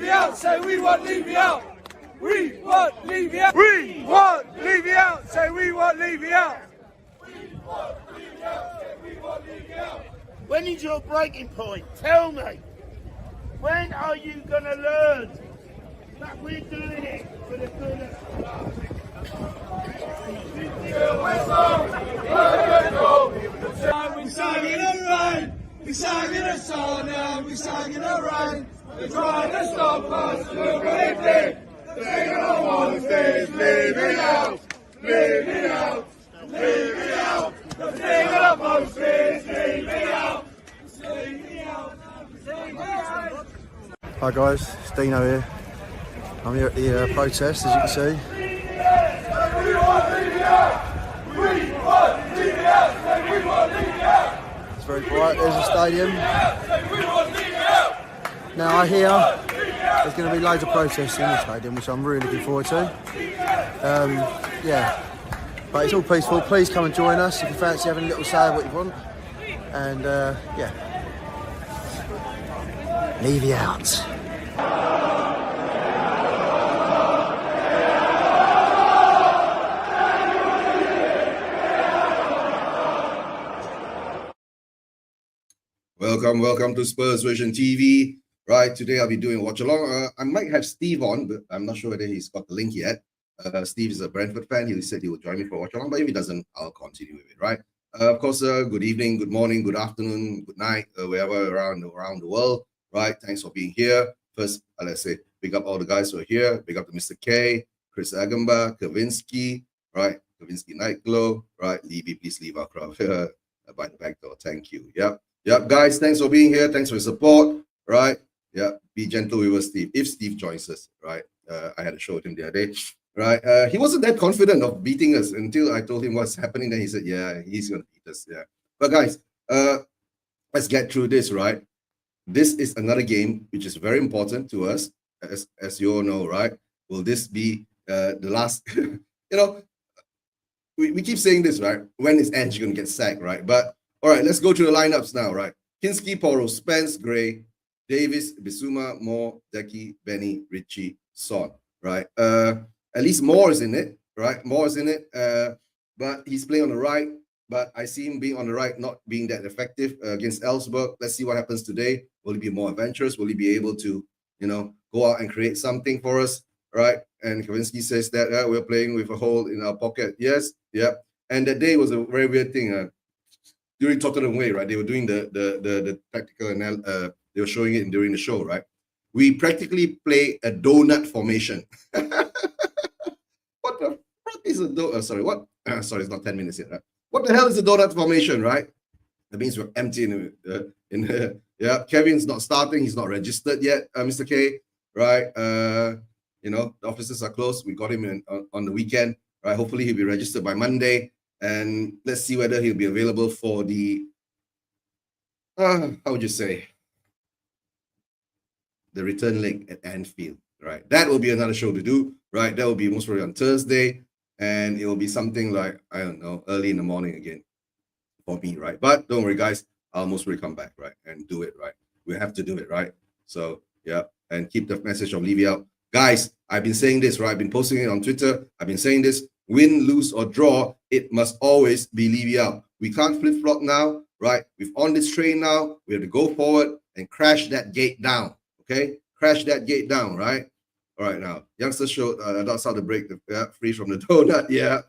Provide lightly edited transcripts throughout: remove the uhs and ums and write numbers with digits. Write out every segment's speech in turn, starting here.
Levy out, say we want Levy out. We want Levy out. We want Levy out, say we want Levy out. We want Levy out, say we want Levy out. When is your breaking point? Tell me. When are you going to learn that we're doing it for the good of we sang in the rain, we sang in the sun, and we sang in the rain. They're trying to stop us, look what they did. The thing I want to say is leave it out, leave it out, leave it out. The thing I want to say is leave it out, leave it out, leave it out. Hi guys, it's Dino here. I'm here at the protest, as you can see. We want Levy out! We want Levy out! We want Levy out! It's very bright, there's the stadium. We want Levy out! Now I hear there's going to be loads of protests in the stadium, which I'm really looking forward to. Yeah, but it's all peaceful. Please come and join us if you fancy having a little say of what you want. And yeah, Levy out. Welcome to Spurs Version TV. Right, today I'll be doing a watch along. I might have Steve on, but I'm not sure whether he's got the link yet. Steve is a Brentford fan. He said he will join me for a watch along, but if he doesn't, I'll continue with it. Right. Of course, good evening, good morning, good afternoon, good night, wherever around the world. Right. Thanks for being here. First, let's say big up all the guys who are here. Big up to Mr. K, Chris Agamba, Kavinsky. Right. Kavinsky Nightglow. Right. Levy, please leave our crowd by the back door. Thank you. Yep, guys, thanks for being here. Thanks for your support, right? Yeah, be gentle with us, Steve. If Steve joins us, right? I had a show with him the other day, right? He wasn't that confident of beating us until I told him what's happening. Then he said, yeah, he's going to beat us, yeah. But guys, let's get through this, right? This is another game which is very important to us, as you all know, right? Will this be the last, we keep saying this, right? When is Ange going to get sacked, right? But all right, let's go through the lineups now, right? Kinski, Poro, Spence, Gray, Davis, Bissouma, Moore, Deki, Benny, Richie, Son, right? At least Moore is in it, right? Moore is in it, but he's playing on the right. But I see him being on the right, not being that effective against Ellsberg. Let's see what happens today. Will he be more adventurous? Will he be able to, go out and create something for us, right? And Kavinsky says that we're playing with a hole in our pocket. Yes, yeah. And that day was a very weird thing. During Tottenham Way, right? They were doing the tactical they were showing it during the show, right? We practically play a donut formation. What the fuck is a donut? Sorry, what? Sorry, it's not 10 minutes yet, right? What the hell is a donut formation, right? That means we're empty yeah. Kevin's not starting, he's not registered yet, Mr. K, right? The offices are closed. We got him on the weekend, right? Hopefully he'll be registered by Monday. And let's see whether he'll be available for the, how would you say, the return leg at Anfield, right? That will be another show to do, right? That will be most probably on Thursday. And it will be something like, I don't know, early in the morning again for me, right? But don't worry, guys. I'll most probably come back, right? And do it, right? We have to do it, right? So, yeah. And keep the message of Levy out. Guys, I've been saying this, right? I've been posting it on Twitter. I've been saying this. Win, lose, or draw, it must always be Levy out. We can't flip-flop now, right? We've on this train now. We have to go forward and crash that gate down, okay? Crash that gate down, right? All right, now, youngsters showed that's how to break the free from the donut. Yeah.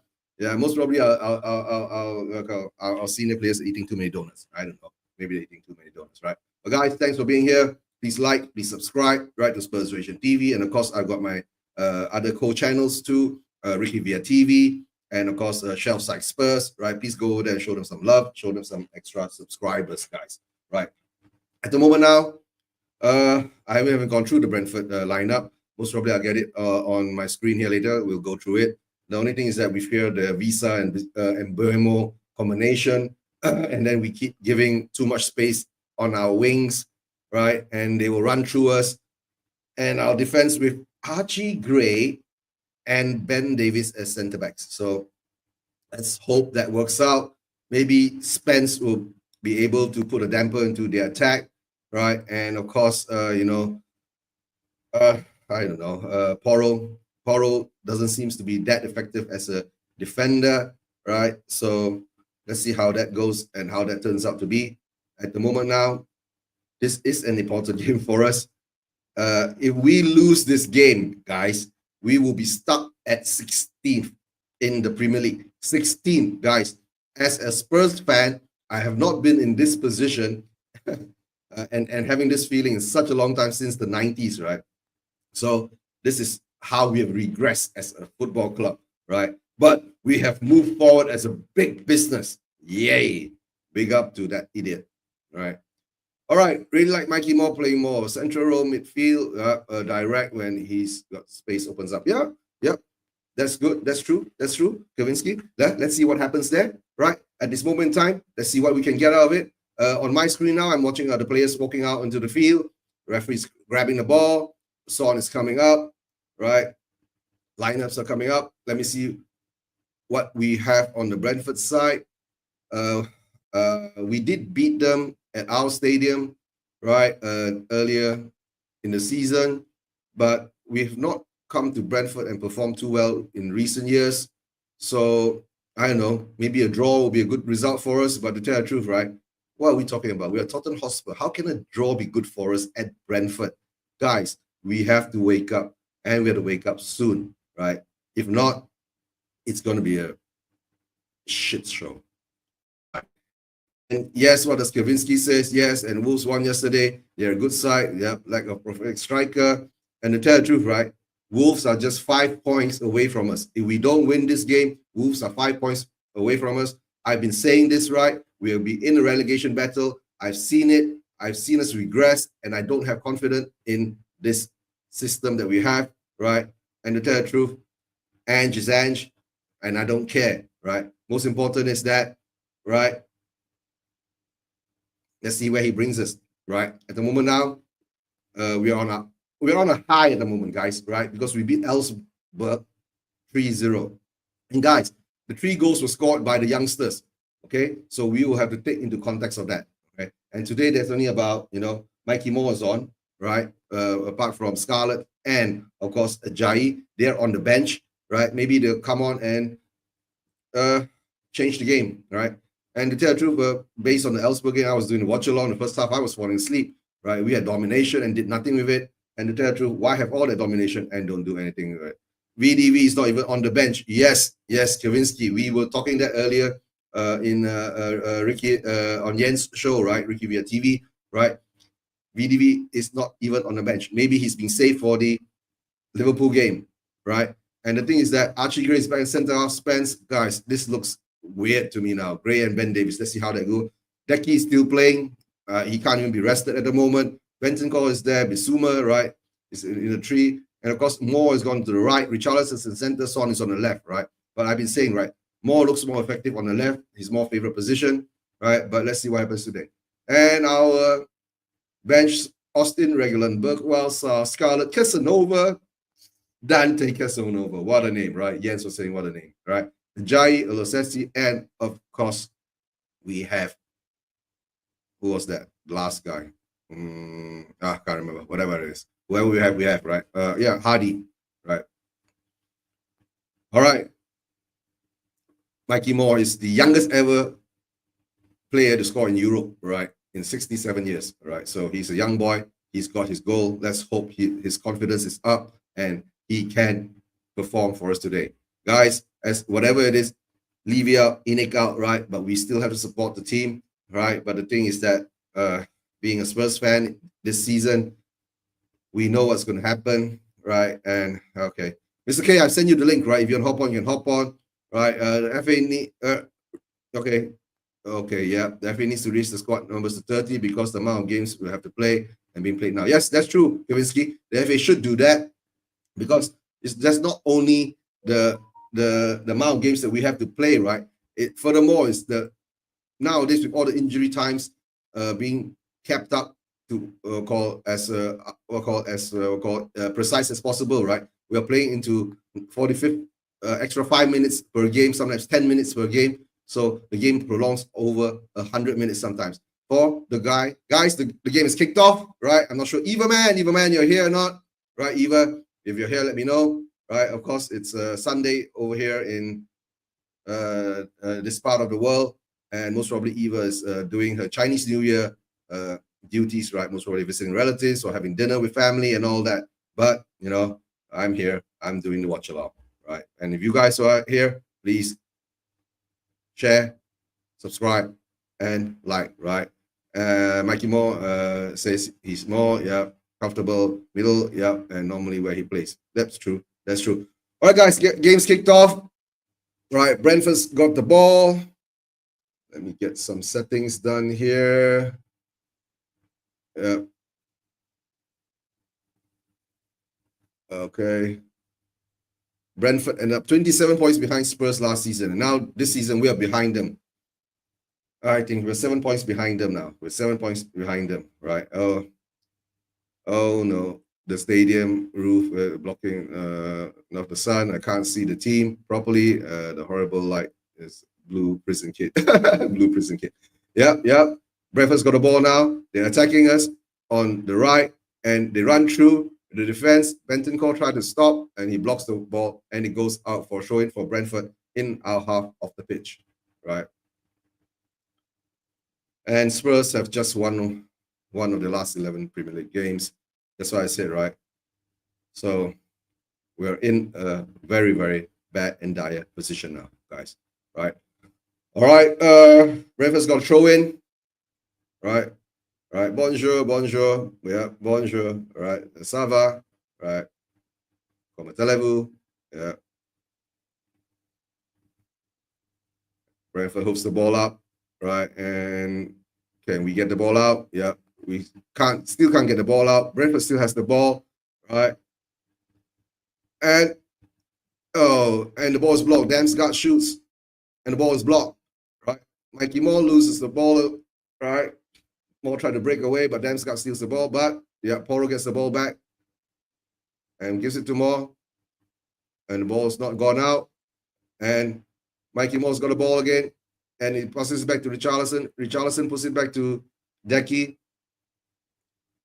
Most probably our senior players are eating too many donuts. I don't know. Maybe they're eating too many donuts, right? But guys, thanks for being here. Please like, please subscribe, right, to Spurs Version TV. And of course, I've got my other co-channels too. Ricky Via TV, and of course, Shelf Side Spurs, right? Please go over there and show them some love, show them some extra subscribers, guys, right? At the moment now, I haven't gone through the Brentford lineup. Most probably I'll get it on my screen here later. We'll go through it. The only thing is that we fear the Visa and Burmo combination, and then we keep giving too much space on our wings, right? And they will run through us. And our defense with Archie Gray and Ben Davis as centre backs. So let's hope that works out. Maybe Spence will be able to put a damper into their attack, right? And of course, I don't know. Poro doesn't seem to be that effective as a defender, right? So let's see how that goes and how that turns out to be. At the moment now, this is an important game for us. If we lose this game, guys, we will be stuck at 16th in the Premier League. 16th, guys. As a Spurs fan, I have not been in this position and having this feeling in such a long time, since the 90s, right? So this is how we have regressed as a football club, right? But we have moved forward as a big business. Yay. Big up to that idiot, right? All right, really like Mikey Moore playing more central role midfield, direct when he's got space opens up. Yeah, that's good. That's true. Kavinsky. Let's see what happens there, right? At this moment in time, let's see what we can get out of it. On my screen now, I'm watching the players walking out into the field. Referee's grabbing the ball. Son is coming up, right? Lineups are coming up. Let me see what we have on the Brentford side. We did beat them at our stadium, right, earlier in the season, but we've not come to Brentford and performed too well in recent years. So I don't know, maybe a draw will be a good result for us. But to tell the truth, right, what are we talking about? We are Tottenham Hotspur. How can a draw be good for us at Brentford? Guys, we have to wake up, and we have to wake up soon, right? If not, it's going to be a shit show. And yes, what does Kavinsky says? Yes, and Wolves won yesterday. They're a good side. They have lack of perfect striker. And to tell the truth, right, Wolves are just 5 points away from us. If we don't win this game, Wolves are 5 points away from us. I've been saying this, right? We'll be in a relegation battle. I've seen it. I've seen us regress, and I don't have confidence in this system that we have, right? And to tell the truth, Ange is Ange, and I don't care, right? Most important is that, right? Let's see where he brings us, right? At the moment now, we're on a high at the moment, guys, right? Because we beat Elfsborg 3-0. And guys, the 3 goals were scored by the youngsters, okay? So we will have to take into context of that, okay? And today there's only about, Mikey Moore is on, right? Apart from Scarlett and, of course, Ajayi, they're on the bench, right? Maybe they'll come on and change the game, right? And to tell the truth, based on the Elfsborg game, I was doing the watch along. The first half, I was falling asleep, right? We had domination and did nothing with it. And to tell the truth, why have all that domination and don't do anything with it? VDV is not even on the bench. Yes, Kavinsky. We were talking that earlier in Ricky on Yen's show, right? Ricky via TV, right? VDV is not even on the bench. Maybe he's being saved for the Liverpool game, right? And the thing is that Archie Gray is back in centre half. Spence, guys, this looks weird to me now. Gray and Ben Davies. Let's see how that goes. Decky is still playing. He can't even be rested at the moment. Bentancur is there. Bissouma, right, is in the tree. And of course, Moore has gone to the right. Richarlison is in center. Son is on the left, right? But I've been saying, right, Moore looks more effective on the left. His more favorite position, right? But let's see what happens today. And our bench, Austin, Regulan, Berkwell, Scarlett, Casanova, Dante Casanova. What a name, right? Jens was saying, what a name, right? Jai, Olosesi, and of course, we have, who was that? Last guy. Can't remember. Whatever it is. Whoever we have, right? Yeah, Hardy, right? All right. Mikey Moore is the youngest ever player to score in Europe, right? In 67 years, right? So he's a young boy. He's got his goal. Let's hope his confidence is up and he can perform for us today. Guys, as whatever it is, LEVYOUT ENICOUT, right? But we still have to support the team, right? But the thing is that being a Spurs fan this season, we know what's going to happen, right? And okay, Mr. K, I've sent you the link, right? If you want to hop on, you can hop on, right? The FA need, okay, yeah. The FA needs to reach the squad numbers to 30 because the amount of games we have to play and being played now. Yes, that's true, Kavinsky. The FA should do that because that's not only the amount of games that we have to play, right? Furthermore, is the nowadays with all the injury times being kept up to call as precise as possible, right? We are playing into 45th extra 5 minutes per game, sometimes 10 minutes per game. So the game prolongs over 100 minutes sometimes. For the guys, the game is kicked off, right? I'm not sure. Eva man, you're here or not? right? Eva, if you're here, let me know, right? Of course, it's Sunday over here in this part of the world, and most probably Eva is doing her Chinese New Year duties, right? Most probably visiting relatives or having dinner with family and all that. But you know, I'm here. I'm doing the watch along, right? And if you guys are here, please share, subscribe, and like, right? Mikey Moore says he's more, yeah, comfortable, middle, yeah, and normally where he plays. That's true. That's true. All right, guys, game's kicked off. Right, Brentford's got the ball. Let me get some settings done here. Yeah. Okay. Brentford ended up 27 points behind Spurs last season. And now this season we are behind them. I think we're 7 points behind them now. We're 7 points behind them, right? Oh no. The stadium roof blocking of the sun. I can't see the team properly. The horrible light is blue prison kid. Blue prison kid. Yep. Brentford's got the ball now. They're attacking us on the right, and they run through the defense. Bentancur tried to stop, and he blocks the ball, and it goes out for showing for Brentford in our half of the pitch, right? And Spurs have just won one of the last 11 Premier League games. That's why I said, right? So we're in a very, very bad and dire position now, guys, right? All right, Brentford's got to throw in, right? Right, bonjour, yeah, bonjour, right, ça va, right, comment allez-vous, yeah. Brentford hooks the ball up, right, and can we get the ball out? Yeah, we still can't get the ball out. Brentford still has the ball, right, and the ball is blocked. Damsgaard shoots, and the ball is blocked, right. Mikey Moore loses the ball, right. Moore tried to break away, but Damsgaard steals the ball. But yeah, Poro gets the ball back and gives it to Moore. And the ball's not gone out. And Mikey Moore's got the ball again. And he passes it back to Richarlison. Richarlison puts it back to Decky.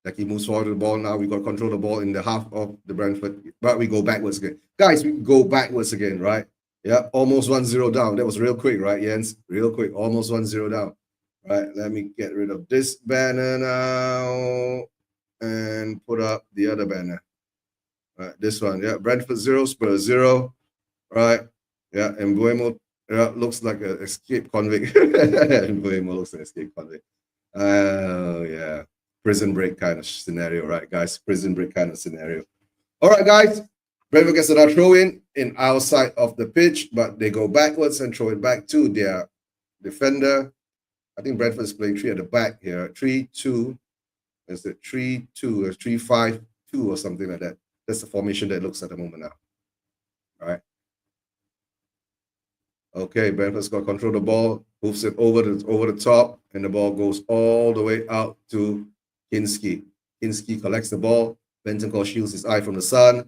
Decky moves forward to the ball. Now we got to control the ball in the half of the Brentford. But we go backwards again. Guys, we go backwards again, right? Yeah, almost 1-0 down. That was real quick, right, Jens? Real quick. Almost 1-0 down. Right, let me get rid of this banner now and put up the other banner. Right, this one, yeah, Brentford 0, Spurs 0. Right, yeah, and Mbuemo looks like an escaped convict. Mbuemo looks like an escaped convict. Oh, yeah, prison break kind of scenario, right, guys? Prison break kind of scenario. All right, guys, Brentford gets another throw in our side of the pitch, but they go backwards and throw it back to their defender. I think Brentford is playing 3 at the back here. 3-2. Is it 3-2 or 3-5-2 or something like that? That's the formation that looks at the moment now. All right. Okay, Brentford's got to control the ball, moves it over the top, and the ball goes all the way out to Kinski. Kinski collects the ball. Bentancur shields his eye from the sun.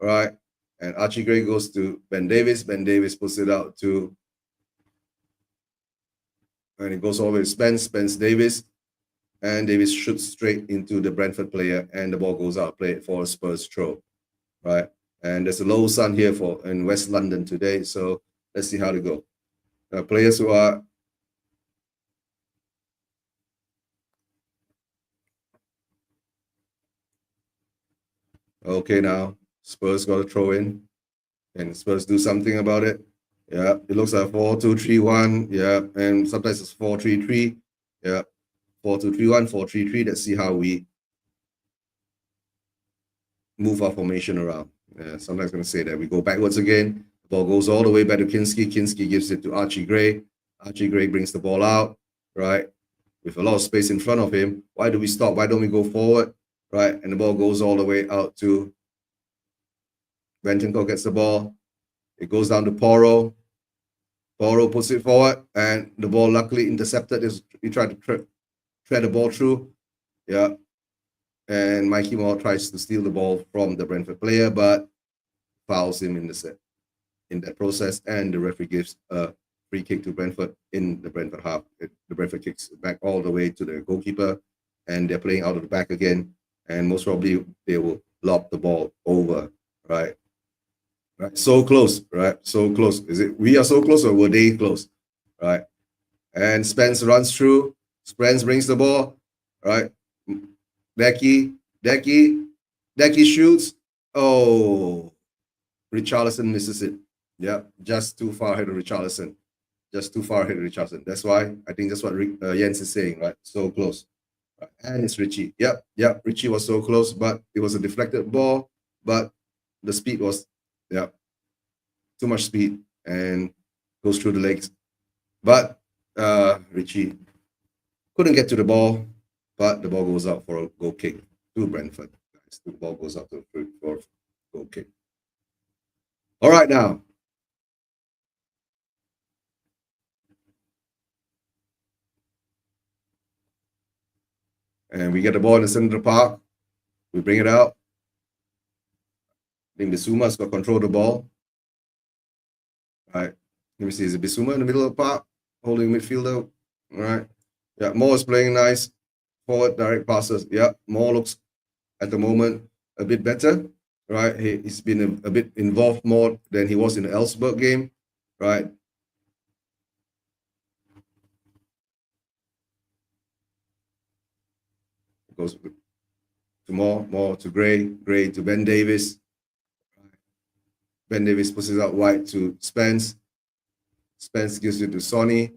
All right. And Archie Gray goes to Ben Davies. Ben Davies puts it out to and it goes all the way to Spence Davis. And Davis shoots straight into the Brentford player, and the ball goes out. Play it for a Spurs throw, right? And there's a low sun here in West London today, so let's see how they go. Players who are okay now. Spurs got to throw in, and Spurs do something about it. Yeah, it looks like 4-2-3-1. Yeah, and sometimes it's 4-3-3. Yeah, 4-2-3-1, 4-3-3. Let's see how we move our formation around. Yeah, sometimes going to say that we go backwards again. The ball goes all the way back to Kinski. Kinski gives it to Archie Gray. Archie Gray brings the ball out, right, with a lot of space in front of him. Why do we stop? Why don't we go forward, right? And the ball goes all the way out to Bentancur gets the ball. It goes down to Poro. Poro puts it forward, and the ball luckily intercepted. He tried to thread the ball through. Yeah. And Mikey Moore tries to steal the ball from the Brentford player, but fouls him in that process. And the referee gives a free kick to Brentford in the Brentford half. The Brentford kicks back all the way to the goalkeeper, and they're playing out of the back again. And most probably they will lobbed the ball over, right? Right, so close, right? So close. Is it we are so close or were they close, right? And Spence runs through. Spence brings the ball, right? Decky shoots. Oh, Richarlison misses it. Yeah, just too far ahead of Richarlison. Just too far ahead of Richarlison. That's why I think that's what Jens is saying, right? So close. Right. And it's Richie. Yep. Richie was so close, but it was a deflected ball. But the speed was, too much speed and goes through the legs. But Richie couldn't get to the ball, but the ball goes out for a goal kick to Brentford. The ball goes out for a goal kick. All right, now. And we get the ball in the center of the park. We bring it out. I think Bissouma's got control of the ball. All right. Let me see. Is it Bissouma in the middle of the park? Holding midfielder. All right. Yeah, Moore is playing nice. Forward direct passes. Yeah, Moore looks at the moment a bit better. Right. He's been a bit involved more than he was in the Elfsborg game. Right. Goes to Moore to Gray to Ben Davis. Ben Davis pushes out wide to Spence. Spence gives it to Sonny.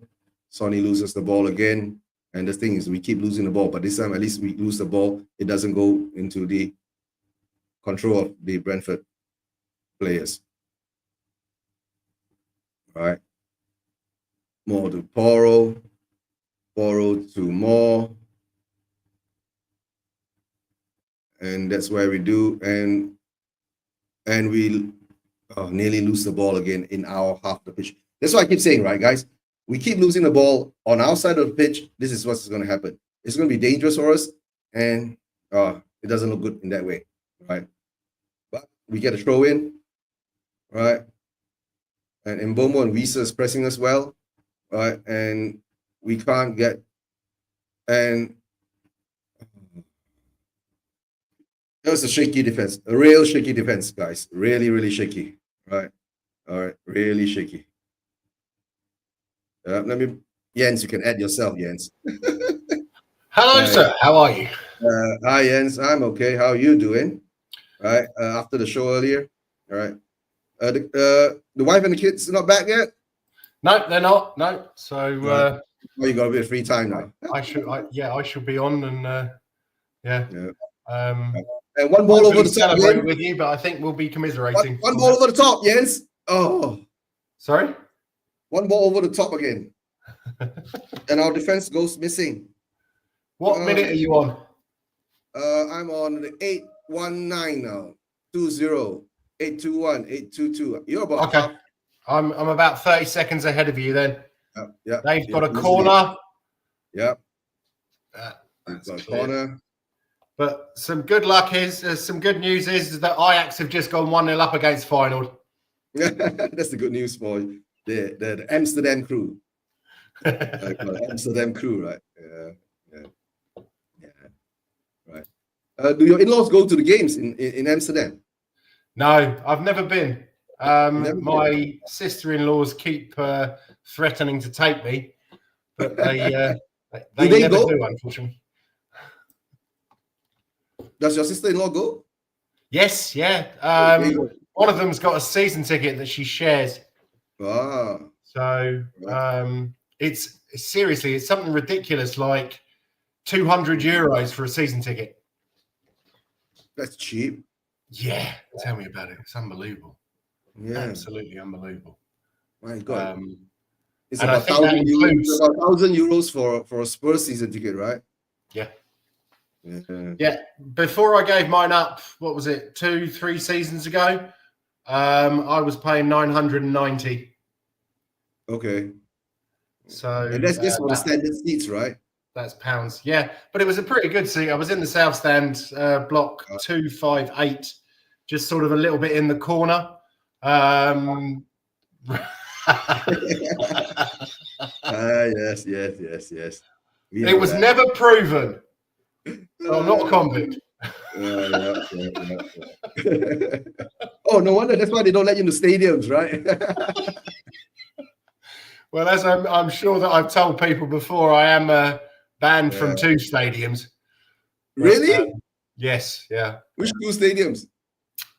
Sonny loses the ball again. And the thing is, we keep losing the ball, but this time at least we lose the ball. It doesn't go into the control of the Brentford players. All right. Moore to Porro. Porro to Moore. And that's where we do. And we nearly lose the ball again in our half of the pitch. That's why I keep saying, right, guys? We keep losing the ball on our side of the pitch. This is what's going to happen. It's going to be dangerous for us, and it doesn't look good in that way, right? But we get a throw in, right? And Mbomo and Wieser is pressing us well, right? And we can't get and that was a shaky defense, a real shaky defense, guys. Really, really shaky, right? All right, really shaky. Jens, you can add yourself, Jens. Hello, sir. How are you? Hi, Jens. I'm okay. How are you doing? Right. After the show earlier. All right. The wife and the kids are not back yet? No, they're not. No. So well, you got a bit of free time now. I should be on and yeah. And one ball over the top. Celebrate with you, but I think we'll be commiserating. One ball over the top, Jens. Oh. Sorry? One ball over the top again. And our defense goes missing. What minute are you on? I'm on the 819 now. 20 821 822. You're about okay. Half. I'm about 30 seconds ahead of you then. Yeah. They've got a corner. Yep. They've got a corner. But some good luck some good news is that Ajax have just gone 1-0 up against Feyenoord. That's the good news for the Amsterdam crew. Amsterdam crew, right? Yeah. Right. Do your in-laws go to the games in Amsterdam? No, I've never been. My sister-in-laws keep threatening to take me, but they never do, unfortunately. Does your sister-in-law go? Yes, yeah. One of them's got a season ticket that she shares. Ah. So it's seriously, it's something ridiculous, like €200 for a season ticket. That's cheap. Yeah, tell me about it. It's unbelievable. Yeah, absolutely unbelievable. My God, it's and about €1,000 for a Spurs season ticket, right? Yeah. Yeah. Before I gave mine up, what was it, 2-3 seasons ago? I was paying 990. Okay. So and that's just for the standard seats, right? That's pounds. Yeah, but it was a pretty good seat. I was in the South Stand, block 258, just sort of a little bit in the corner. Yes. It was never proven. I'm not a convict. Oh, no wonder. That's why they don't let you into stadiums, right? Well, as I'm sure that I've told people before, I am banned from 2 stadiums. But, Really? Yes, yeah. Which 2 stadiums?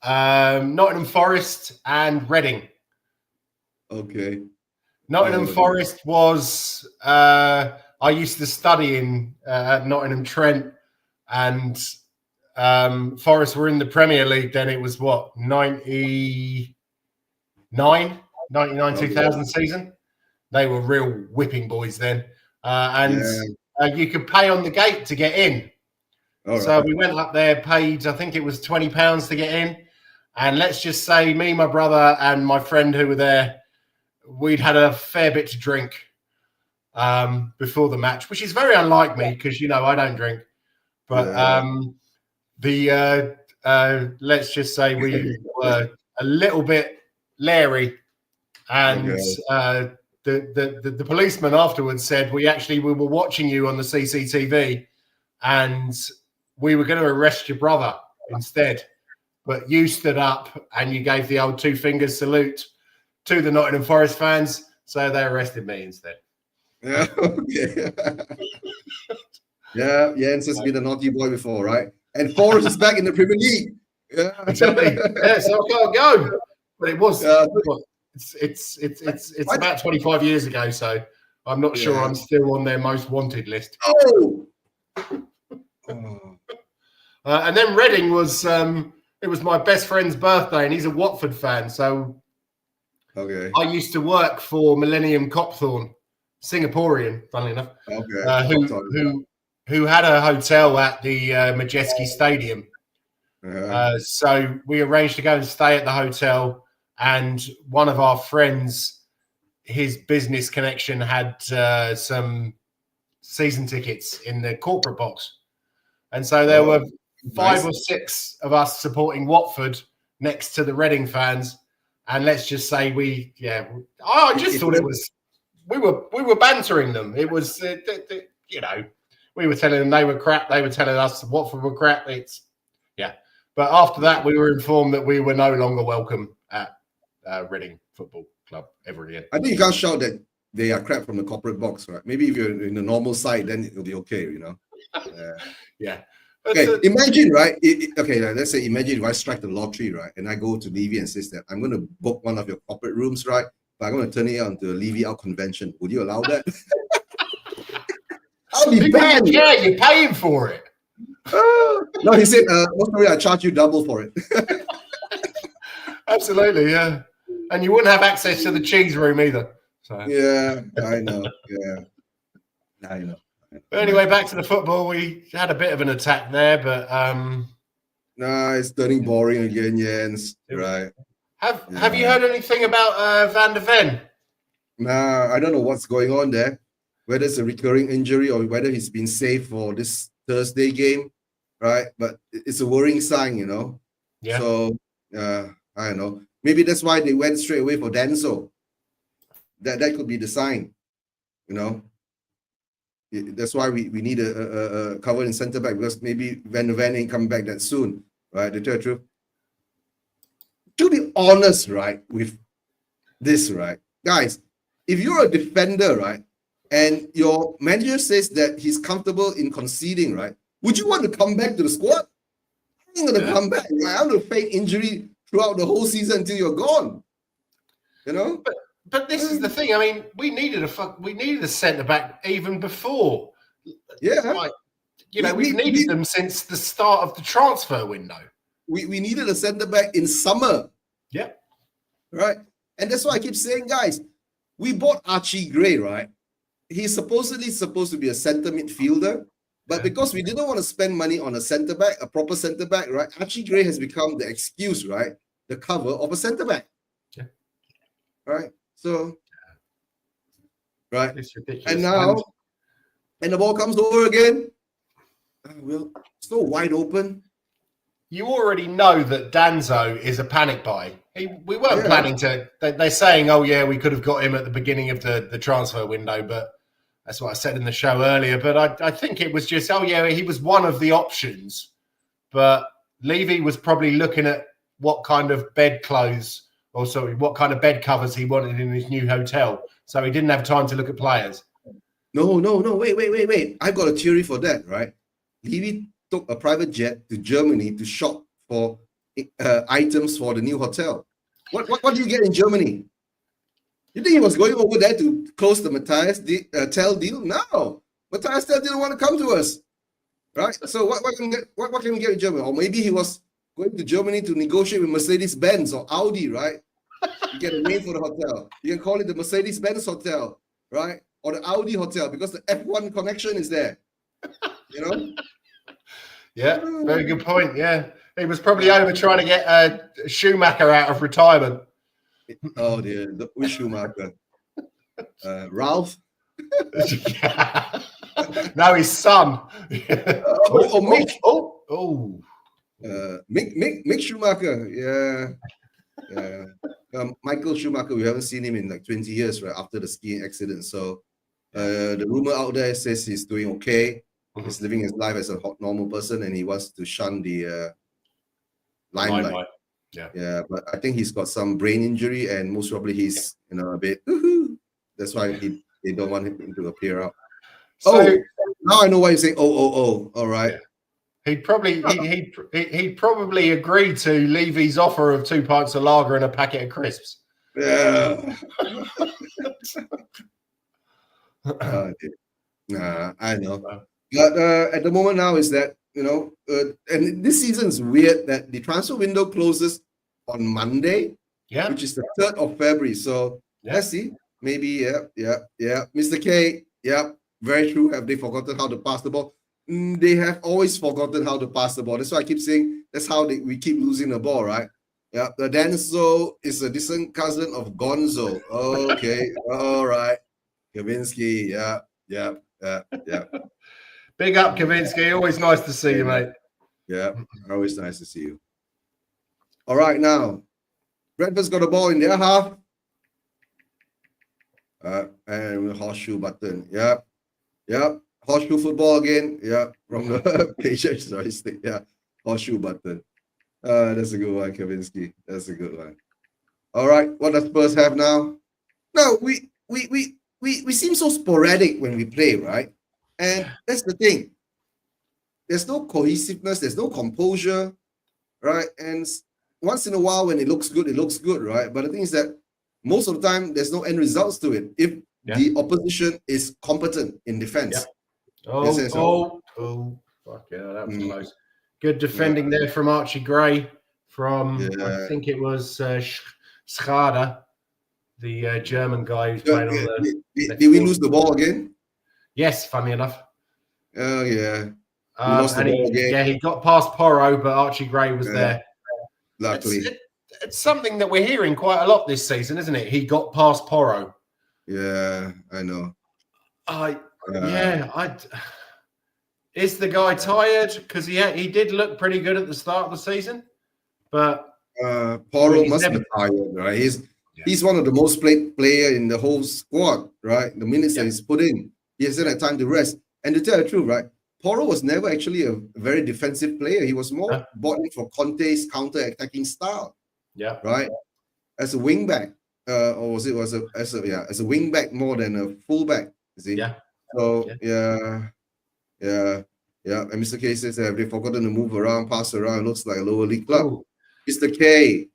Nottingham Forest and Reading. Okay. Nottingham Forest was I used to study in at Nottingham Trent, and Forest were in the Premier League then. It was what, 99 2000 season. They were real whipping boys then, you could pay on the gate to get in. So we went up there, paid, I think it was £20 to get in, and let's just say me, my brother, and my friend who were there, we'd had a fair bit to drink before the match, which is very unlike me because, you know, I don't drink. But let's just say we were a little bit leery, and the policeman afterwards said, we were watching you on the CCTV and we were going to arrest your brother instead. But you stood up and you gave the old 2 fingers salute to the Nottingham Forest fans, so they arrested me instead. Yeah, okay. Jens has been a naughty boy before, right? And Forest is back in the Premier League. Yeah, exactly. Yeah, so I can't go. But it was. It's about 25 years ago, so I'm not sure I'm still on their most wanted list. Oh. And then Reading was. It was my best friend's birthday, and he's a Watford fan, so. Okay. I used to work for Millennium Copthorne, Singaporean, funnily enough. Okay. Who had a hotel at the Majeski Stadium. So we arranged to go and stay at the hotel, and one of our friends, his business connection had some season tickets in the corporate box. And so there were 5 or 6 of us supporting Watford next to the Reading fans. And let's just say I just thought it was, we were bantering them. It was, you know, we were telling them they were crap. They were telling us Watford were crap. But after that, we were informed that we were no longer welcome at Reading Football Club ever again. I think you can't shout that they are crap from the corporate box, right? Maybe if you're in the normal side, then it'll be okay, you know? Yeah. Okay, imagine, right? Let's say, imagine if I strike the lottery, right? And I go to Levy and says that I'm going to book one of your corporate rooms, right? But I'm going to turn it on to a Levy Out convention. Would you allow that? I'll be banned. Yeah, you're paying for it. No, he said, "No, sorry, I charge you double for it." Absolutely, yeah. And you wouldn't have access to the cheese room either. So. Yeah, I know. Yeah, I know. But anyway, back to the football. We had a bit of an attack there, but it's turning boring again, Jens. Right? Have you heard anything about Van der Ven? Nah, I don't know what's going on there. Whether it's a recurring injury or whether he's been saved for this Thursday game, right? But it's a worrying sign, you know. Yeah. So I don't know. Maybe that's why they went straight away for Denzel. That could be the sign, you know. That's why we need a cover in centre back, because maybe Van der Ven ain't coming back that soon, right? To tell the truth. To be honest, right, with this, right, guys, if you're a defender, right, and your manager says that he's comfortable in conceding, right, would you want to come back to the squad? I ain't gonna come back. Right? I'm gonna fake injury throughout the whole season until you're gone. You know. But this is the thing. I mean, we needed a centre back even before. Yeah. Like, you know, we've needed them since the start of the transfer window. We needed a centre back in summer. Yeah. Right. And that's why I keep saying, guys, we bought Archie Gray, right? He's supposedly supposed to be a centre midfielder, but because we didn't want to spend money on a centre back, a proper centre back, right? Archie Gray has become the excuse, right? The cover of a centre back. Yeah. Right. So, right. And now, and the ball comes over again. Well, so wide open. You already know that Danzo is a panic buy. We weren't planning to. They're saying, "Oh yeah, we could have got him at the beginning of the transfer window," but that's what I said in the show earlier. But I think it was just, "Oh yeah, he was one of the options," but Levy was probably looking at what kind of bed clothes, or sorry, what kind of bed covers he wanted in his new hotel. So he didn't have time to look at players. No. Wait. I've got a theory for that, right? Levy took a private jet to Germany to shop for items for the new hotel. What do you get in Germany? You think he was going over there to close the Matthias Tell deal? No. Matthias Tell didn't want to come to us. Right? So what can we get in Germany? Or maybe he was going to Germany to negotiate with Mercedes-Benz or Audi, right? You get a name for the hotel. You can call it the Mercedes-Benz Hotel, right? Or the Audi Hotel, because the F1 connection is there. You know? Yeah, very good point. Yeah. He was probably over trying to get Schumacher out of retirement. Oh dear, which Schumacher? Ralph? No, his son. Mick. Oh. Mick Schumacher. Yeah. Michael Schumacher, we haven't seen him in like 20 years, right? After the skiing accident. So the rumor out there says he's doing okay. He's living his life as a normal person, and he wants to shun the limelight. Yeah, but I think he's got some brain injury, and most probably he's a bit. That's why they don't want him to appear out. So now I know why you say oh. All right. Yeah. He'd probably agree to Levy's offer of 2 pints of lager and a packet of crisps. Yeah. I know. But at the moment now is that and this season is weird that the transfer window closes on Monday, which is the 3rd of February. So let's see. Maybe, yeah. Mr. K, very true. Have they forgotten how to pass the ball? They have always forgotten how to pass the ball. That's why I keep saying that's how we keep losing the ball, right? Yeah, the Denso is a distant cousin of Gonzo. Okay, all right. Kavinsky, yeah. Big up, Kavinsky. Always nice to see you, mate. Yeah, always nice to see you. All right, now, Brentford's got the ball in their half. And horseshoe button. Yep. Horseshoe football again. Yep. From the page joystick. Yeah. Horseshoe button. That's a good one, Kavinsky. That's a good one. All right. What does Spurs have now? No, we seem so sporadic when we play, right? And that's the thing. There's no cohesiveness. There's no composure, right? And once in a while, when it looks good, right? But the thing is that most of the time, there's no end results to it if the opposition is competent in defense. Yeah. Fuck yeah, that was close. Good defending there from Archie Gray from, I think it was Schrader, the German guy who's playing on the... Did we lose the ball again? Yes, funny enough. Oh, yeah. We lost the ball again. Yeah, he got past Porro, but Archie Gray was there. Luckily. It's something that we're hearing quite a lot this season, isn't it? He got past Porro. Yeah, I know. Is the guy tired? Because he did look pretty good at the start of the season, but Porro must be tired, right? He's one of the most played player in the whole squad, right? The minutes that he's put in, he hasn't had time to rest. And to tell the truth, right? Porro was never actually a very defensive player. He was more bought in for Conte's counter-attacking style. Yeah. Right. As a wingback, or was it as a wingback more than a fullback? You see? Yeah. So yeah. And Mr. K says have they forgotten to move around, pass around? It looks like a lower league club. Ooh. Mr. K,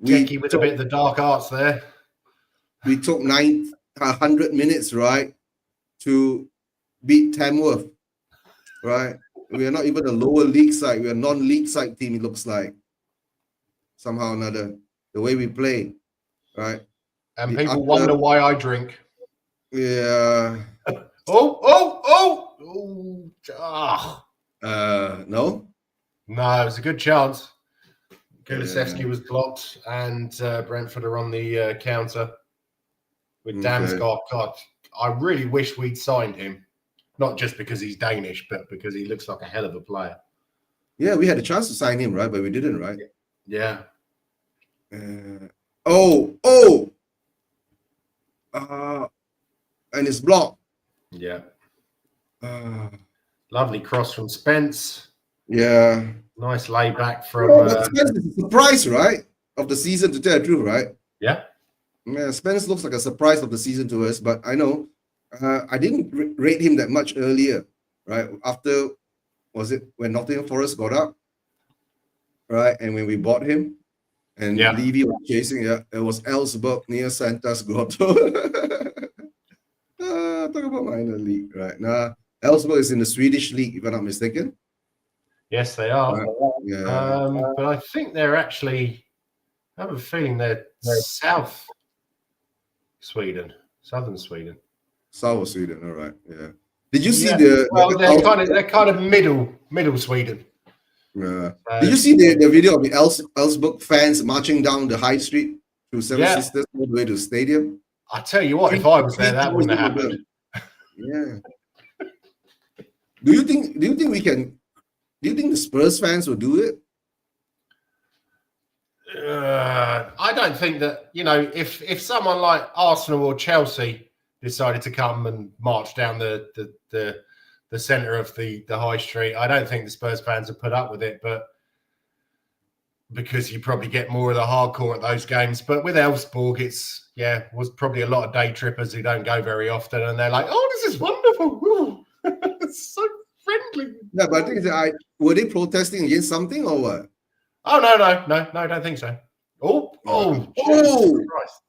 Jackie with a bit of the dark arts there. We took 100 minutes, right, to beat Tamworth. Right. We are not even a lower league side. We are a non-league side team. It looks like. Somehow or another, the way we play, right? And people wonder why I drink. Yeah. No? No, it was a good chance. Kulusevski was blocked, and Brentford are on the counter with Damsgaard. God, I really wish we'd signed him. Not just because he's Danish, but because he looks like a hell of a player. Yeah, we had a chance to sign him, right? But we didn't, right? Yeah. And it's blocked. Yeah. Lovely cross from Spence. Yeah. Nice layback from. Oh, but Spence is a surprise, right? Of the season, to tell the truth, right? Yeah. Yeah, Spence looks like a surprise of the season to us, but I know I didn't rate him that much earlier, right? After, was it when Nottingham Forest got up, right? And when we bought him, and Levy was chasing, it was Ellsberg near Santa's Grotto. Talk about minor league, right? Now, Ellsberg is in the Swedish league, if I'm not mistaken. Yes, they are. Yeah. But I think they're actually, I have a feeling they're South Sweden, Southern Sweden. South of Sweden, all right. Yeah. Did you see they're kind of middle Sweden. Yeah. Did you see the video of the Ellsberg fans marching down the high street through Seven Sisters all the way to the stadium? I tell you what, if I was there, that wouldn't have happened. Yeah. Do you think we can? Do you think the Spurs fans will do it? I don't think that, if someone like Arsenal or Chelsea decided to come and march down the centre of the high street, I don't think the Spurs fans would put up with it, but because you probably get more of the hardcore at those games. But with Elfsborg, was probably a lot of day trippers who don't go very often, and they're like, "Oh, this is wonderful! It's so friendly." No, but I think were they protesting against something or what? Oh no, I don't think so. Oh, Christ.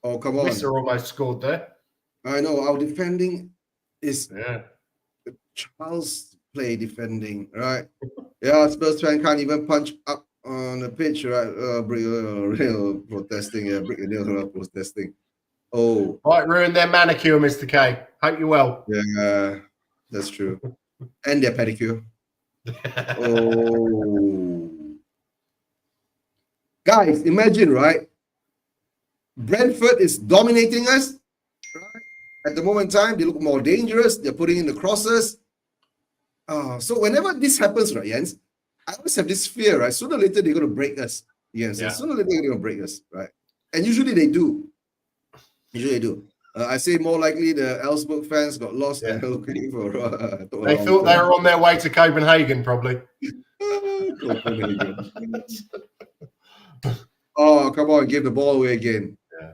Oh, come on! Mr. almost scored there. I know our defending is Charles play defending, right? Yeah, Spurs fan can't even punch up on the pitch, right? Real protesting, real protesting. Oh, might ruin their manicure, Mr. K. Hope you're well. Yeah, that's true. And their pedicure. Oh, guys, imagine, right? Brentford is dominating us. Right? At the moment in time, they look more dangerous. They're putting in the crosses. So whenever this happens, right, Jens, I always have this fear, right? Sooner or later, they're going to break us. Yes, sooner or later, they're going to break us, right? And usually they do. I say more likely the Ellsberg fans got lost and looking for. They thought they were on their way to Copenhagen, probably. Copenhagen. Oh, come on, give the ball away again. Yeah.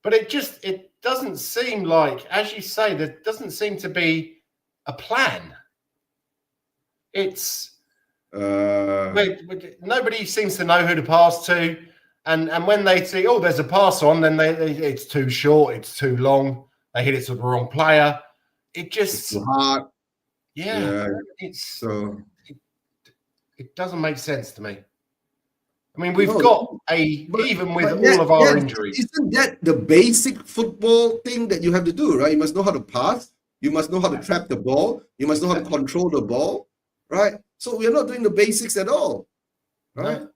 But it doesn't seem like, as you say, there doesn't seem to be a plan. It's nobody seems to know who to pass to, and when they see, oh, there's a pass on, then it's too short, it's too long, they hit it to the wrong player. It's too hard. Yeah. It doesn't make sense to me. I mean, we've got even with all of our injuries. Isn't that the basic football thing that you have to do, right? You must know how to pass. You must know how to trap the ball. You must know how to control the ball, right? So we are not doing the basics at all, right? No.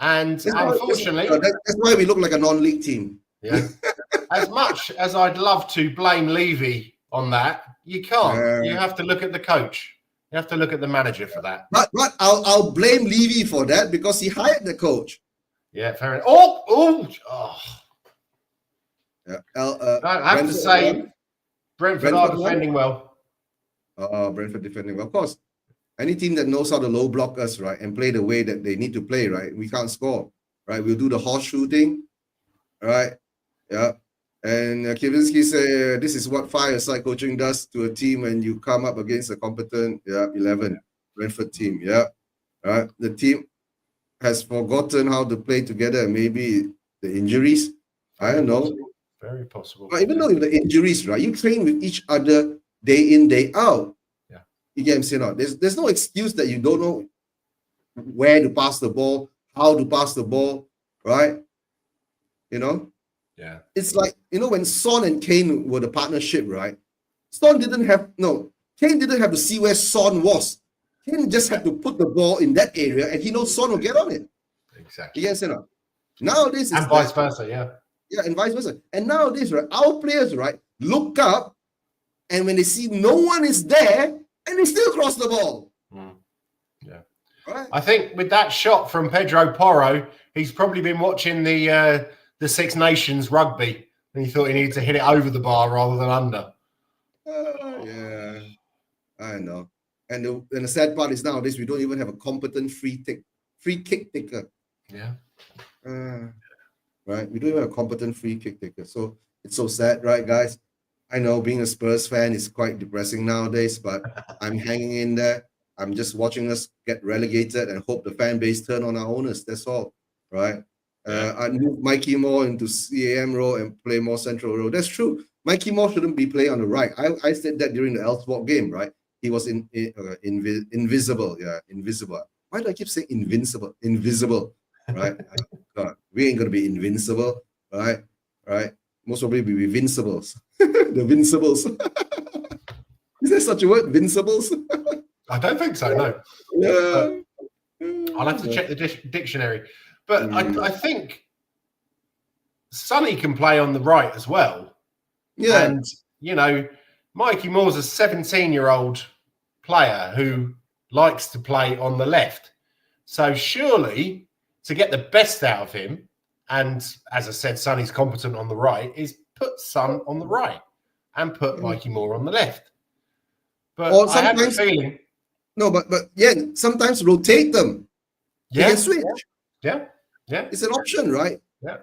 And unfortunately, that's why we look like a non-league team. Yeah. As much as I'd love to blame Levy on that, you can't. You have to look at the coach. You have to look at the manager for that. But I'll blame Levy for that because he hired the coach. Yeah, fair enough. Oh. Yeah. I have to say, Brentford are defending well. Brentford defending well. Of course, any team that knows how to low block us, right, and play the way that they need to play, right, we can't score, right? We'll do the horseshoe thing, right? Yeah. And Kivinsky said, this is what five-a-side coaching does to a team when you come up against a competent 11 Brentford team. Yeah. Right. The team has forgotten how to play together, and maybe the injuries. I don't know. Very possible. But even though the injuries, right, you train with each other day in, day out. Yeah. You get what I'm saying? There's no excuse that you don't know where to pass the ball, how to pass the ball, right? You know? Yeah. It's like, when Son and Kane were the partnership, right? Kane didn't have to see where Son was. Kane just had to put the ball in that area and he knows Son will get on it. Exactly. Yes, nowadays and vice versa, yeah. Yeah, and vice versa. And nowadays, right, our players, right, look up and when they see no one is there and they still cross the ball. Yeah. Right? I think with that shot from Pedro Porro, he's probably been watching the Six Nations rugby, and he thought he needed to hit it over the bar rather than under. Yeah, I know. And the sad part is nowadays we don't even have a competent free kick taker. Yeah. Right. We don't even have a competent free kick taker. So it's so sad, right, guys? I know being a Spurs fan is quite depressing nowadays, but I'm hanging in there. I'm just watching us get relegated and hope the fan base turn on our owners. That's all, right? I move Mikey Moore into CAM role and play more central role. That's true. Mikey Moore shouldn't be playing on the right. I said that during the Elfsborg game, right? He was invisible. Yeah, invisible. Why do I keep saying invincible? Invisible, right? God, we ain't gonna be invincible, right? Right? Most probably be Vincibles. The Vincibles. Is there such a word? Vincibles? I don't think so, no. Yeah. I'll have to check the dictionary. But I think Sonny can play on the right as well. Yeah. And, you know, Mikey Moore's a 17-year-old player who likes to play on the left. So surely to get the best out of him, and as I said, Sonny's competent on the right, is put Son on the right and put Mikey Moore on the left. But or I have a sometimes feeling. no, but yeah, sometimes rotate them. They Yeah. can switch. Yeah. Yeah. It's an option, right? Yeah.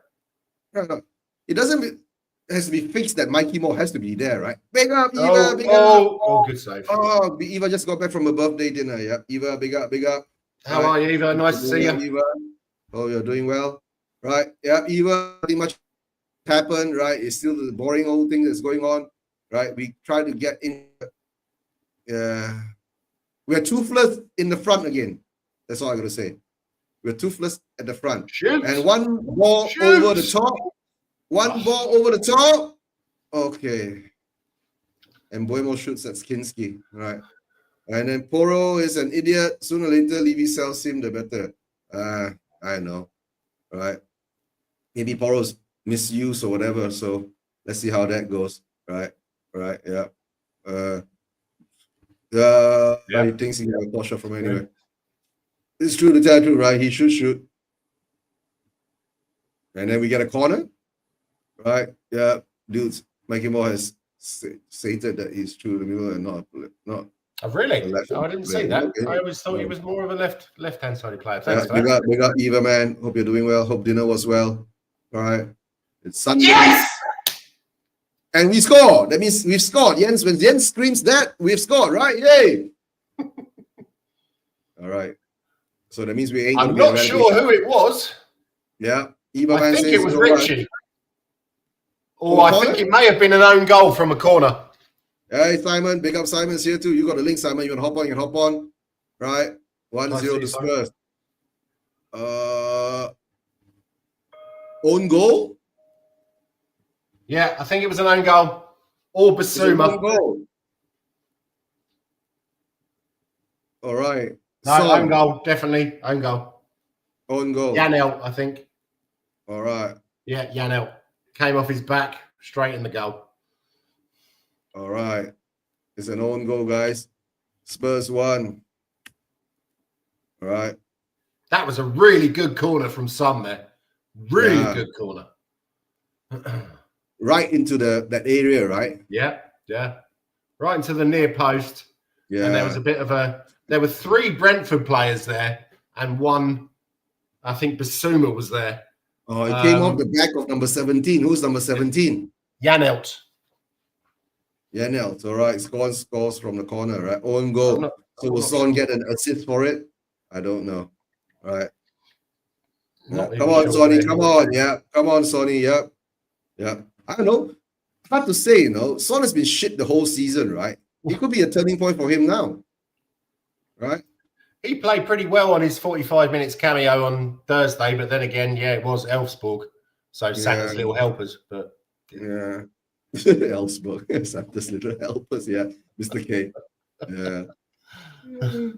It doesn't it has to be fixed that Mikey Moore has to be there, right? Big up, Eva, Oh, big up. oh, good save. Oh, Eva just got back from a birthday dinner. Yeah, Eva, big up, big up. How are you, Eva? Nice to see you. Eva. Oh, you're doing well. Right. Yeah, Eva, pretty much happened, right? It's still the boring old thing that's going on, right? We try to get in. We're toothless in the front again. That's all I gotta say. We're toothless at the front. Shoot. And one ball over the top. One ball over the top. Okay. And Boimo shoots at Skinsky, right? And then Poro is an idiot. Sooner or later, Levy sells him, the better. I know, right? Maybe Poro's misused or whatever. So let's see how that goes, right? Right, yeah. He thinks he got a shot from anywhere. Yeah. It's true to tell you, right? He should shoot. And then we get a corner, right? Yeah, dudes. Mikey Moore has stated that he's true to the middle and not. Oh, really? I didn't see that. Okay. I always thought he was more of a left-hand sided player. Thanks for that. Big up, Eva, man. Hope you're doing well. Hope dinner was well. All right. It's Sunday. Yes! And we scored. That means we've scored. Jens, when Jens screams that, we've scored, right? Yay! All right. So that means we ain't. I'm not sure who it was. Yeah. Eva, I think it was Richie. Right. Or I think it may have been an own goal from a corner. Hey, Simon. Big up Simon's here too. You got the link, Simon. You want to hop on? You can hop on. Right. 1-0 to Spurs. Own goal? Yeah, I think it was an own goal. Or Basuma. All right. No, own goal. Definitely. Own goal. Own goal. Janel, I think. All right. Yeah, Janel. Came off his back, straight in the goal. All right. It's an own goal, guys. Spurs 1. All right. That was a really good corner from Son there. Really good corner. Right into that area, right? Yeah, yeah. Right into the near post. Yeah. And there was a bit of there were 3 Brentford players there and one, I think Basuma was there. Oh, it came off the back of number 17. Who's number 17? Janelt. Janelt, all right. Scores from the corner, right? Own goal. So will Son get an assist for it? I don't know. All right. Yeah. Come on, Sonny. Come on. Yeah. Come on, Sonny. Yeah. Yeah. I don't know. Hard to say, you know. Son has been shit the whole season, right? It could be a turning point for him now. Right? He played pretty well on his 45 minutes cameo on Thursday, but then again, yeah, it was Elfsborg. So Santa's little helpers. But yeah. Elfsborg. Santa's little helpers, yeah. Mr. K. Yeah.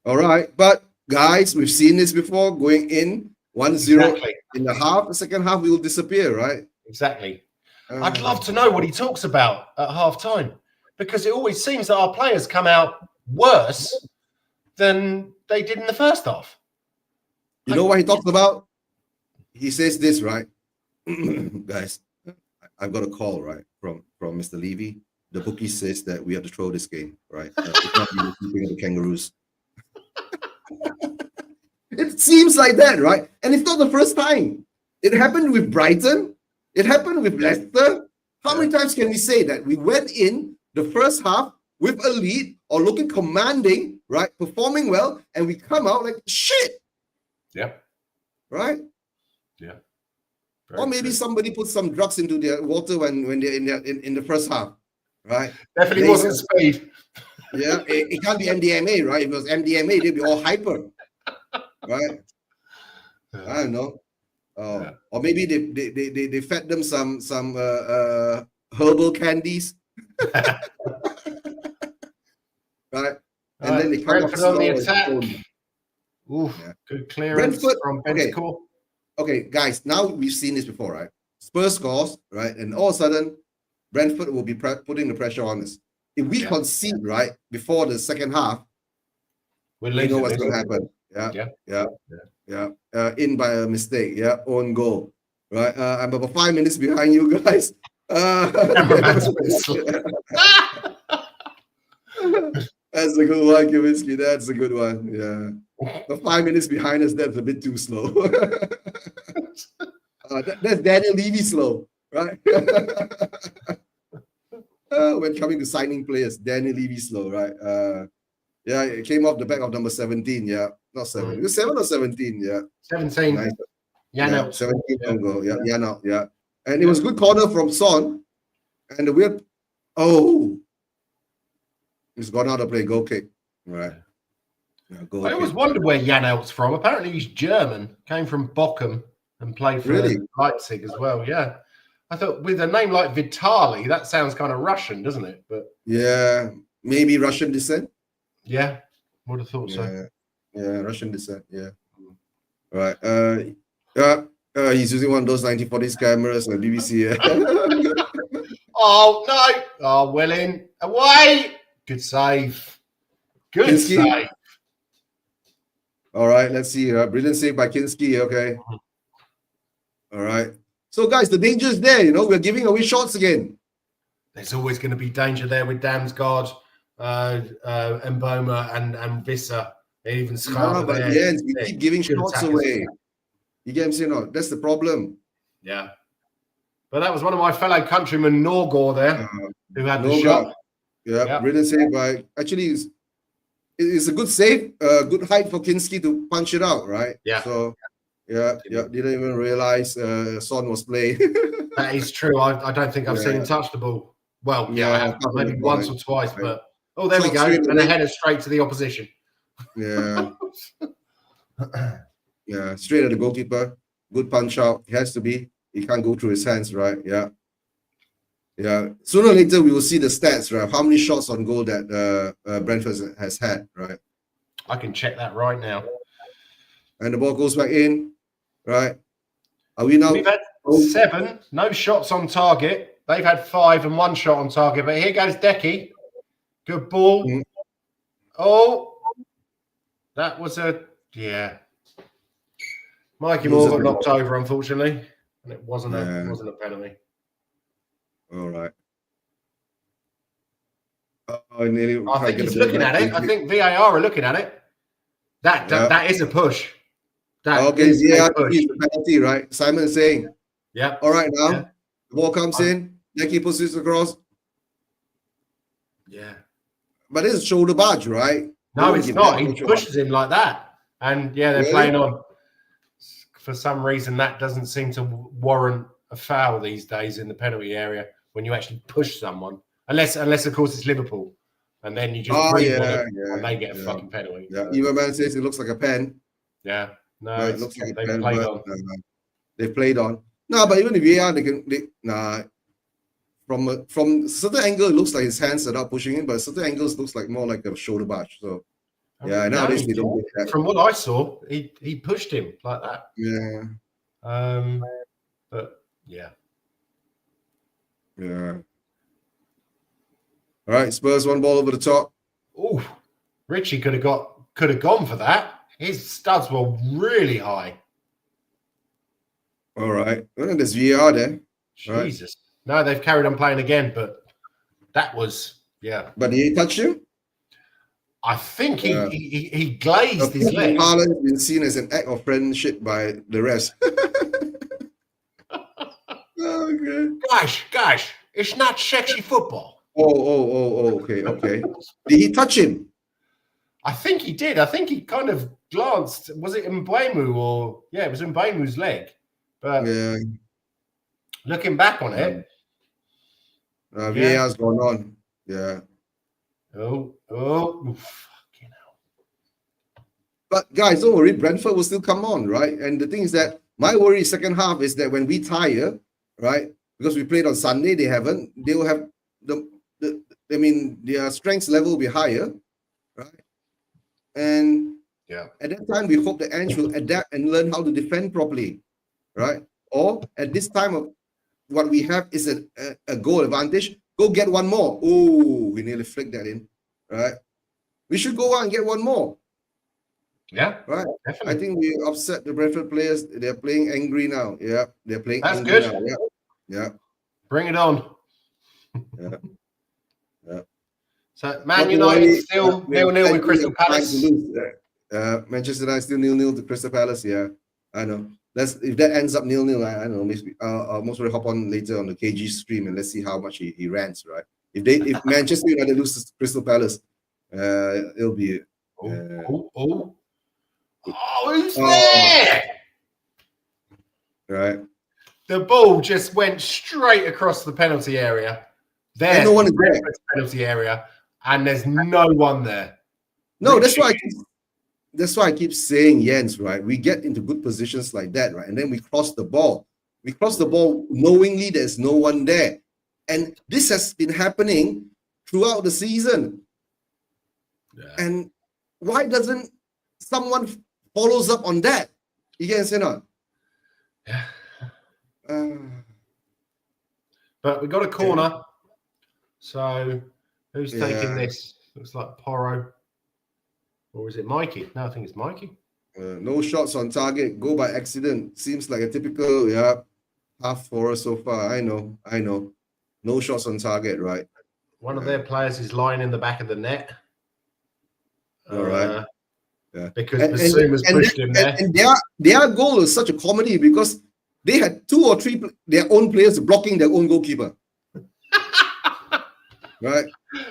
All right. But guys, we've seen this before. Going in 1-0 in the half. The second half we will disappear, right? Exactly. I'd love to know what he talks about at half time, because it always seems that our players come out worse than they did in the first half. You know what he talks about? He says this, right? Guys, I've got a call, right, from Mr. Levy. the bookie says that we have to throw this game, right? If not, we will keep the Kangaroos. It seems like that, right? And it's not the first time. It happened with Brighton. It happened with Leicester. How many times can we say that we went in the first half with a lead or looking commanding, right? Performing well, and we come out like shit. Yeah. Right? Yeah. Or maybe somebody put some drugs into their water when they're in the first half, right? Definitely wasn't speed. Yeah, it can't be MDMA, right? If it was MDMA, they'd be all hyper, right? I don't know. Or maybe they fed them some herbal candies, right? And then they come up Brentford on the slow attack. and Oof, good clearance from Bentancur. Okay, guys, now we've seen this before, right? Spurs scores, right? And all of a sudden, Brentford will be putting the pressure on us. If we concede, right, before the second half, we know what's going to happen. Yeah. In by a mistake, own goal, right? I'm about 5 minutes behind you guys. That's a good one, Kaminsky. That's a good one. Yeah. But 5 minutes behind us, that's a bit too slow. That's Daniel Levy slow, right? When coming to signing players, Daniel Levy slow, right? Yeah, it came off the back of number 17. Yeah, not 7. It was 7 or 17. Yeah, 17. Nice. Yeah, 17 on goal. Yeah. And it was good corner from Son. And the weird, he's gone out to play goal kick. Right. Yeah, I always wondered where Janelt's from. Apparently he's German, came from Bochum and played for Leipzig as well. Yeah. I thought with a name like Vitali, that sounds kind of Russian, doesn't it? But yeah, maybe Russian descent. Yeah, would have thought so. Yeah, Russian descent. Yeah. Right. He's using one of those 1940s cameras like BBC. Oh no! Oh, well in away. Good save. Good Kinski. save. All right, let's see. Brilliant save by Kinski. Okay. All right. So, guys, the danger is there. We're giving away shots again. There's always going to be danger there with Damsgaard, Mboma, and Visser. Even Scarpa. But Jens, we keep giving shots away. You get what I'm saying? No, that's the problem. Yeah. But that was one of my fellow countrymen, Norgor, there, who had the shot. Yeah, brilliant save by. Actually, it's a good save, good height for Kinski to punch it out, right? Yeah. So, didn't even realize Son was playing. That is true. I don't think I've seen him touch the ball. Well, I have maybe once or twice, but there we go. And a header straight to the opposition. Yeah. Yeah, straight at the goalkeeper. Good punch out. It has to be. He can't go through his hands, right? Yeah. Yeah. Sooner or later, we will see the stats, right? How many shots on goal that Brentford has had, right? I can check that right now. And the ball goes back in, right? Are we now? We've had 7, no shots on target. They've had 5 and 1 shot on target. But here goes Decky. Good ball. Oh, that was Mikey Moore got knocked over, unfortunately, and it wasn't a penalty. All right. I think he's looking at it. I think VAR are looking at it. That is a push. Is a penalty, right? Simon is saying. Yeah. All right, now the ball comes in. Decky puts it across. Yeah. But it's shoulder barge, right? No, it's not. He pushes him like that. And they're playing on. For some reason, that doesn't seem to warrant a foul these days in the penalty area when you actually push someone. Unless of course, it's Liverpool. And then you just and they get a fucking penalty. Yeah, Eva Man says it looks like a pen. Yeah. No, it looks like they played on. They played on. No, but even if VAR, from certain angle, it looks like his hands are not pushing in, but certain angles looks like more like a shoulder barge. So nowadays they don't do that. From what I saw, he pushed him like that. Yeah. But yeah. Yeah. All right, Spurs 1 ball over the top. Oh, Richie could have gone for that. His studs were really high. All right. Well, there's VAR there. Jesus. Right. No, they've carried on playing again, but That was, yeah. But did he touch him? I think he glazed his Football leg. parlance has been seen as an act of friendship by the rest. Okay. Guys, it's not sexy football. Oh, okay. Did he touch him? I think he did. I think he kind of glanced. Was it Mbeumo or it was Mbeumo's leg? But Yeah. looking back on it, VAR's gone on. Yeah. Oh, fucking hell. But guys, don't worry, Brentford will still come on, right? And the thing is that my worry second half is that when we tire, right? Because we played on Sunday, they haven't. They will have their strength level will be higher, right? And at that time, we hope that Ange will adapt and learn how to defend properly, right? Or at this time of what we have is a goal advantage. Go get one more. Oh, we nearly flicked that in, right? We should go out and get one more. Yeah, right. Definitely. I think we upset the Brentford players. They're playing angry now. Yeah, they're playing. That's angry good. Now. Yeah. Bring it on. Yeah. So Man United still 0-0 with Crystal Palace. Manchester United still 0-0 to Crystal Palace. Yeah, I know. If that ends up 0-0, I don't know. Maybe I'll most probably hop on later on the KG stream and let's see how much he rants. Right? If Manchester United loses to Crystal Palace, it'll be. Who's there? Right. The ball just went straight across the penalty area. There's no one is there. Penalty area, and there's no one there. No, that's why I keep saying, Jens, right? We get into good positions like that, right? And then we cross the ball. We cross the ball knowingly there's no one there. And this has been happening throughout the season. Yeah. And why doesn't someone follows up on that? You get it, not? Yeah. But we got a corner. So who's taking this? Looks like Porro. Or is it Mikey? No, I think it's Mikey. No shots on target. Go by accident. Seems like a typical, half for us so far. I know. No shots on target, right? One of their players is lying in the back of the net. All right. Yeah. Because Basuma's pushed him there. And their goal is such a comedy because they had 2 or 3 their own players blocking their own goalkeeper. Right?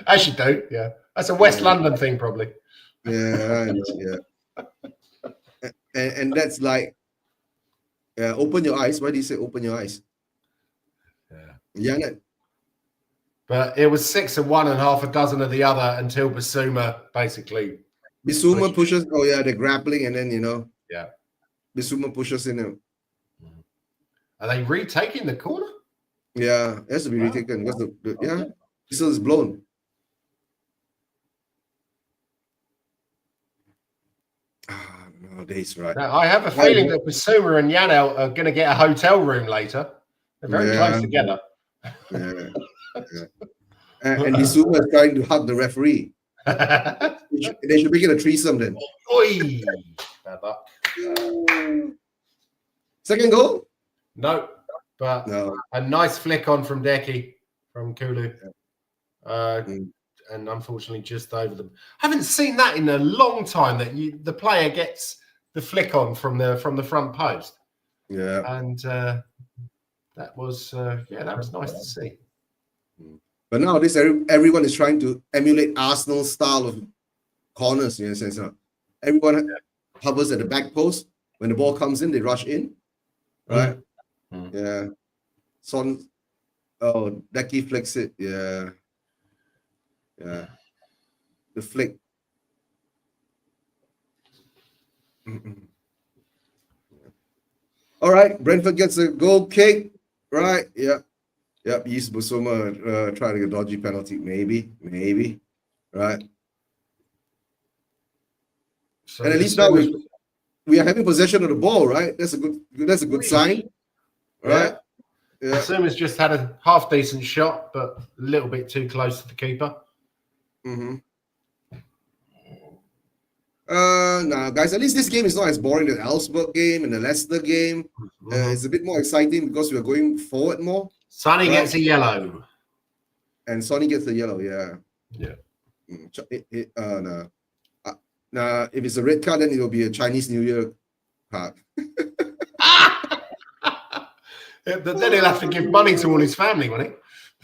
As you do, yeah. That's a West London thing, probably. Yeah, I know, yeah. And that's like, open your eyes. Why do you say open your eyes? Yeah. But it was 6 of one and half a dozen of the other until Basuma basically. Basuma pushes. Oh yeah, they're grappling, and then Yeah. Basuma pushes in him. Are they retaking the corner? Yeah, it has to be retaken because the whistle is blown. Nowadays, right? Now, I have a feeling that Basuma and Yanel are going to get a hotel room later. They're very close together. Yeah. And Basuma is trying to hug the referee. They should make it a threesome then. Oi! Bad luck. Second goal? No, but a nice flick on from Deki, from Kulu. And unfortunately just over them. I haven't seen that in a long time, that the player gets the flick on from the front post. Yeah. And that was nice to see. But nowadays everyone is trying to emulate Arsenal's style of corners, in a sense. Everyone hovers at the back post. When the ball comes in, they rush in. Right? Yeah. Deki flicks it. Yeah. Yeah. The flick. All right. Brentford gets a goal kick. Right. Yeah. Yep. Yus Basuma trying to get a dodgy penalty. Maybe. Right. So and at least now we are having possession of the ball, right? That's a good sign. Right? Yeah. Basuma's just had a half decent shot, but a little bit too close to the keeper. Now, guys, at least this game is not as boring as the Augsburg game and the Leicester game. It's a bit more exciting because we are going forward more. Sonny gets a yellow. and Sonny gets the yellow. Yeah. Yeah. No. Now, if it's a red card, then it will be a Chinese New Year card. But then he'll have to give money to all his family, won't he?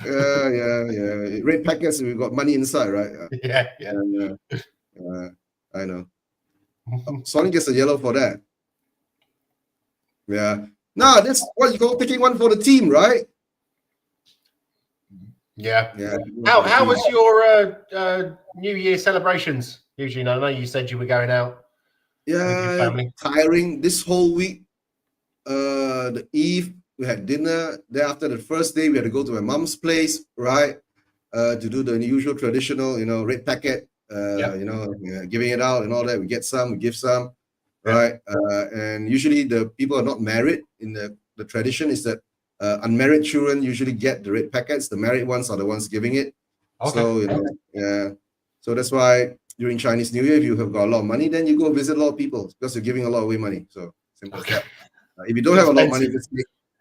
Yeah. Red packets, we've got money inside, right? Yeah. I know. Sonny gets a yellow for that. Yeah. Nah, that's what you call taking one for the team, right? Yeah. How was your New Year celebrations? Usually, I know you said you were going out. Yeah, tiring. This whole week, the eve, we had dinner. Then after the first day, we had to go to my mom's place, right? To do the usual traditional, red packet, giving it out and all that. We get some, we give some, right? And usually the people are not married. In the tradition is that unmarried children usually get the red packets. The married ones are the ones giving it. Okay. So, so that's why during Chinese New Year, if you have got a lot of money, then you go visit a lot of people because you're giving a lot away money. So simple as that. If you don't have a lot of money,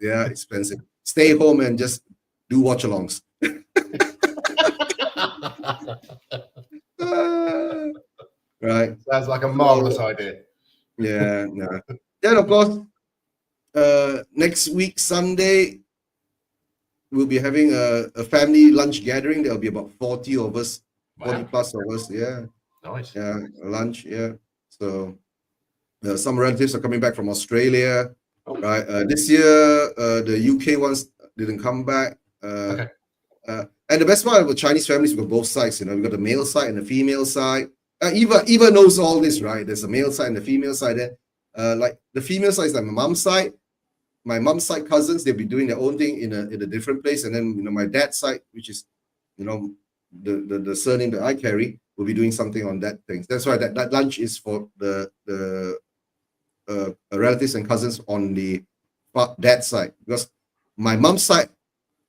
expensive. Stay home and just do watch-alongs. Right. Sounds like a marvelous idea. Yeah. Then of course, next week Sunday, we'll be having a family lunch gathering. There'll be about 40 of us, 40 plus of us. Yeah. Nice. Yeah, lunch. Yeah. So some relatives are coming back from Australia. Right. This year, the UK ones didn't come back. Okay. And the best part of the Chinese families, we've got both sides. We've got the male side and the female side. Eva knows all this, right? There's a male side and the female side. Then, like the female side is like my mom's side. My mom's side cousins, they'll be doing their own thing in a different place. And then, my dad's side, which is, the surname that I carry, will be doing something on that thing. That's why that lunch is for the relatives and cousins on the dad's side. Because my mom's side,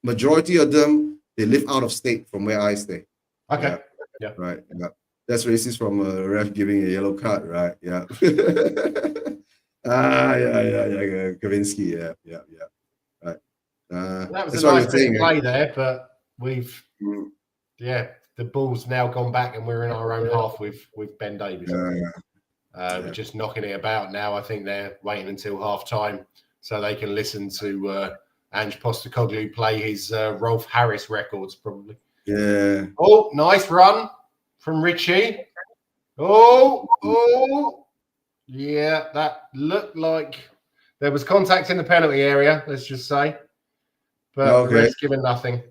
majority of them, they live out of state from where I stay. Okay. Yeah. Right. Yeah. That's racist from a ref giving a yellow card, right? Yeah. Yeah. Kavinsky, yeah. Right. That was a nice bit of play there, but we've, the ball's now gone back and we're in our own half with Ben Davies. We're just knocking it about now. I think they're waiting until half time so they can listen to Ange Postecoglou play his Rolf Harris records, probably. Yeah. Oh, nice run from Richie. Oh. Yeah, that looked like there was contact in the penalty area, let's just say. But the ref's given nothing.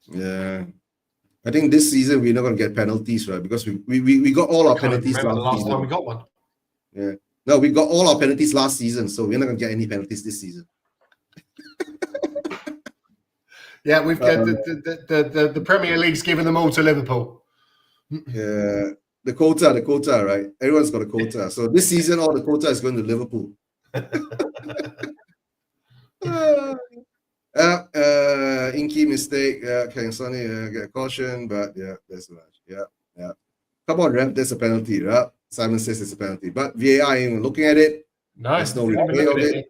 Yeah. I think this season we're not going to get penalties, right? Because we got all our penalties last season. Time we got one. Yeah. No, we got all our penalties last season, so we're not going to get any penalties this season. Yeah, we've got the Premier League's given them all to Liverpool. Yeah. The quota, right? Everyone's got a quota. So this season, all the quota is going to Liverpool. Inky mistake. Can Sonny get a caution? But that's a match. Yeah. Come on, ref. There's a penalty, right? Simon says it's a penalty. But VAR ain't looking at it. No, there's no replay of it.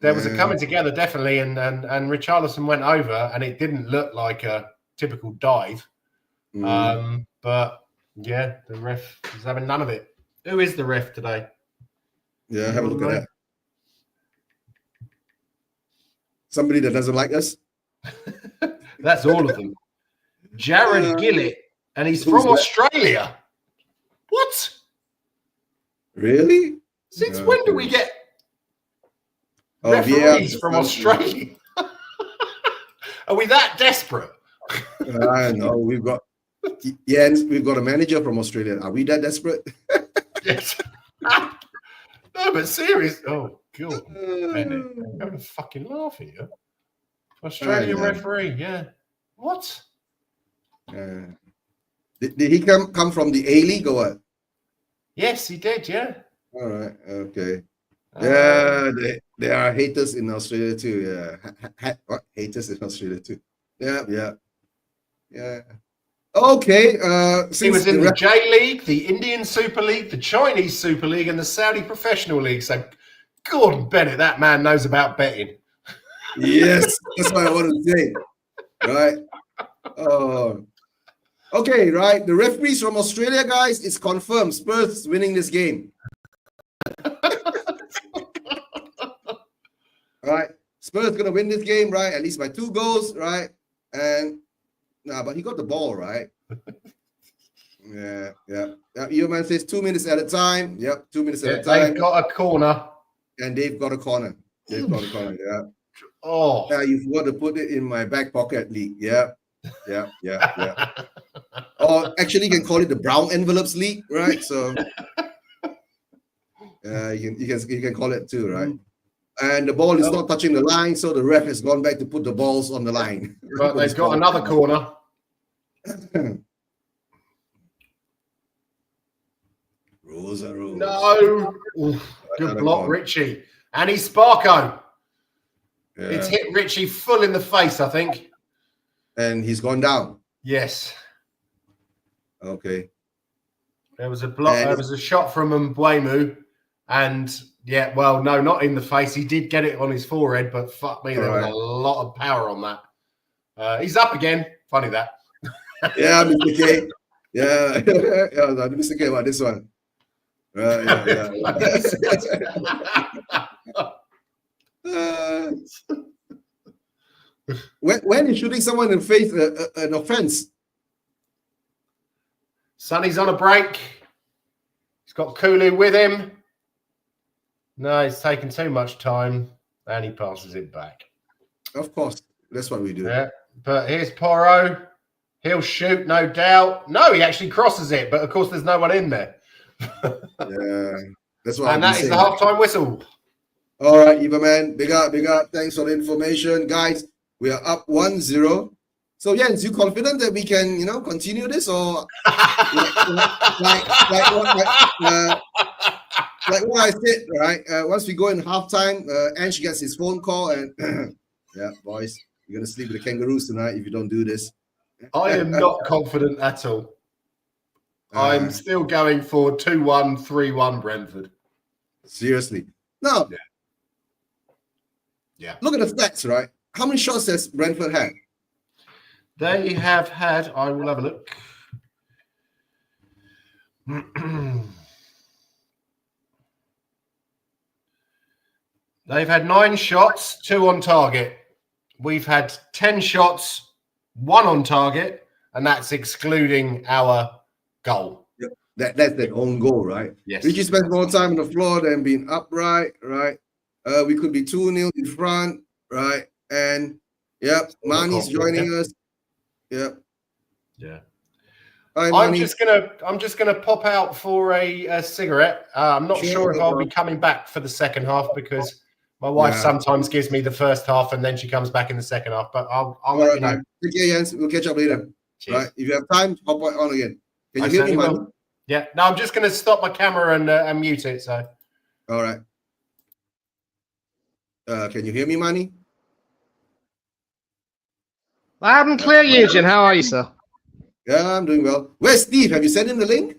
There was a coming together, definitely, and Richarlison went over, and it didn't look like a typical dive. But yeah, the ref is having none of it. Who is the ref today? Yeah, have a look at that. Somebody that doesn't like us? That's all of them. Jared Gillett, and he's from Australia. What? Really? Since when do we get referees from Australia? Are we that desperate? I know. We've got a manager from Australia. Are we that desperate? Yes. No, but serious. Oh, God. I'm having a fucking laugh at you. Australian referee, yeah. What? Did he come from the A-League or what? Yes, he did, yeah. All right, okay. Yeah, there are haters in Australia too. Yeah. What? Haters in Australia too. Yeah. Okay. He was in the J-League, the Indian Super League, the Chinese Super League, and the Saudi Professional League. So, Gordon Bennett, that man knows about betting. Yes, that's what I want to say. Right. Oh. Okay, right. The referees from Australia, guys, it's confirmed. Spurs winning this game. Right. Spurs gonna win this game, right? At least by 2 goals, right? And but he got the ball, right? Yeah. Your man says 2 minutes at a time. Yep, 2 minutes at a time. They've got a corner. And they've got a corner. Yeah. Oh. Now you've got to put it in my back pocket, League. Yeah. Or actually, you can call it the brown envelopes league, right? So, you can call it too, right? And the ball is not touching the line, so the ref has gone back to put the balls on the line. But they've got another corner. Rosa. No. Oof, good block, corner. Richie. And he's Sparko. Yeah. It's hit Richie full in the face, I think. And he's gone down. Yes. Okay. There was a block. There was a shot from Mbeumo, and yeah, well, no, not in the face. He did get it on his forehead, but fuck me, there was a lot of power on that. He's up again. Funny that. Yeah, Mr. K. Yeah, Mr. K about this one. When is shooting someone in the face an offense? Sonny's on a break. He's got Kulu with him. No, it's taken too much time, and he passes it back. Of course, that's what we do. Yeah, but here's Porro. He'll shoot, no doubt. No, he actually crosses it, but of course there's no one in there. Yeah, that's what. And that is the halftime whistle. All right, Eva man, big up. Thanks for the information, guys. We are up 1-0. So Jens, you confident that we can, continue this, or like what I said, right? Once we go in halftime, Ange gets his phone call, and yeah, boys, you're gonna sleep with the kangaroos tonight if you don't do this. I am not confident at all. I'm still going for 2-1, 3-1 Brentford. Seriously. Now, yeah. Look at the stats, right? How many shots has Brentford had? They have had, I will have a look. They've had 9 shots, 2 on target. We've had 10 shots, 1 on target, and that's excluding our goal. Yep. That's their own goal, right? Yes. Richie spends more time on the floor than being upright, right? We could be 2-0 in front, right? And yep, Mani's joining us. Yep. Yeah. Hi, I'm Mani. just gonna pop out for a cigarette. I'm not sure if I'll be coming back for the second half because my wife sometimes gives me the first half and then she comes back in the second half. But I'll let you know. Okay, Jens, we'll catch up later. Cheers. Right? If you have time, hop on again. Can you hear me, Mani? Yeah. No, I'm just gonna stop my camera and mute it. So. All right. Can you hear me, Mani? Loud and clear, Eugene. How are you, sir? Yeah, I'm doing well. Where's Steve? Have you sent him the link?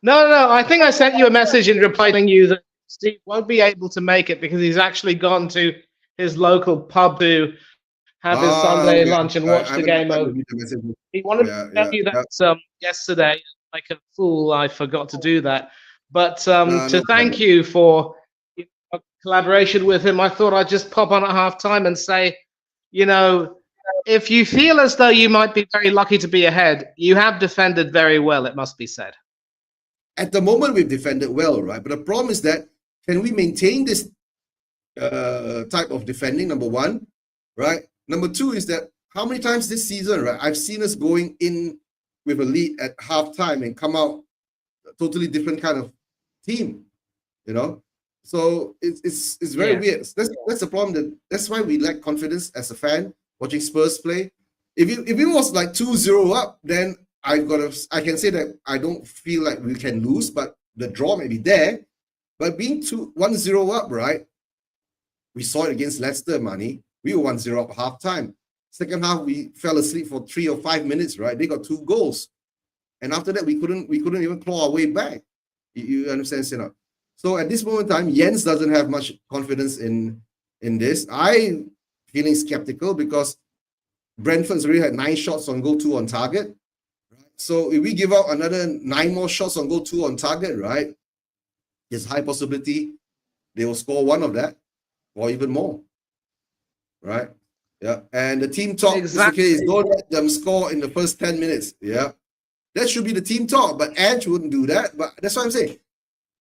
No. I think I sent you a message in reply telling you that Steve won't be able to make it because he's actually gone to his local pub to have his Sunday lunch and watch the game over. He wanted to tell you that yesterday. Like a fool, I forgot to do that. But to thank you for your collaboration with him, I thought I'd just pop on at halftime and say, if you feel as though you might be very lucky to be ahead, you have defended very well, it must be said. At the moment, we've defended well, right? But the problem is that, can we maintain this type of defending, number one, right? Number two is that, how many times this season, right, I've seen us going in with a lead at halftime and come out a totally different kind of team, So it's very weird. That's the problem. That's why we lack confidence as a fan watching Spurs play. If it was like 2-0 up, then I can say that I don't feel like we can lose, but the draw may be there. But being 1-0 up, right? We saw it against Leicester, Mani. We were 1-0 up at halftime. Second half, we fell asleep for 3 or 5 minutes, right? They got 2 goals, and after that, we couldn't even claw our way back. You understand, Sina? So at this moment in time, Jens doesn't have much confidence in this. I'm feeling skeptical because Brentford's already had 9 shots on goal, 2 on target. So if we give out another 9 more shots on goal, 2 on target, right? There's high possibility they will score 1 of that or even more. Right? Yeah. And the team talk is don't let them score in the first 10 minutes. Yeah. That should be the team talk, but Ange wouldn't do that. But that's what I'm saying.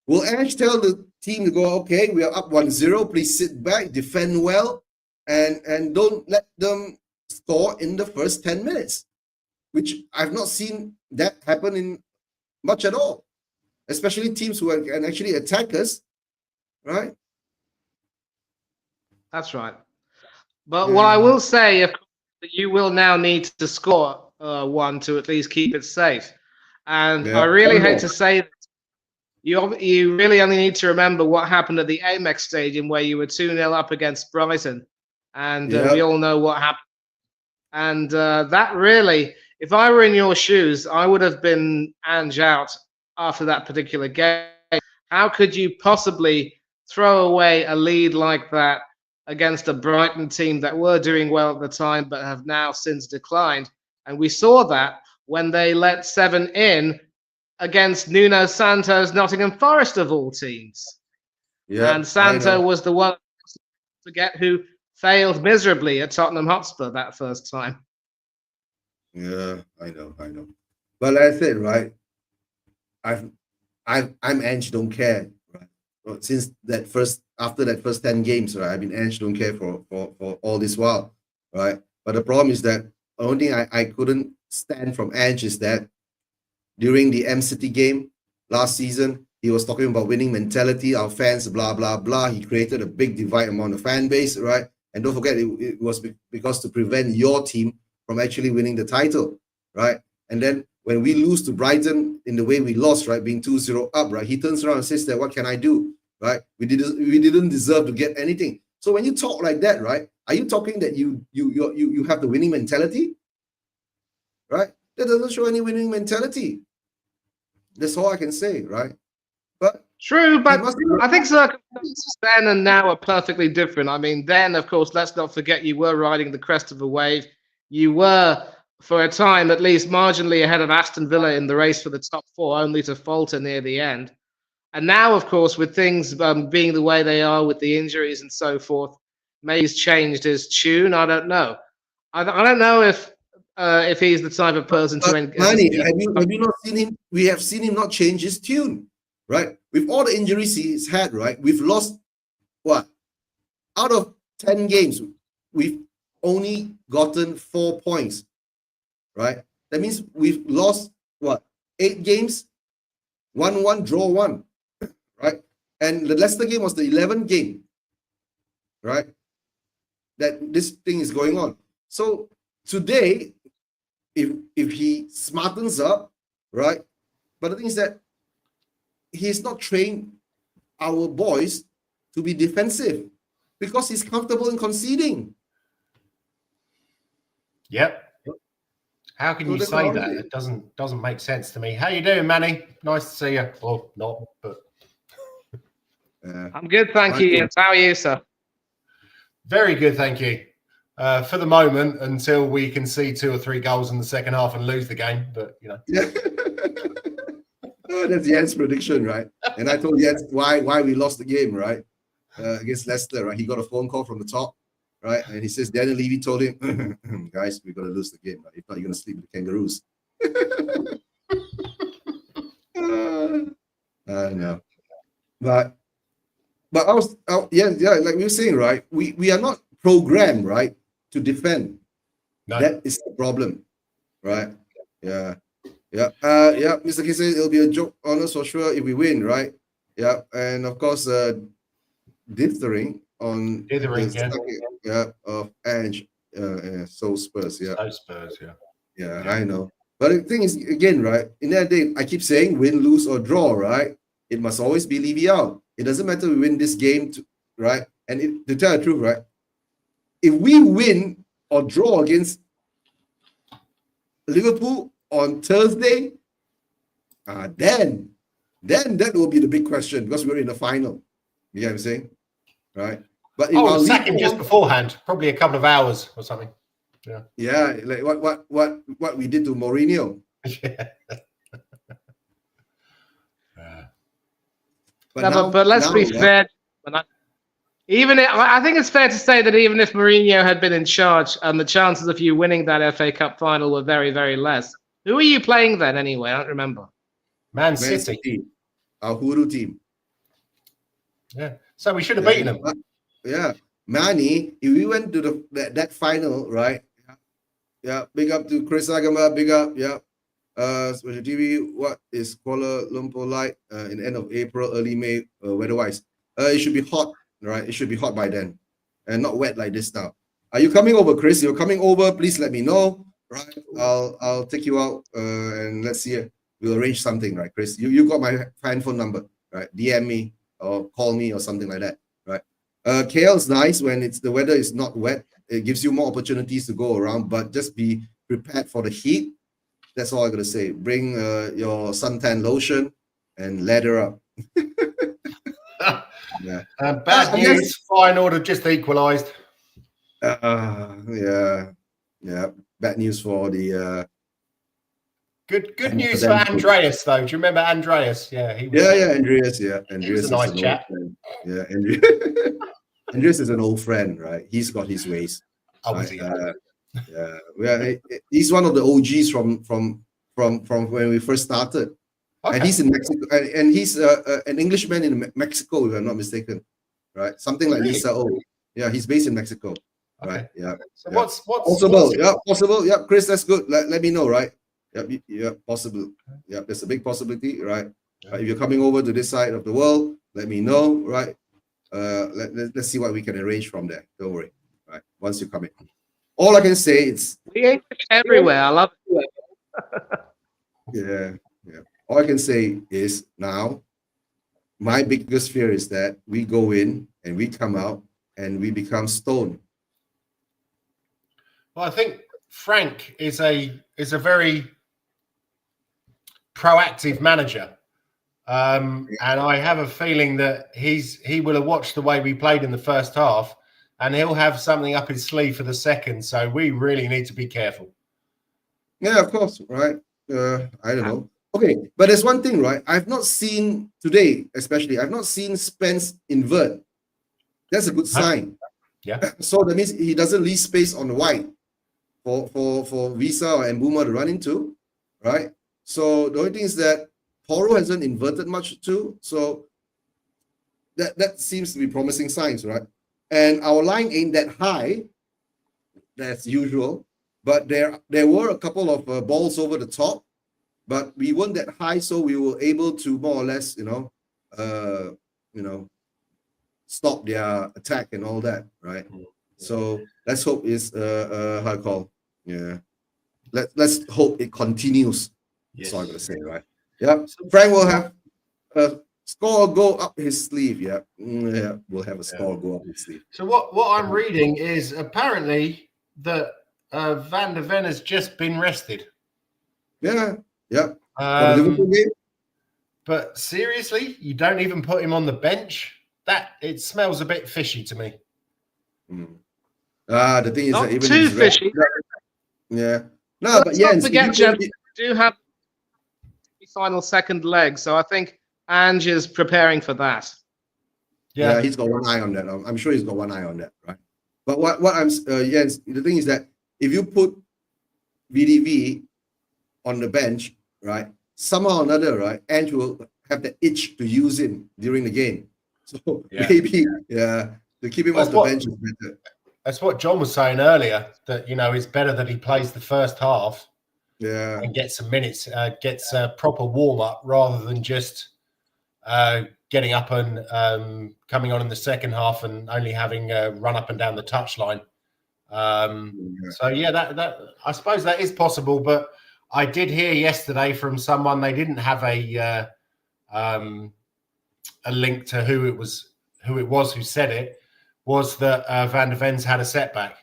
Will Ange tell the team to go, okay, we are up 1-0, please sit back, defend well, and don't let them score in the first 10 minutes, which I've not seen that happen in much at all, especially teams who can actually attack us, right? That's right. But what I will say, of course, that you will now need to score 1 to at least keep it safe. And I really hate to say that. You really only need to remember what happened at the Amex Stadium where you were 2-0 up against Brighton. And we all know what happened. And that really, if I were in your shoes, I would have been Ange out after that particular game. How could you possibly throw away a lead like that against a Brighton team that were doing well at the time but have now since declined? And we saw that when they let 7 in against Nuno Santo's Nottingham Forest of all teams. Yeah, and Santo was the one, forget, who failed miserably at Tottenham Hotspur that first time. Yeah, I know. But like I said, right, I'm Ange, don't care, right? Since after that first 10 games, right, I've been Ange, don't care for all this while, right? But the problem is that the only thing I couldn't stand from Ange is that during the M-City game last season, he was talking about winning mentality, our fans, blah, blah, blah. He created a big divide among the fan base, right? And don't forget, it was because to prevent your team from actually winning the title, right? And then when we lose to Brighton in the way we lost, right, being 2-0 up, right, he turns around and says that, what can I do, right? We didn't deserve to get anything. So when you talk like that, right, are you talking that you have the winning mentality, right? That doesn't show any winning mentality. That's all I can say, right? But true, but I think circumstances then and now are perfectly different. I mean, then, of course, let's not forget you were riding the crest of a wave. You were, for a time, at least marginally ahead of Aston Villa in the race for the top 4, only to falter near the end. And now, of course, with things being the way they are with the injuries and so forth, maybe he's changed his tune. I don't know. I don't know if he's the type of person to. Manny, have you not seen him? We have seen him not change his tune, right? With all the injuries he's had, right? We've lost what? Out of 10 games, we've only gotten 4 points, right? That means we've lost what? 8 games, 1-1, draw 1, right? And the Leicester game was the 11th game, right? That this thing is going on. So today, if he smartens up, right? But the thing is that he's not trained our boys to be defensive because he's comfortable in conceding. Yep. How can you say that? It doesn't make sense to me. How you doing, Manny? Nice to see you. Well, not, but I'm good, thank you. How are you, sir? Very good, thank you. For the moment, until we can see 2 or 3 goals in the second half and lose the game, but you know. Yeah. That's Jens' prediction, right? And I told Jens why we lost the game, right? Against Leicester, right? He got a phone call from the top, right? And he says Daniel Levy told him, guys, we're gonna lose the game. Right? If not, you're gonna sleep with the kangaroos. I know, but like we were saying, right? We are not programmed, right, to defend. No. That is the problem, right? Yeah. Mr. K says it'll be a joke on us for sure if we win, right? Yeah, and of course, dithering on of Ange, so Spurs, yeah. So Spurs, yeah. I know. But the thing is, again, right? In that day, I keep saying win, lose, or draw, right? It must always be levy out. It doesn't matter we win this game, right? And to tell the truth, right? If we win or draw against Liverpool on Thursday, then that will be the big question because we're in the final. You know what I'm saying? Right? But sack him just beforehand, probably a couple of hours or something. Yeah, like what we did to Mourinho. But let's be fair. I think it's fair to say that even if Mourinho had been in charge, the chances of you winning that FA Cup final were very, very less. Who are you playing then anyway? I don't remember. Man City. Our Huru team. Yeah. So we should have beaten them. Yeah. Manny, if we went to that final, right? Yeah. Big up to Chris Agama. Big up. Yeah. Special TV. What is Kuala Lumpur like in end of April, early May, weather-wise? It should be hot, right? It should be hot by then, and not wet like this now. Are you coming over, Chris? You're coming over. Please let me know. Right. I'll take you out and let's see. We'll arrange something, right, Chris? You got my phone number, right? DM me or call me or something like that, right? KL is nice when the weather is not wet. It gives you more opportunities to go around, but just be prepared for the heat. That's all I'm gonna say. Bring your suntan lotion and lather up. Yeah. Bad news. Final to just equalised. Yeah. Bad news for the. Good news for Andreas, though. Do you remember Andreas? Yeah, he was. Yeah, Andreas. Yeah, Andreas he was a nice chap. Yeah, Andreas is an old friend, right? He's got his ways. Oh, right? was he? Yeah. He's one of the OGs from when we first started, okay. And he's in Mexico, and he's an Englishman in Mexico, if I'm not mistaken, right? Something like Lisa O. Yeah, he's based in Mexico, right? Okay. Yeah. So what's possible? Yeah, possible. Yeah, Chris, that's good. Let me know, right? Yeah, possible. Yeah, there's a big possibility, right? If you're coming over to this side of the world, let me know, right? Let's see what we can arrange from there. Don't worry, right? Once you come in, all I can say is we ain't everywhere. I love it. Yeah. All I can say is now, my biggest fear is that we go in and we come out and we become stone. Well, I think Frank is a very proactive manager, and I have a feeling that he will have watched the way we played in the first half, and he'll have something up his sleeve for the second. So we really need to be careful. Yeah, of course, right? I don't know. Okay, but there's one thing, right? I've not seen today, especially. I've not seen Spence invert. That's a good sign. Yeah. So that means he doesn't leave space on the wide for Visa or Mbuma to run into, right? So the only thing is that Poro hasn't inverted much too. So that seems to be promising signs, right? And our line ain't that high, that's usual. But there were a couple of balls over the top, but we weren't that high, so we were able to more or less, stop their attack and all that, right? So let's hope it's how you call, yeah. Let's hope it continues. Yes. That's all I'm gonna say, right? Yeah. Frank will have a score go up his sleeve. Yeah, we'll have a score go up his sleeve. So what I'm reading is apparently that Van der Ven has just been rested. Yeah. For the Liverpool game. But seriously, you don't even put him on the bench? It smells a bit fishy to me. The thing is not that even too fishy. Yeah. No, but don't forget, Jen, we do have the final second leg, so I think Ange is preparing for that. Yeah, he's got one eye on that. I'm sure he's got one eye on that, right? But what I'm Jens, the thing is that if you put VDV on the bench, right, somehow or another, right, Ange will have the itch to use him during the game. So maybe, to keep him off the bench is better. That's what John was saying earlier, that, it's better that he plays the first half and gets some minutes, gets a proper warm-up rather than just getting up and coming on in the second half and only having run up and down the touchline. So, that I suppose that is possible, but I did hear yesterday from someone they didn't have a link to who it was who said it, was that Van der Ven's had a setback.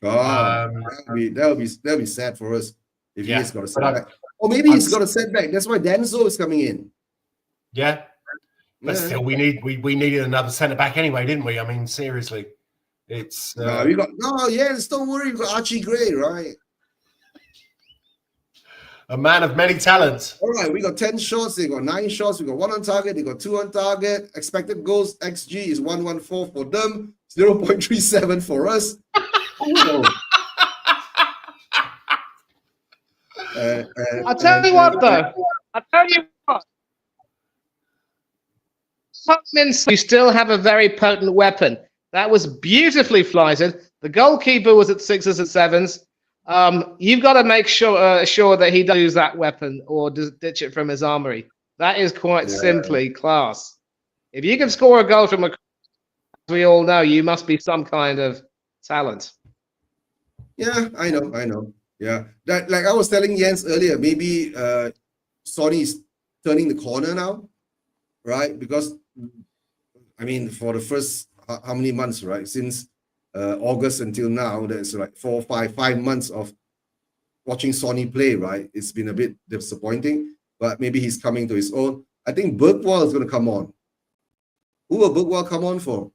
That'll be sad for us if he's got a setback. Or maybe he's got a setback. That's why Denzel is coming in. Yeah. But still, we needed another centre back anyway, didn't we? I mean, seriously. It's we got yes, don't worry, we got Archie Gray, right? a man of many talents. All right, we got 10 shots, they got 9 shots, we got 1 on target, they got 2 on target. Expected goals XG is 114 for them, 0.37 for us. I'll tell you what, though. I'll tell you what. You still have a very potent weapon. That was beautifully flighted. The goalkeeper was at 6s and 7s. You've got to make sure that he doesn't use that weapon or ditch it from his armory. That is quite simply class. If you can score a goal from a, as we all know, you must be some kind of talent. Yeah, I know. Yeah, that like I was telling Jens earlier, maybe Sony is turning the corner now, right? Because I mean, for the first how many months, right? Since August until now, there's like 5 months of watching Sony play, right? It's been a bit disappointing, but maybe he's coming to his own. I think Bergwall is going to come on. Who will Bergwall come on for?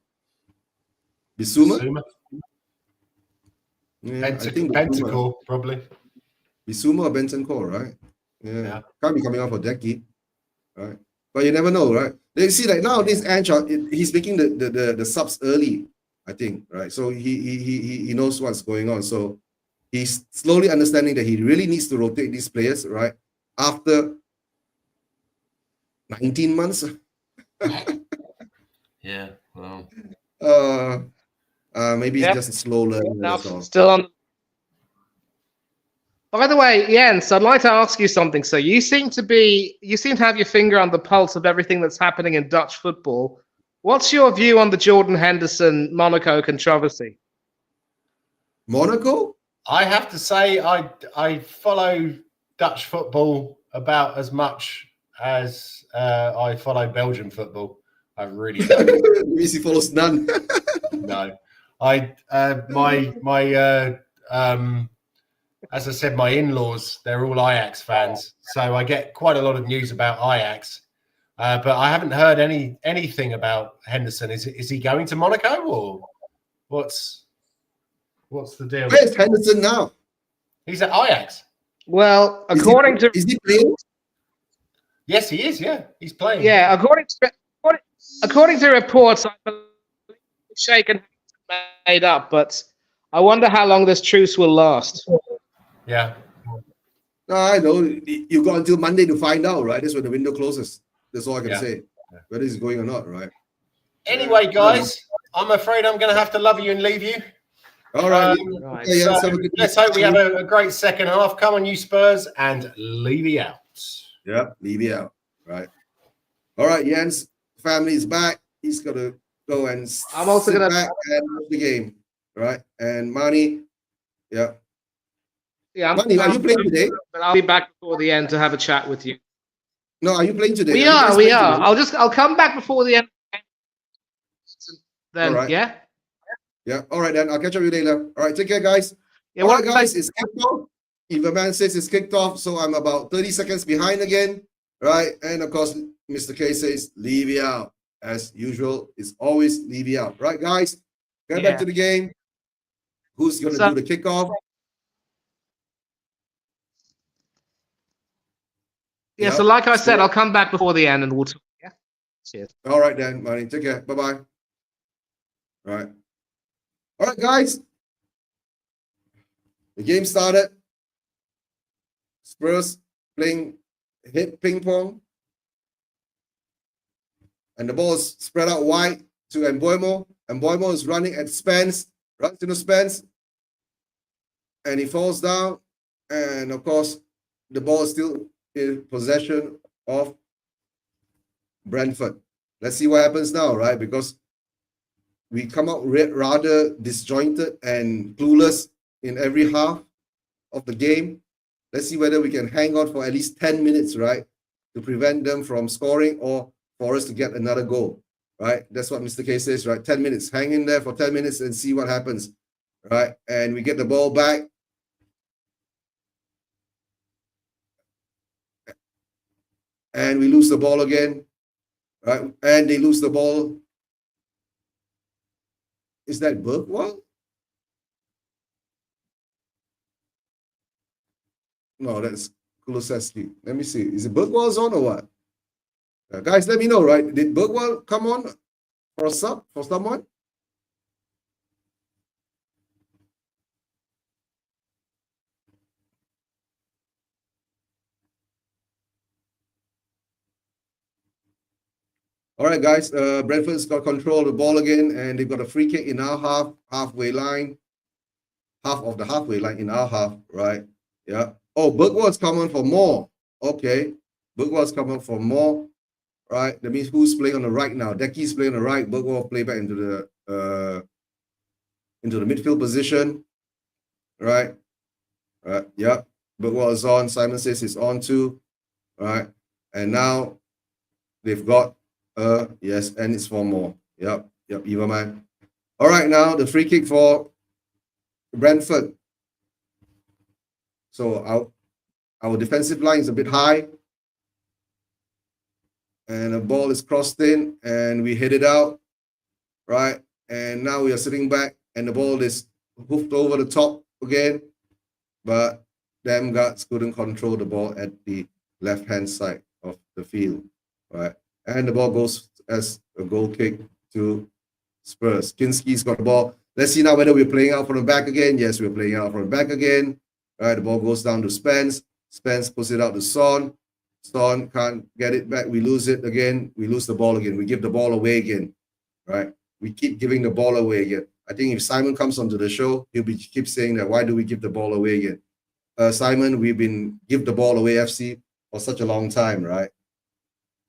Bissouma? Yeah, I think Bentancur, probably. Bissouma or Bentancur, right? Yeah. Can't be coming on for Decky, right? But you never know, right? They see like nowadays, Ange, he's making the subs early, I think, right? So he knows what's going on. So he's slowly understanding that he really needs to rotate these players, right? After 19 months. Yeah, well. Maybe it's just a slow learning. Now, still on. By the way, Jens, I'd like to ask you something. So you seem to have your finger on the pulse of everything that's happening in Dutch football. What's your view on the Jordan Henderson Monaco controversy? Monaco? I have to say, I follow Dutch football about as much as I follow Belgian football. I really don't. He follows none. No, as I said, my in-laws, they're all Ajax fans, so I get quite a lot of news about Ajax. But I haven't heard anything about Henderson. Is he going to Monaco, or what's the deal? Where's Henderson now? He's at Ajax. Well, according to is he playing? Yes, he is. Yeah, he's playing. Yeah, according to reports, I believe shaken made up, but I wonder how long this truce will last. Yeah. No, I know. You got until Monday to find out, right? That's when the window closes. That's all I can say. Whether it's going or not, right? Anyway, guys, I'm afraid I'm going to have to love you and leave you. All right. So let's hope we have a great second half. Come on, you Spurs, and Levy out. Yeah, Levy out. Right. All right, Jens. Family's back. He's got to go and I'm also going to back and watch the game. Right. And Mani, yeah. Yeah, Mani, are you playing today? But I'll be back before the end to have a chat with you. No, are you playing today? We are. I'll come back before the end. Then, right. Yeah. Yeah. All right, then. I'll catch up with you later. All right. Take care, guys. Yeah, all right, guys. It's kicked off. If a man says it's kicked off, so I'm about 30 seconds behind again. Right. And of course, Mr. K says, Levy out. As usual, it's always Levy out. Right, guys? Get back to the game. Who's going to do the kickoff? Yeah, so like I said, I'll come back before the end and we'll talk. Yeah. Cheers. All right, then, Manny. Take care. Bye-bye. All right. All right, guys. The game started. Spurs playing hit ping pong. And the ball is spread out wide to Mbeumo. Mbeumo is running at Spence. Runs into Spence. And he falls down. And, of course, the ball is still in possession of Brentford. Let's see what happens now, right? Because we come out rather disjointed and clueless in every half of the game. Let's see whether we can hang on for at least 10 minutes, right? To prevent them from scoring or for us to get another goal, right? That's what Mr. K says, right? 10 minutes. Hang in there for 10 minutes and see what happens, right? And we get the ball back. And we lose the ball again, right? And they lose the ball Is that Bergwall? No, that's Kulusevski. Let me see. Is it Bergwall's on or what? Guys, let me know, right? Did Bergwall come on for a sub for someone? All right, guys. Brentford's got control of the ball again, and they've got a free kick in our halfway line. Half of the halfway line in our half, right? Yeah. Oh, Bergwall's coming for more. Okay. Bergwall's coming for more. Right. That means who's playing on the right now? Decky's playing on the right. Bergwall play back into the midfield position. Right. Right. Yeah. Bergwall is on. Simon says he's on too. Right. And now they've got yes, and it's for more. Yep. Yep. Eva man. All right, now the free kick for Brentford. So our defensive line is a bit high. And the ball is crossed in and we hit it out. Right. And now we are sitting back and the ball is hoofed over the top again. But them guards couldn't control the ball at the left-hand side of the field. Right. And the ball goes as a goal kick to Spurs. Kinski's got the ball. Let's see now whether we're playing out from the back again. Yes, we're playing out from the back again. All right, the ball goes down to Spence. Spence puts it out to Son. Son can't get it back. We lose it again. We lose the ball again. We give the ball away again. Right? We keep giving the ball away again. I think if Simon comes onto the show, he'll keep saying that, why do we give the ball away again? Simon, we've been give the ball away FC for such a long time, right?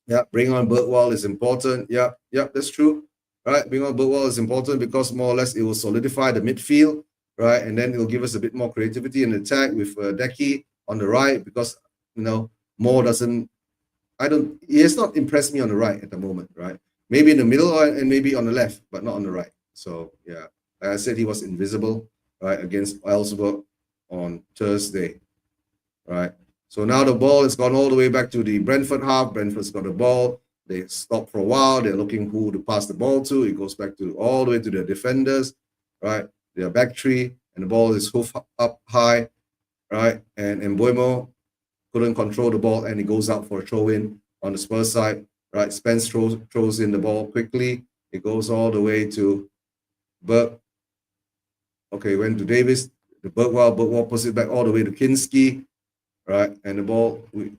Yeah, bring on Bergwall is important. Yeah, that's true. Right, bring on Bergwall is important because more or less it will solidify the midfield, right? And then it will give us a bit more creativity in attack with Decky on the right because, you know, Moore he has not impressed me on the right at the moment, right? Maybe in the middle and maybe on the left, but not on the right. So, yeah, like I said, he was invisible, right, against Elfsborg on Thursday, right? So now the ball has gone all the way back to the Brentford half. Brentford's got the ball. They stop for a while. They're looking who to pass the ball to. It goes back to all the way to the defenders, right? Their back three, and the ball is hoofed up high, right? And Mbuemo couldn't control the ball, and it goes out for a throw-in on the Spurs side, right? Spence throws in the ball quickly. It goes all the way to Berg. Okay, went to Davis. The Bergwall puts it back all the way to Kinski, right? And the ball, we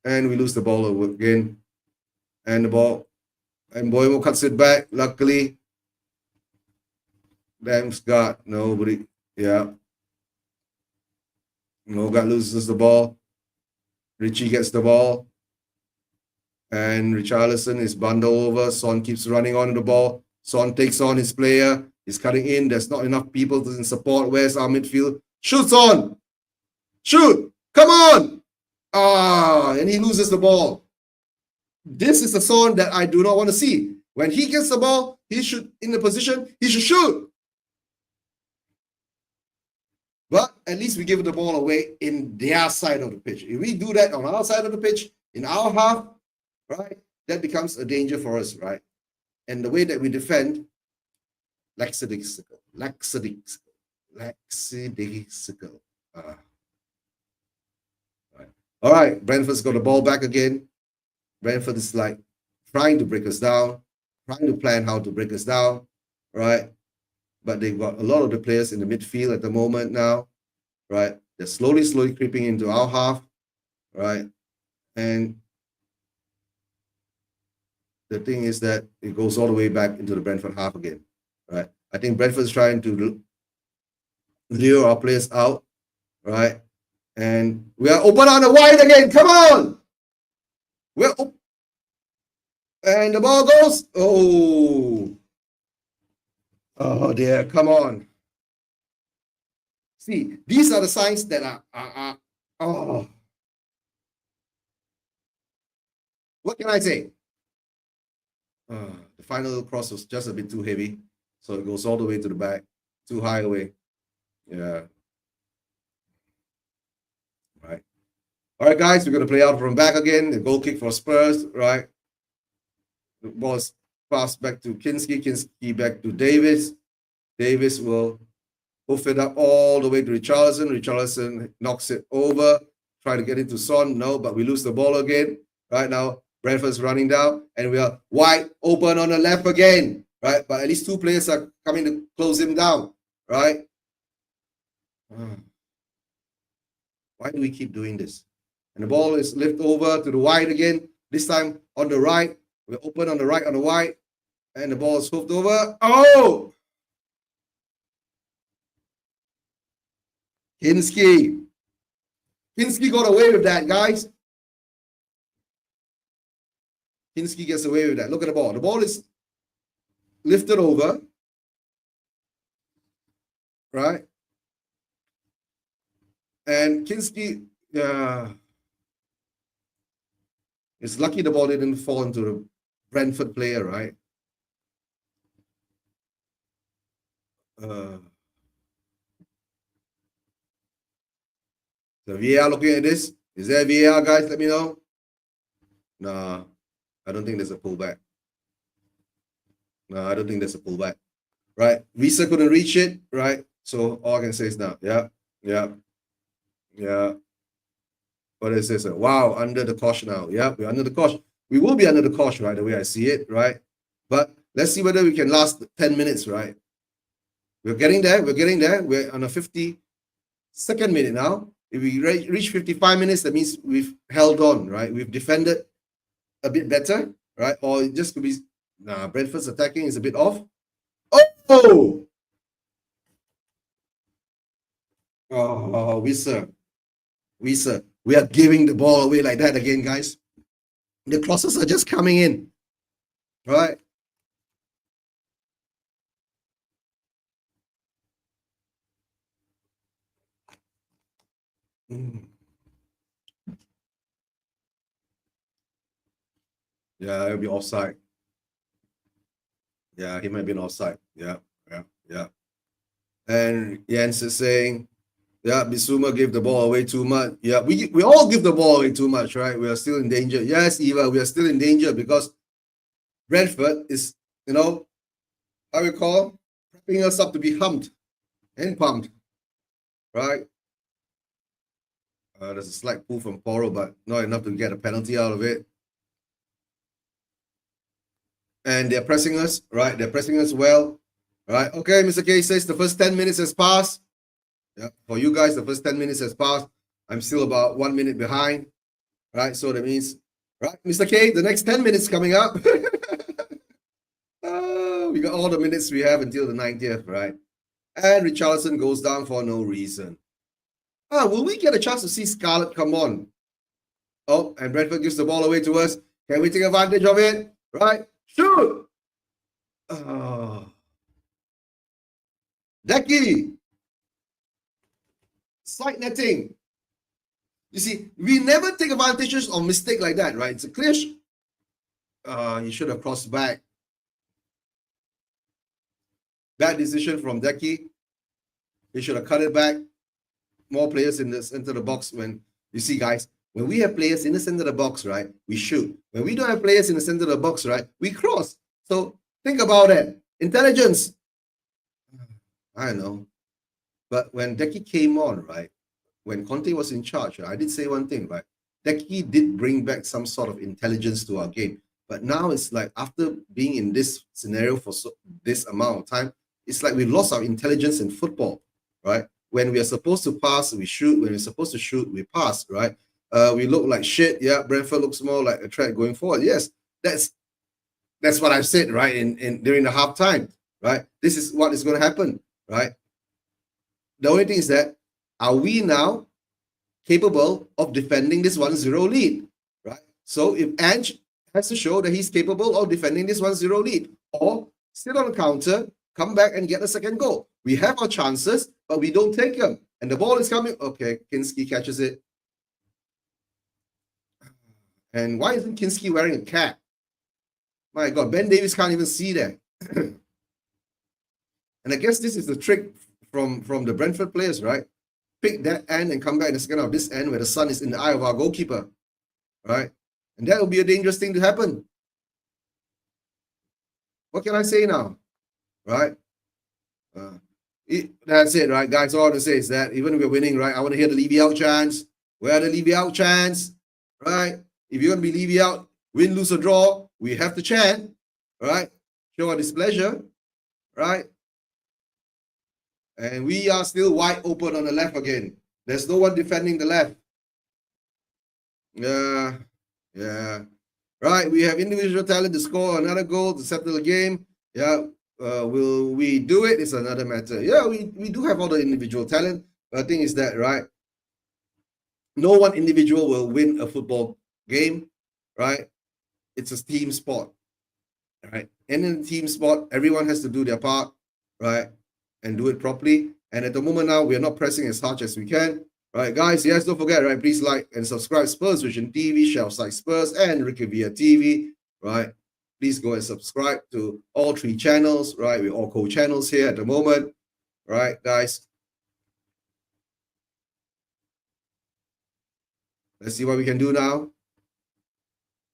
lose the ball again. And the ball, and Mbuemo cuts it back. Luckily, Dam's got nobody. Yeah. Nogat loses the ball. Richie gets the ball. And Richarlison is bundled over. Son keeps running on the ball. Son takes on his player. He's cutting in. There's not enough people to support. Where's our midfield? Shoots on. Shoot. Come on. And he loses the ball. This is the Son that I do not want to see. When he gets the ball, he should, in the position, he should shoot. But at least we give the ball away in their side of the pitch. If we do that on our side of the pitch, in our half, right, that becomes a danger for us, right? And the way that we defend, lackadaisical. Right. All right, Brentford's got the ball back again. Brentford is like trying to break us down, trying to plan how to break us down, right? But they've got a lot of the players in the midfield at the moment now, right? They're slowly creeping into our half, right? And the thing is that it goes all the way back into the Brentford half again, right? I think Brentford's trying to lure our players out, right? And we are open on the wide again. Come on! And the ball goes. Oh dear, come on. See, these are the signs that are what can I say? The final cross was just a bit too heavy. So it goes all the way to the back, too high away. Yeah. Right. All right, guys, we're going to play out from back again. The goal kick for Spurs, right? The ball is passed back to Kinski. Kinski back to Davis. Davis will hoof it up all the way to Richarlison. Richarlison knocks it over, try to get into Son. No, but we lose the ball again. Right now, Brentford's running down, and we are wide open on the left again. Right, but at least 2 players are coming to close him down. Right. Why do we keep doing this? And the ball is lifted over to the wide again. This time on the right. We're open on the right on the wide. And the ball is hoofed over. Oh! Kinski. Kinski got away with that, guys. Kinski gets away with that. Look at the ball. The ball is lifted over. Right? And Kinski, it's lucky the ball didn't fall into the Brentford player, right? The VAR looking at this. Is there VAR, guys? Let me know. Nah, I don't think there's a pullback. No, I don't think there's a pullback. Right? Visa couldn't reach it, right? So all I can say is now, yeah. What is this? Wow, under the cosh now. Yeah, we're under the cosh. We will be under the cosh, right? The way I see it, right? But let's see whether we can last 10 minutes, right? We're getting there. We're on a 52nd minute now. If we reach 55 minutes, that means we've held on, right? We've defended a bit better, right? Or it just could be, Brentford's attacking is a bit off. Oh! Oh, Wissa. We are giving the ball away like that again, guys. The crosses are just coming in, right? Yeah, it'll be offside. Yeah, he might be an offside. Yeah. And Jens is saying, yeah, Bissouma gave the ball away too much. Yeah, we all give the ball away too much, right? We are still in danger. Yes, Eva, we are still in danger because Brentford is, how we call, prepping us up to be humped and pumped, right? There's a slight pull from Poro, but not enough to get a penalty out of it. And they're pressing us, right? They're pressing us well, right? Okay, Mr. K says the first 10 minutes has passed. Yeah, for you guys, the first 10 minutes has passed. I'm still about 1 minute behind, right? So that means, right, Mr. K, the next 10 minutes coming up. We got all the minutes we have until the 90th, right? And Richarlison goes down for no reason. Will we get a chance to see Scarlett come on? Oh, and Brentford gives the ball away to us. Can we take advantage of it? Right? Shoot! Decky! Side netting. You see, we never take advantages of mistake like that, right? It's a clear. He should have crossed back. Bad decision from Decky. He should have cut it back. More players in the center of the box. When you see, guys, when we have players in the center of the box, right, we shoot. When we don't have players in the center of the box, right, we cross. So think about it. Intelligence. I don't know. But when Decky came on, right, when Conte was in charge, I did say one thing, right? Decky did bring back some sort of intelligence to our game. But now it's like after being in this scenario for this amount of time, it's like we've lost our intelligence in football, right? When we are supposed to pass, we shoot. When we're supposed to shoot, we pass, right? We look like shit. Yeah, Brentford looks more like a threat going forward. Yes, that's what I've said, right? In during the halftime, right? This is what is going to happen, right? The only thing is that are we now capable of defending this 1-0 lead, right? So if Ange has to show that he's capable of defending this 1-0 lead, or still on the counter, come back and get a second goal. We have our chances, but we don't take them. And the ball is coming. Okay, Kinski catches it. And why isn't Kinski wearing a cap? My God, Ben Davies can't even see that. And I guess this is the trick from the Brentford players, right? Pick that end and come back in the second half, this end where the sun is in the eye of our goalkeeper, right? And that will be a dangerous thing to happen. What can I say now, right? That's it, right, guys? All I want to say is that even if we're winning, right, I want to hear the Levy out chants. Where are the Levy out chants, right? If you're going to be Levy out, win, lose, or draw, we have to chant, right? Show our displeasure, right? And we are still wide open on the left again. There's no one defending the left. Yeah. Right, we have individual talent to score another goal to settle the game. Yeah, will we do it? It's another matter. Yeah, we do have all the individual talent. But the thing is that, right, no one individual will win a football game, right? It's a team sport, right? And in a team sport, everyone has to do their part, right? And do it properly. And at the moment now, we are not pressing as hard as we can. Right, guys, yes, don't forget, right, please like and subscribe Spurs Vision TV, Shelf Like Spurs, and LEVYOUT TV, right? Please go and subscribe to all 3 channels, right? We're all co-channels here at the moment, right, guys? Let's see what we can do now.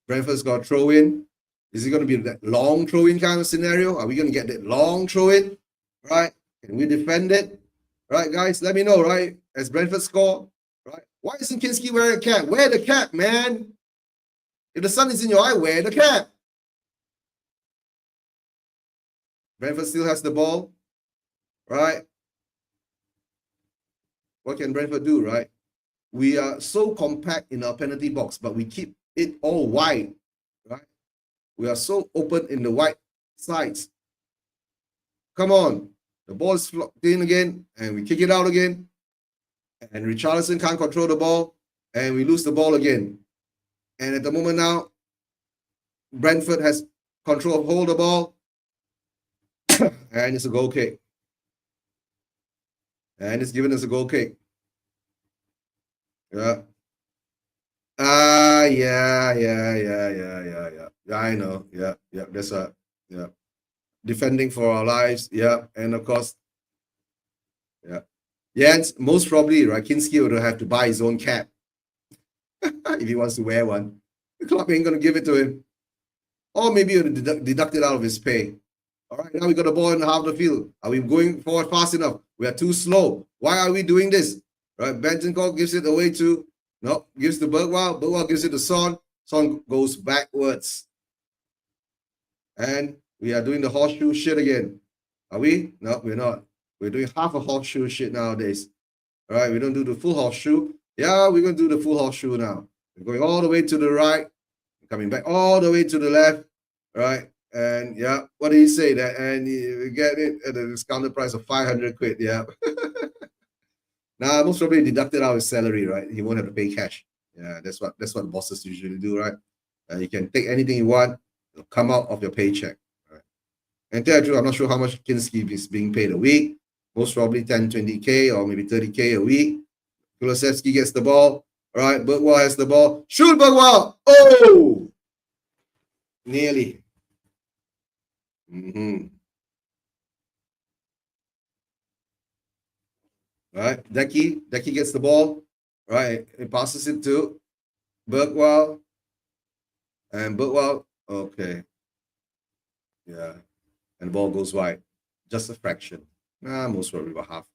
Brentford's got a throw in. Is it going to be that long throw in kind of scenario? Are we going to get that long throw in, right? Can we defend it? Right, guys, let me know, right? As Brentford score, right? Why isn't Kinski wearing a cap? Wear the cap, man. If the sun is in your eye, wear the cap. Brentford still has the ball, right? What can Brentford do, right? We are so compact in our penalty box, but we keep it all wide, right? We are so open in the wide sides. Come on. The ball is flopped in again, and we kick it out again. And Richarlison can't control the ball, and we lose the ball again. And at the moment now, Brentford has control of hold the ball, and it's a goal kick. And it's given us a goal kick. Yeah. Yeah. I know. Yeah. That's yeah. Defending for our lives, yeah, and of course, yeah. Jens, most probably, right, Kinski would have to buy his own cap if he wants to wear one. The club ain't going to give it to him. Or maybe he'll deduct it out of his pay. All right, now we got the ball in the half of the field. Are we going forward fast enough? We are too slow. Why are we doing this? Right, Bentancur gives it away to, no, gives to Bergwall. Bergwall gives it to Son. Son goes backwards. And we are doing the horseshoe shit again. Are we? No, we're not. We're doing half a horseshoe shit nowadays. All right, we don't do the full horseshoe. Yeah, we're going to do the full horseshoe now. We're going all the way to the right, coming back all the way to the left, right? And yeah, what did he say? That and you get it at a discounted price of 500 quid. Yeah. Now, most probably deducted out his salary, right? He won't have to pay cash. Yeah, that's what bosses usually do, right? You can take anything you want, it'll come out of your paycheck. And tell you the truth, I'm not sure how much Kinski is being paid a week. Most probably 10, 20K or maybe 30K a week. Kulusevski gets the ball. All right, Bergwall has the ball. Shoot, Bergwall! Oh! Nearly. All right, Decky gets the ball. All right, he passes it to Bergwall. And Bergwall, okay. Yeah. And the ball goes wide. Just a fraction. Most probably about half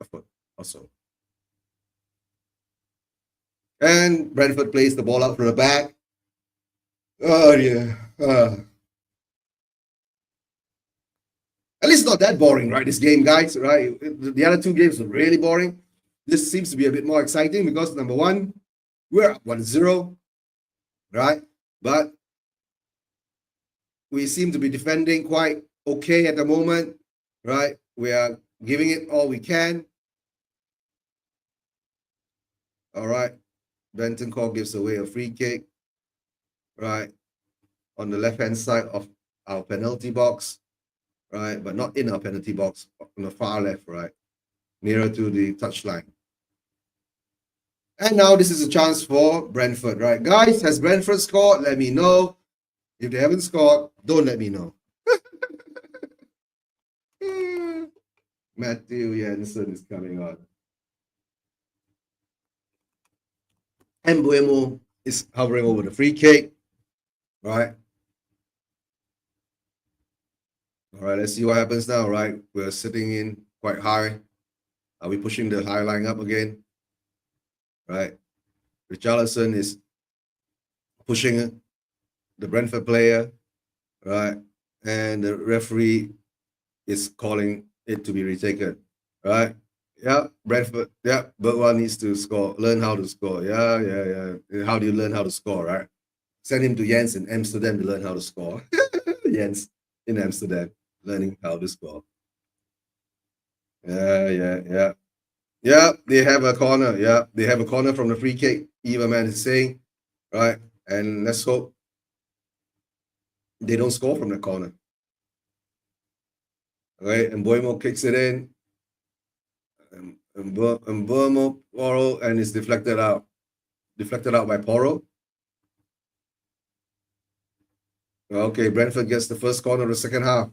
a foot or so. And Brentford plays the ball out from the back. Oh, yeah. At least not that boring, right? This game, guys, right? The other 2 games were really boring. This seems to be a bit more exciting because, number one, we're up 1-0, right? But we seem to be defending quite okay at the moment, right? We are giving it all we can. All right. Bentancur gives away a free kick, right? On the left-hand side of our penalty box, right? But not in our penalty box, on the far left, right? Nearer to the touchline. And now this is a chance for Brentford, right? Guys, has Brentford scored? Let me know. If they haven't scored, don't let me know. Matthew Jensen is coming on. Mbuemo is hovering over the free kick, right? All right, let's see what happens now, right? We're sitting in quite high. Are we pushing the high line up again? Right. Richarlison is pushing the Brentford player, right? And the referee is calling it to be retaken, right? Yeah, Brentford. Yeah, Bergwijn needs to score. Learn how to score. Yeah. How do you learn how to score, right? Send him to Jens in Amsterdam to learn how to score. Jens in Amsterdam learning how to score. Yeah. Yeah, they have a corner. Yeah, they have a corner from the free kick. Everman is saying, right? And let's hope they don't score from the corner. Right, and Boimo kicks it in. And Boimo, Poro, and it's deflected out. Deflected out by Poro. Okay, Brentford gets the first corner of the second half.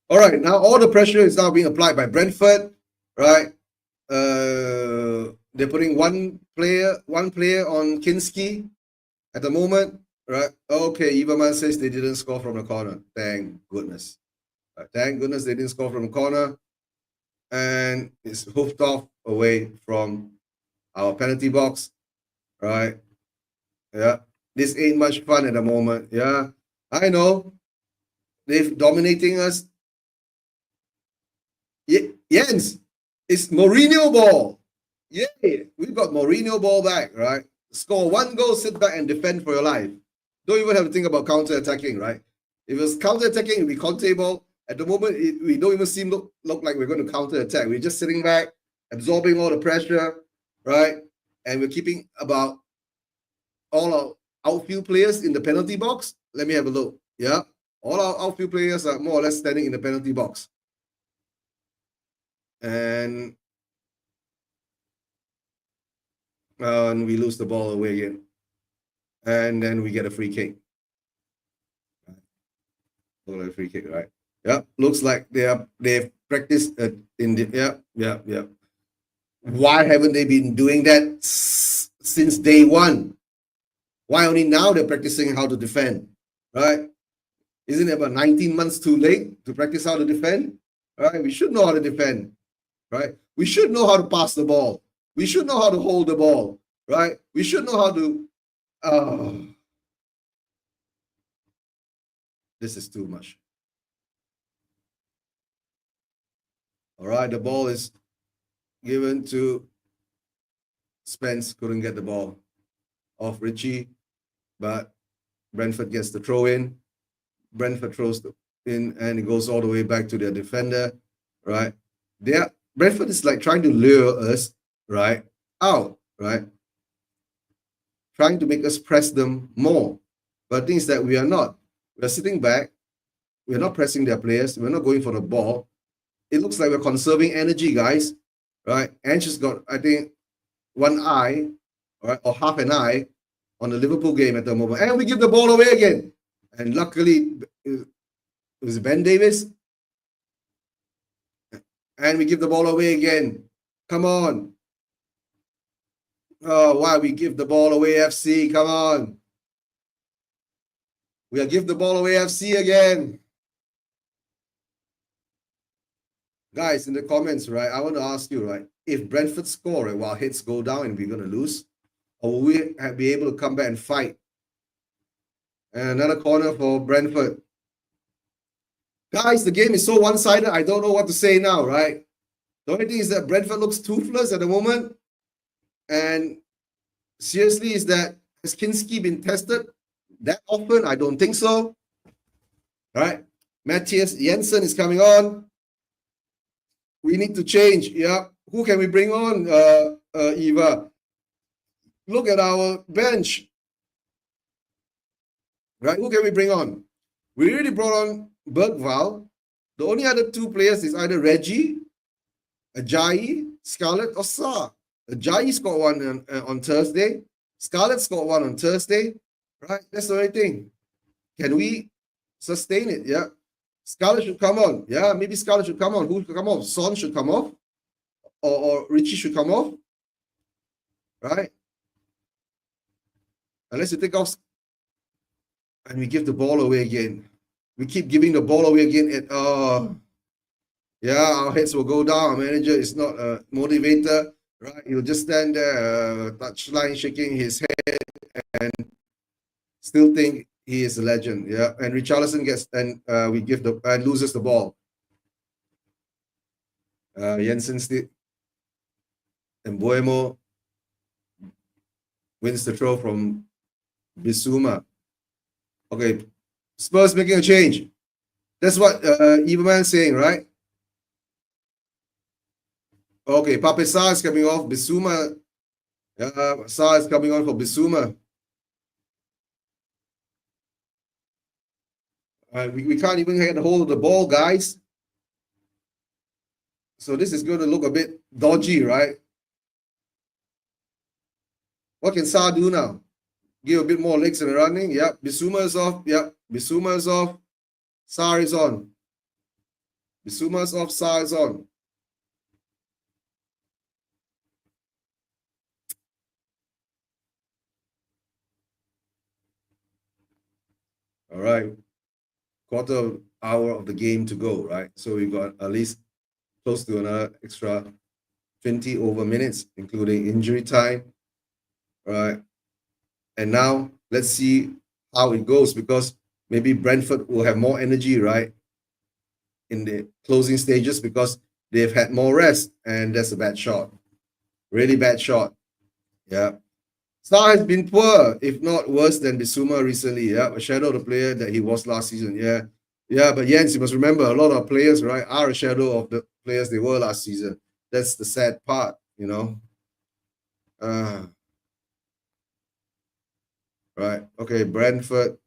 All right, now all the pressure is now being applied by Brentford, right? They're putting one player on Kinski at the moment, right? Okay, Everman says they didn't score from the corner. Thank goodness. Right, thank goodness they didn't score from the corner. And it's hoofed off away from our penalty box, right? Yeah, this ain't much fun at the moment. Yeah, I know. They're dominating us. Jens, it's Mourinho ball. Yay, we've got Mourinho ball back, right? Score one goal, sit back and defend for your life. Don't even have to think about counter-attacking, right? If it was counter-attacking, it'd be Conte ball. At the moment, we don't even look like we're going to counter-attack. We're just sitting back, absorbing all the pressure, right? And we're keeping about all our outfield players in the penalty box. Let me have a look. Yeah, all our outfield players are more or less standing in the penalty box. And we lose the ball away again. And then we get a free kick. A free kick, right? Yeah, looks like they've practiced in the yeah. Why haven't they been doing that since day one? Why only now they're practicing how to defend, right? Isn't it about 19 months too late to practice how to defend? Right? We should know how to defend, right? We should know how to pass the ball. We should know how to hold the ball, right? We should know how to. This is too much. All right, the ball is given to Spence. Couldn't get the ball off Richie, but Brentford gets the throw in. Brentford throws in, and it goes all the way back to their defender, right? Brentford is like trying to lure us, right, out, right? Trying to make us press them more. But the thing is that we are not. We're sitting back. We're not pressing their players. We're not going for the ball. It looks like we're conserving energy, guys, right? Ange has got, I think, one eye, right, or half an eye on the Liverpool game at the moment. And we give the ball away again. And luckily, it was Ben Davis. And we give the ball away again. Come on. Oh, why we give the ball away, FC? Come on. We'll give the ball away, FC, again. Guys, in the comments, right, I want to ask you, right, if Brentford score, right, while hits go down and we're going to lose, or will we be able to come back and fight? And another corner for Brentford. Guys, the game is so one-sided, I don't know what to say now, right? The only thing is that Brentford looks toothless at the moment. And seriously, is that, has Kinski been tested that often? I don't think so. All right. Matthias Jensen is coming on. We need to change. Yeah. Who can we bring on, Eva? Look at our bench. Right? Who can we bring on? We already brought on Bergwijn. The only other two players is either Reggie, Ajayi, Scarlett, or Sa. Ajayi scored one on Thursday. Scarlett scored one on Thursday. Right? That's the only thing. Can we sustain it? Yeah. Scarlett should come on. Yeah, maybe Scarlett should come on. Who should come off? Son should come off. Or Richie should come off. right? Unless you take off and we give the ball away again. We keep giving the ball away again. Yeah, our heads will go down. Our manager is not a motivator, right? He'll just stand there, touchline, shaking his head, and still think he is a legend. Yeah, and Richarlison gets and we give the and loses the ball. Jensen still and Buemo wins the throw from Bissouma. Okay, Spurs making a change. That's what Iverman's saying, right? Okay, Pape Sarr is coming off. Bissouma. Sarr is coming on for Bissouma. We can't even get a hold of the ball, guys. So this is going to look a bit dodgy, right? What can Sarr do now? Give a bit more legs in the running. Yep. Bissouma is off. Yep. Bissouma is off. Sarr is on. Bissouma is off. Sarr is on. All right. Quarter hour of the game to go, right? So we got at least close to another extra 20 over minutes, including injury time. All right. And now let's see how it goes, because maybe Brentford will have more energy, right, in the closing stages, because they've had more rest, and that's a bad shot. Really bad shot. Yeah. Sarr has been poor, if not worse than Bissouma recently. Yeah, a shadow of the player that he was last season. Yeah. Yeah, but Jens, you must remember, a lot of players, right, are a shadow of the players they were last season. That's the sad part, you know. Right. Okay, Brentford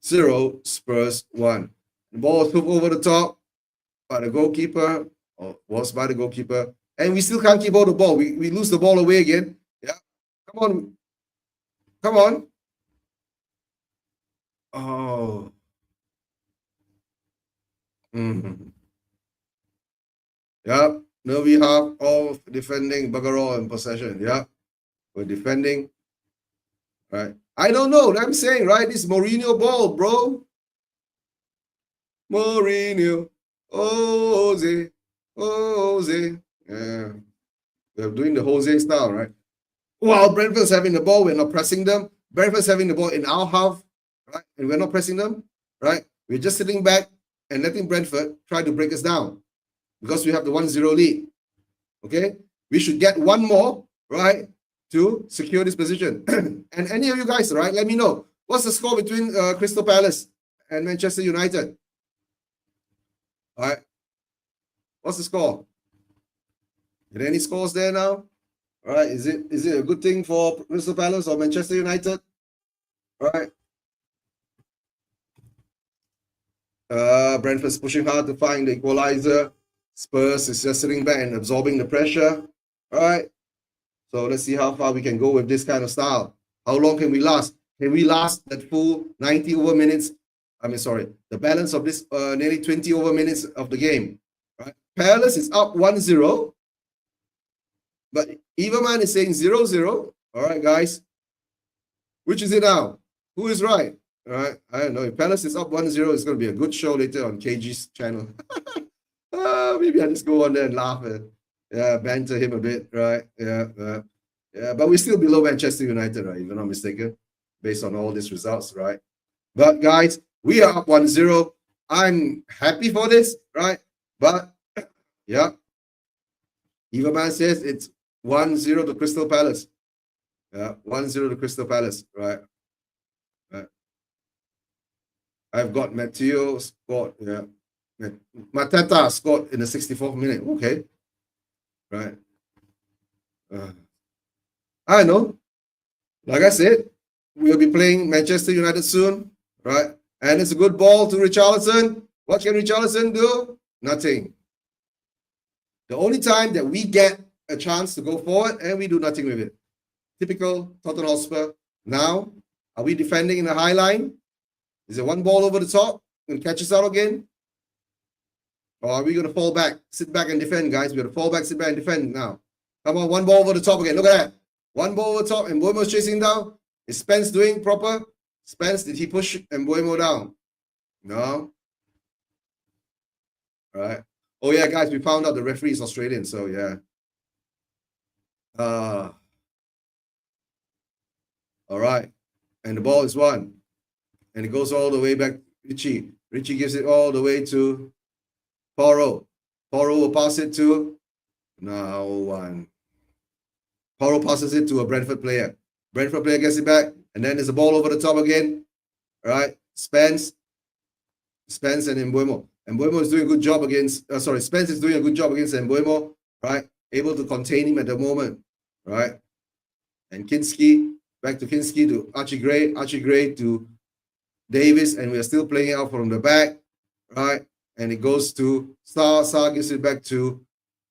0, Spurs 1. The ball was hooked over the top by the goalkeeper, or was by the goalkeeper, and we still can't keep hold of the ball. We lose the ball away again. Yeah. Come on. Come on. Oh. Yeah. Now we have all defending, bugger all in possession. Yeah. We're defending. Right. I don't know. I'm saying, right? This Mourinho ball, bro. Mourinho. Jose. Jose. Yeah. They're doing the Jose style, right? While Brentford's having the ball, we're not pressing them. Brentford's having the ball in our half, right? And we're not pressing them, right? We're just sitting back and letting Brentford try to break us down because we have the 1-0 lead. Okay? We should get one more, right, to secure this position. And any of you guys, right, let me know. What's the score between Crystal Palace and Manchester United? All right. What's the score? Are there any scores there now? All right. Is it a good thing for Crystal Palace or Manchester United? All right. Brentford's pushing hard to find the equalizer. Spurs is just sitting back and absorbing the pressure. All right. So let's see how far we can go with this kind of style. How long can we last? Can we last that full 90 over minutes? The balance of this nearly 20 over minutes of the game. Right? Palace is up 1-0. But Everman is saying 0-0. All right, guys. Which is it now? Who is right? All right. I don't know. If Palace is up 1-0, it's going to be a good show later on KG's channel. Maybe I just go on there and laugh and banter him a bit, right? Yeah. But we're still below Manchester United, right? If I'm not mistaken, based on all these results, right? But guys, we are up 1-0. I'm happy for this, right? But yeah, Everman says it's 1-0 to Crystal Palace. Yeah, 1-0 to Crystal Palace, right? I've got Matteo scored, yeah. Mateta scored in the 64th minute. Okay. Right. I know. Like I said, we'll be playing Manchester United soon, right? And it's a good ball to Richarlison. What can Richarlison do? Nothing. The only time that we get a chance to go forward and we do nothing with it. Typical Tottenham Hotspur. Now, are we defending in the high line? Is it one ball over the top and catch us out again? Or are we going to fall back, sit back and defend, guys? We're going to fall back, sit back and defend now. Come on, one ball over the top again. Look at that. One ball over top, and Mbuemo's chasing down. Is Spence doing proper? Spence, did he push Mbuemo down? No. All right. Oh yeah, guys, we found out the referee is Australian, so yeah. All right. And the ball is won. And it goes all the way back to Richie. Richie gives it all the way to Poro. Poro will pass it to no one. Poro passes it to a Brentford player. Brentford player gets it back. And then there's a ball over the top again. All right. Spence and Mbuemo. Mbuemo is doing a good job against, Spence is doing a good job against Mbuemo, right? Able to contain him at the moment, right? And Kinski, back to Kinski to Archie Gray to Davis, and we are still playing out from the back, right? And it goes to Star gives it back to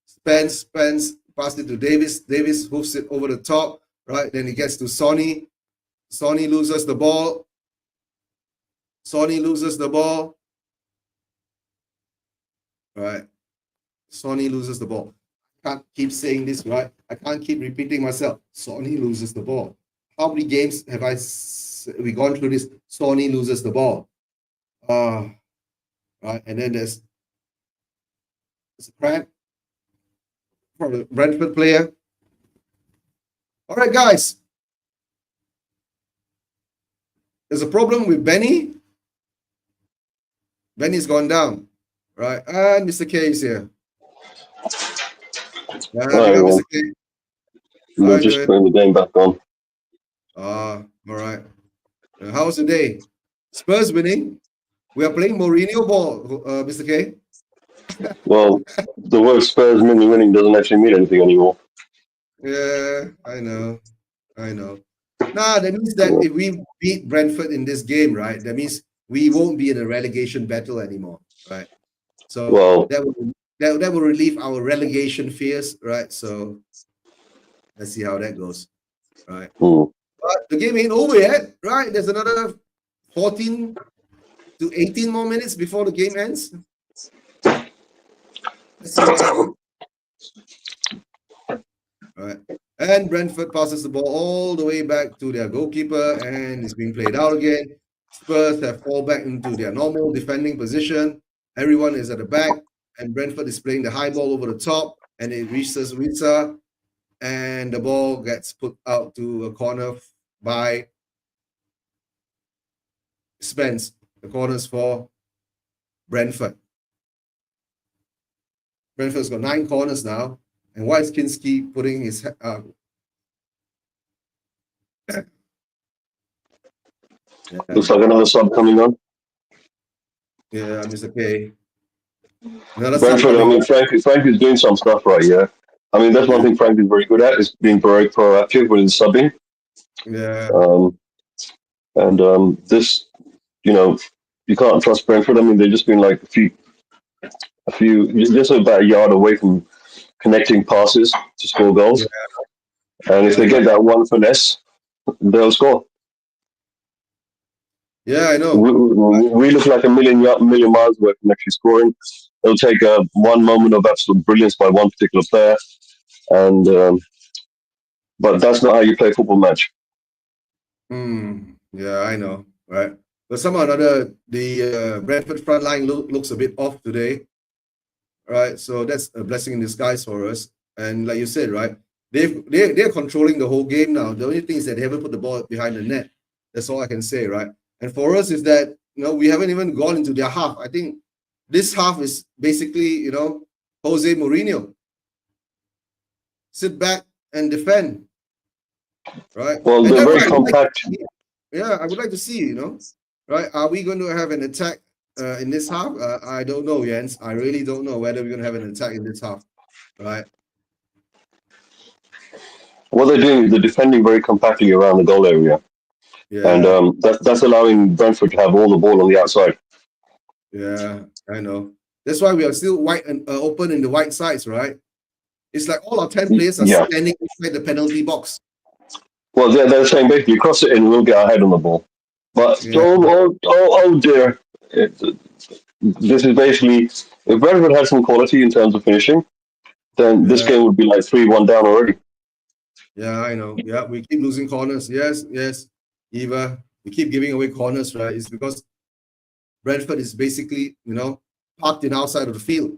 Spence passed it to Davis hoofs it over the top, right? Then it gets to Sonny loses the ball. Right. Sonny loses the ball. I can't keep saying this, right? I can't keep repeating myself. Sonny loses the ball. How many games have we gone through this? Sonny loses the ball. Right. And then there's a crack from the Brentford player. All right, guys. There's a problem with Benny. Benny's gone down. Right, and Mr. K is here. Yeah, right, well, Mr. K. we're just putting the game back on. All right. How's the day? Spurs winning. We are playing Mourinho ball, Mr. K. Well, the word Spurs winning doesn't actually mean anything anymore. Yeah, I know. Nah, that means that if we beat Brentford in this game, right, that means we won't be in a relegation battle anymore, right? So that will relieve our relegation fears, right? So let's see how that goes, right? But the game ain't over yet, right? There's another 14 to 18 more minutes before the game ends. Let's see what happens. All right. And Brentford passes the ball all the way back to their goalkeeper, and it's being played out again. Spurs have fallen back into their normal defending position. Everyone is at the back, and Brentford is playing the high ball over the top, and it reaches Witsa, and the ball gets put out to a corner by Spence. The corners for Brentford. Brentford's got 9 corners now, and why is Kinski putting his Looks like another sub coming on. Yeah, Mr. K. Brentford, I mean, Frank is doing some stuff right, yeah. I mean, that's one thing Frank is very good at, is being very proactive with his subbing. Yeah. This, you can't trust Brentford. I mean, they've just been like a few, just about a yard away from connecting passes to score goals. Yeah. And if they get that one finesse, they'll score. Yeah, I know. We look like a million miles away from actually scoring. It'll take one moment of absolute brilliance by one particular player, but that's not how you play a football match. Yeah, I know, right? But somehow or another, the Brentford front line looks a bit off today, right? So that's a blessing in disguise for us. And like you said, right, they're controlling the whole game now. The only thing is that they haven't put the ball behind the net. That's all I can say, right? And for us is that, we haven't even gone into their half. I think this half is basically, Jose Mourinho. Sit back and defend, right? Well, they're very compact. I would like to see, right? Are we going to have an attack in this half? I don't know, Jens. I really don't know whether we're going to have an attack in this half, right? What they're doing is they're defending very compactly around the goal area. Yeah. And that's allowing Brentford to have all the ball on the outside. Yeah, I know. That's why we are still wide and open in the wide sides, right? It's like all our 10 players are standing inside the penalty box. Well, they're saying basically cross it in, we'll get our head on the ball. But oh dear, this is basically, if Brentford had some quality in terms of finishing, then this game would be like 3-1 down already. Yeah, I know. Yeah, we keep losing corners. Yes, yes. Eva, we keep giving away corners, right? It's because Brentford is basically, parked in outside of the field.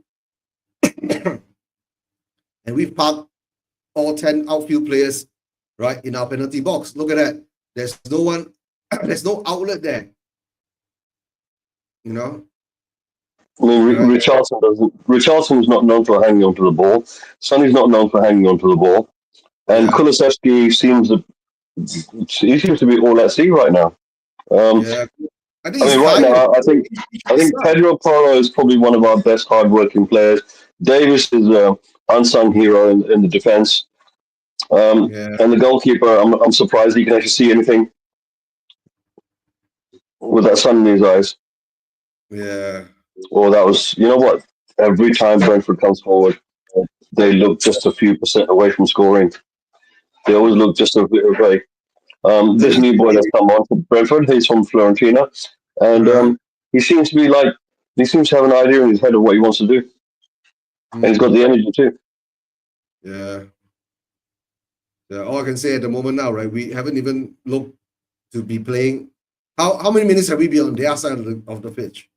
And we've parked all 10 outfield players, right, in our penalty box. Look at that. There's no one, there's no outlet there. I mean, Right. Richardson's not known for hanging onto the ball. Sonny's not known for hanging onto the ball. And Yeah. Kulusevski seems to be all at sea right now. Yeah. I mean, right now, I think Pedro Porro is probably one of our best hard-working players. Davis is an unsung hero in the defense. And the goalkeeper, I'm surprised he can actually see anything with that sun in his eyes. Yeah. Or that was, you know what? Every time Brentford comes forward, they look just a few % away from scoring. They always look just a bit away. This new boy that's come on from Brentford, he's from Fiorentina, and he seems to have an idea in his head of what he wants to do, and he's got the energy too. Yeah. Yeah. All I can say at the moment now, right? We haven't even looked to be playing. How many minutes have we been on their side of the pitch?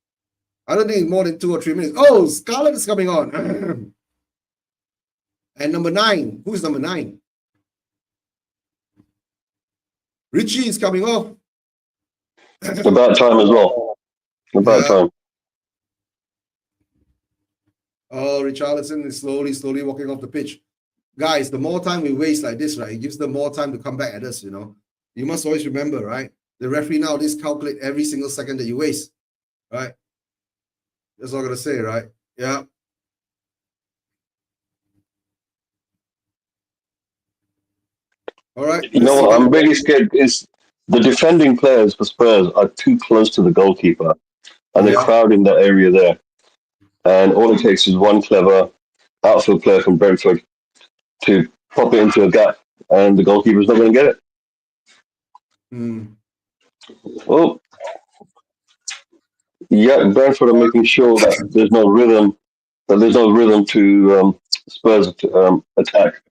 I don't think it's more than 2 or 3 minutes. Oh, Scarlett is coming on. And number 9. Who's number 9? Richie is coming off. About time as well. About time. Oh, Richarlison is slowly walking off the pitch. Guys, the more time we waste like this, right, it gives them more time to come back at us, You must always remember, right? The referee nowadays calculate every single second that you waste, right? That's all I'm going to say, right? Yeah. All right. You know what? I'm really scared. Is the defending players for Spurs are too close to the goalkeeper, and they're crowding that area there. And all it takes is one clever outfield player from Brentford to pop it into a gap, and the goalkeeper's not going to get it. Well, yeah, Brentford are making sure that there's no rhythm to Spurs attack.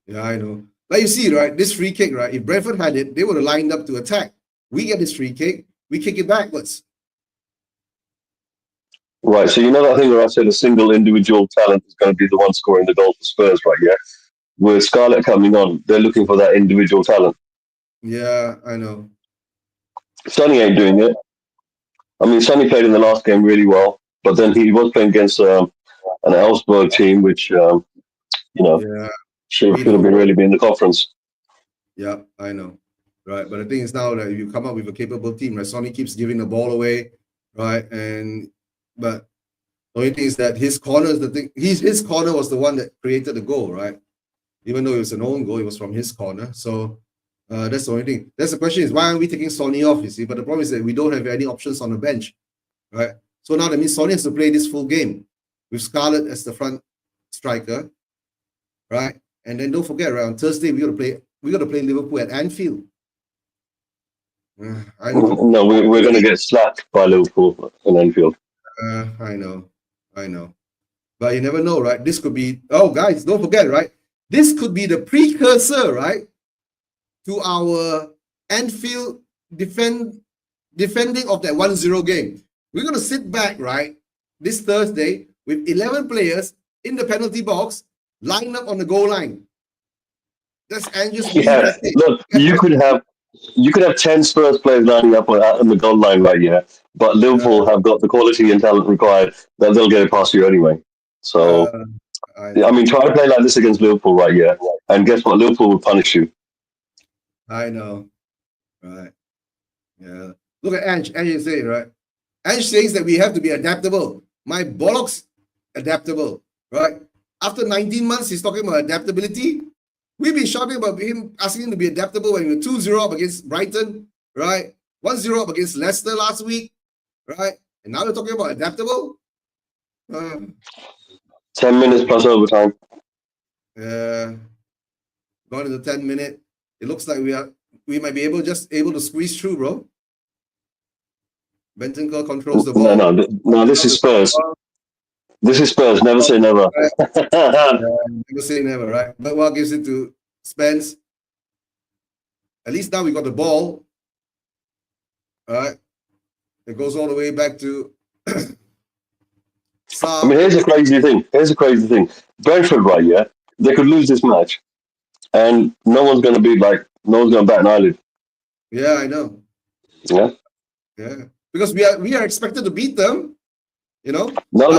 Yeah, I know. Like you see, right, this free kick, right, if Brentford had it, they would have lined up to attack. We get this free kick, we kick it backwards. Right, so you know that thing where I said a single individual talent is going to be the one scoring the goal for Spurs, right, yeah? With Scarlett coming on, they're looking for that individual talent. Yeah, I know. Sonny ain't doing it. I mean, Sonny played in the last game really well, but then he was playing against an Elfsborg team, which, should have really been in the conference. Yeah, I know. Right, but the thing is now that if you come up with a capable team, right, Sonny keeps giving the ball away, right, but the only thing is that his corner is the thing. His corner was the one that created the goal, right? Even though it was an own goal, it was from his corner. So that's the only thing. That's the question is, why aren't we taking Sonny off, you see? But the problem is that we don't have any options on the bench, right? So now that means Sonny has to play this full game with Scarlett as the front striker, right? And then don't forget, right, on Thursday we got to play Liverpool at Anfield. No, we're going to get slapped by Liverpool in Anfield. I know. But you never know, right? This could be, guys, don't forget, right? This could be the precursor, right, to our Anfield defending of that 1-0 game. We're going to sit back, right, this Thursday with 11 players in the penalty box, lined up on the goal line. That's Andrew's. Yeah, look, you could have 10 Spurs players lining up on the goal line right here, but Liverpool have got the quality and talent required that they'll get it past you anyway. So, I mean, try to play like this against Liverpool right here, and guess what? Liverpool will punish you. I know. Right. Yeah. Look at Ange. Ange is saying, right? Ange says that we have to be adaptable. My bollocks, adaptable, right? After 19 months, he's talking about adaptability. We've been shouting about him, asking him to be adaptable when we were 2-0 up against Brighton, right? 1-0 up against Leicester last week, right? And now we're talking about adaptable. 10 minutes plus overtime. Gone into 10 minutes. It looks like we might be able to squeeze through, bro. Bentancur controls the ball. No, this is Spurs. This is Spurs. Never say never. Never say never, right? But what gives it to Spence. At least now we got the ball. All right. It goes all the way back to I mean, here's a crazy thing. Brentford, right? Yeah, they could lose this match, and no one's going to bat an eyelid. Yeah, I know. Yeah. Yeah. Because we are expected to beat them. You know. No.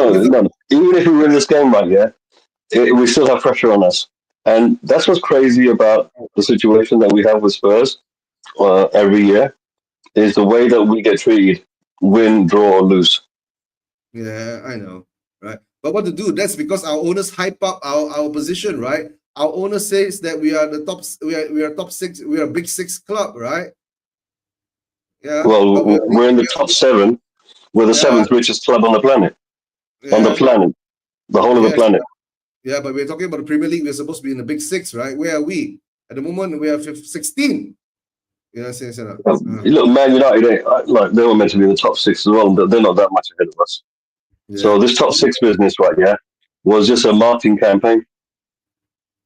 Even if we win this game, right? Yeah, we still have pressure on us, and that's what's crazy about the situation that we have with Spurs every year is the way that we get treated, win, draw, or lose. Yeah, I know, right? But what to do? That's because our owners hype up our position, right? Our owner says that we are the top. We are top six. We are a big six club, right? Yeah. Well, we're in the top 7. We're the 7th richest club on the planet. Yeah. On the planet, the whole of the planet. Yeah, but we're talking about the Premier League. We're supposed to be in the big 6, right? Where are we at the moment? We are 16. You know what I'm saying? Look, Man United, they were meant to be in the top 6 as well, but they're not that much ahead of us. Yeah. So this top 6 business, right? Yeah, was just a marketing campaign.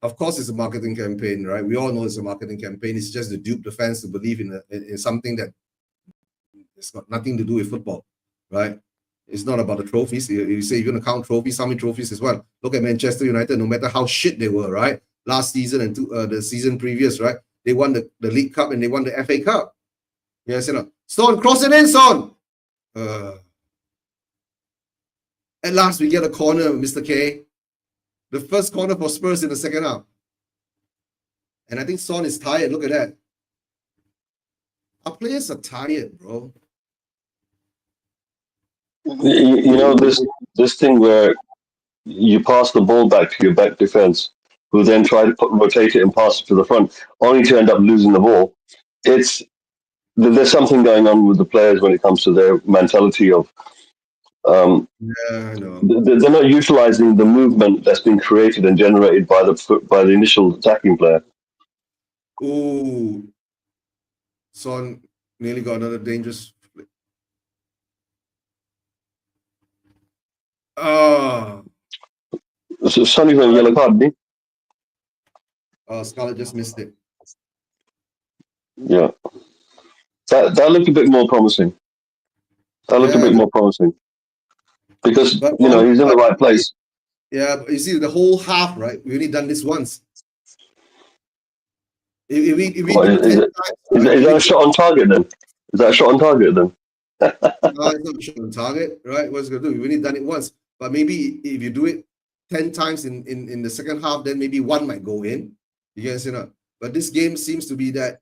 Of course, it's a marketing campaign, right? We all know it's a marketing campaign. It's just to dupe the fans to believe in something that it's got nothing to do with football, right? It's not about the trophies. You say you're going to count trophies. How many trophies as well? Look at Manchester United. No matter how shit they were, right? Last season and the season previous, right? They won the League Cup and they won the FA Cup. Yes, you know. Son, cross it in, Son. At last, we get a corner, Mr. K. The first corner for Spurs in the second half. And I think Son is tired. Look at that. Our players are tired, bro. You know, this thing where you pass the ball back to your back defense, who then try to rotate it and pass it to the front, only to end up losing the ball. There's something going on with the players when it comes to their mentality of I know. They're not utilizing the movement that's been created and generated by the initial attacking player. Ooh, Son nearly got another dangerous flick. So Sonny got a yellow card, didn't he? Scarlett just missed it. Yeah, that looked a bit more promising. Because he's in the right place. Yeah, but you see the whole half, right? We only done this once. Is that a shot on target then? No, it's not a shot on target, right? What's it gonna do? We've only done it once, but maybe if you do it 10 times in the second half, then maybe one might go in. You guys, But this game seems to be that.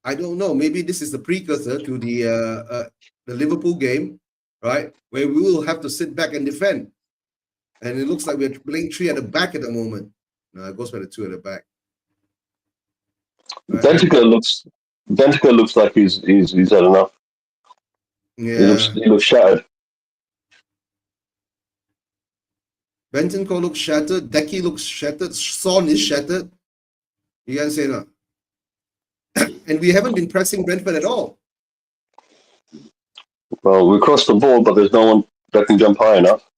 I don't know. Maybe this is the precursor to the Liverpool game, right? Where we will have to sit back and defend. And it looks like we're playing 3 at the back at the moment. No, it goes by the 2 at the back. Bentancur looks like he's had enough. Yeah. He looks shattered. Bentancur looks shattered. Decky looks shattered. Son is shattered. You guys say no. And we haven't been pressing Brentford at all. Well, we crossed the ball, but there's no one that can jump high enough.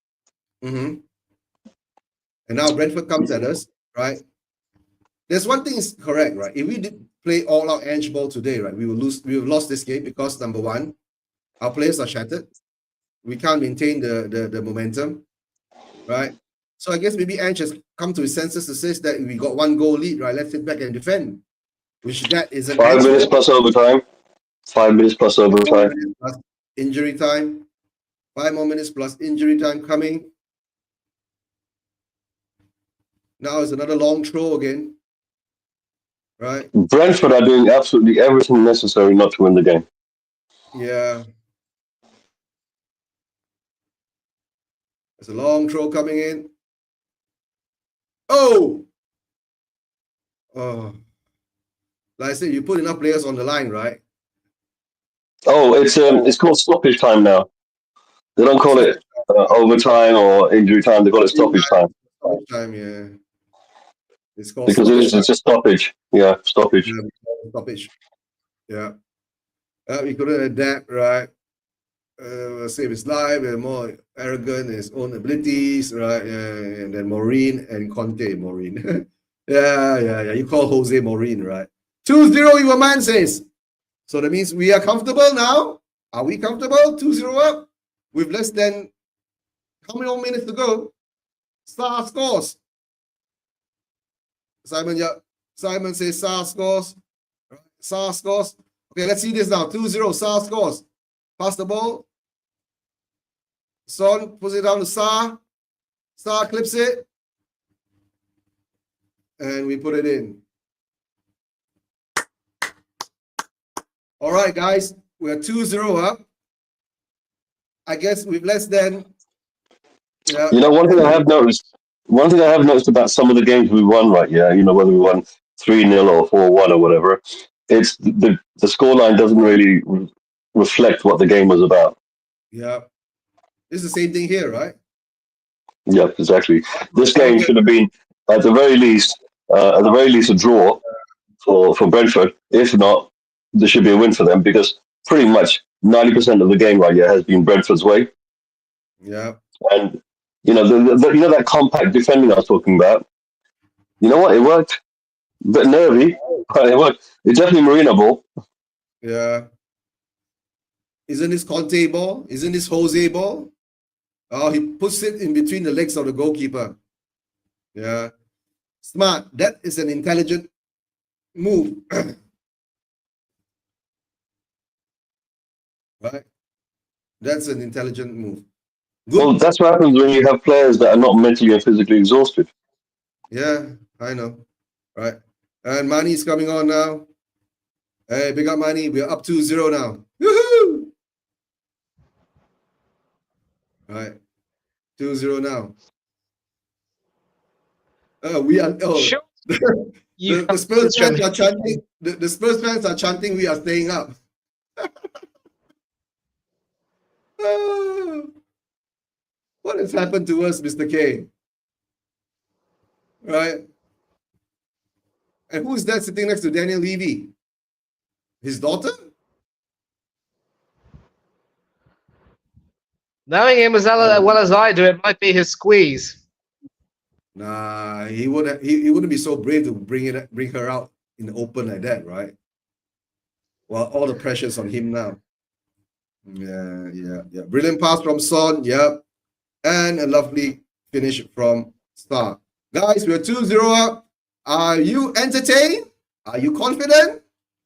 Mm-hmm. And now Brentford comes at us, right? There's one thing is correct, right? If we did play all out Ange ball today, right, we will lose. We have lost this game because number one, our players are shattered. We can't maintain the momentum, right? So I guess maybe Ange has come to his senses to say that we got 1 goal lead, right? Let's sit back and defend. Which that is an 5 minutes plus overtime. 5 minutes plus overtime. Plus injury time. 5 more minutes plus injury time coming. Now it's another long throw again. Right? Brentford are doing absolutely everything necessary not to win the game. Yeah. There's a long throw coming in. Oh! Like I said, you put enough players on the line, right? Oh, it's called stoppage time now. They don't call it overtime or injury time. They call it stoppage time. Stoppage time, yeah. It's called because it's just stoppage. Yeah, stoppage. Yeah, stoppage. Yeah. We couldn't adapt, right? Save his life and more arrogant in his own abilities, right? And then Maureen and Conte. Yeah. You call Jose Mourinho, right? 2-0, your man says. So that means we are comfortable now. Are we comfortable? 2-0 up with less than how many more minutes to go? Star scores. Simon says Sar scores. Sar scores. Okay, let's see this now. 2-0, Sar scores. Pass the ball. Son puts it down to Sar. Sar clips it. And we put it in. All right, guys. We're 2-0 up. I guess with less than... Yeah. You know, one thing I have noticed about some of the games we won, right? Yeah, you know, whether we won 3-0 or 4-1 or whatever, it's the scoreline doesn't really reflect what the game was about. Yeah. It's the same thing here, right? Yeah, exactly. This game should have been, at the very least, a draw for Brentford. If not, there should be a win for them because pretty much 90% of the game right here has been Brentford's way. Yeah. And you know, you know that compact defending I was talking about. You know what? It worked. A bit nervy, but it worked. It's definitely Marina ball. Yeah. Isn't this Conte ball? Isn't this Jose ball? Oh, he puts it in between the legs of the goalkeeper. Yeah. Smart. That is an intelligent move. Right? That's an intelligent move. Good. Well, that's what happens when you have players that are not mentally and physically exhausted. Yeah, I know. Right. And Mani's coming on now. Hey, big up Mani. We're up 2-0 now. Woohoo! Right. 2-0 now. We are Sure. the Spurs fans are chanting. The Spurs fans are chanting we are staying up. What has happened to us, Mr. K? Right? And who's that sitting next to Daniel Levy? His daughter? Knowing him as well as I do, it might be his squeeze. Nah, he wouldn't be so brave to bring her out in the open like that, right? Well, all the pressure's on him now. Yeah. Brilliant pass from Son, yep. And a lovely finish from Star. Guys, we're 2-0 up. Are you entertained? Are you confident?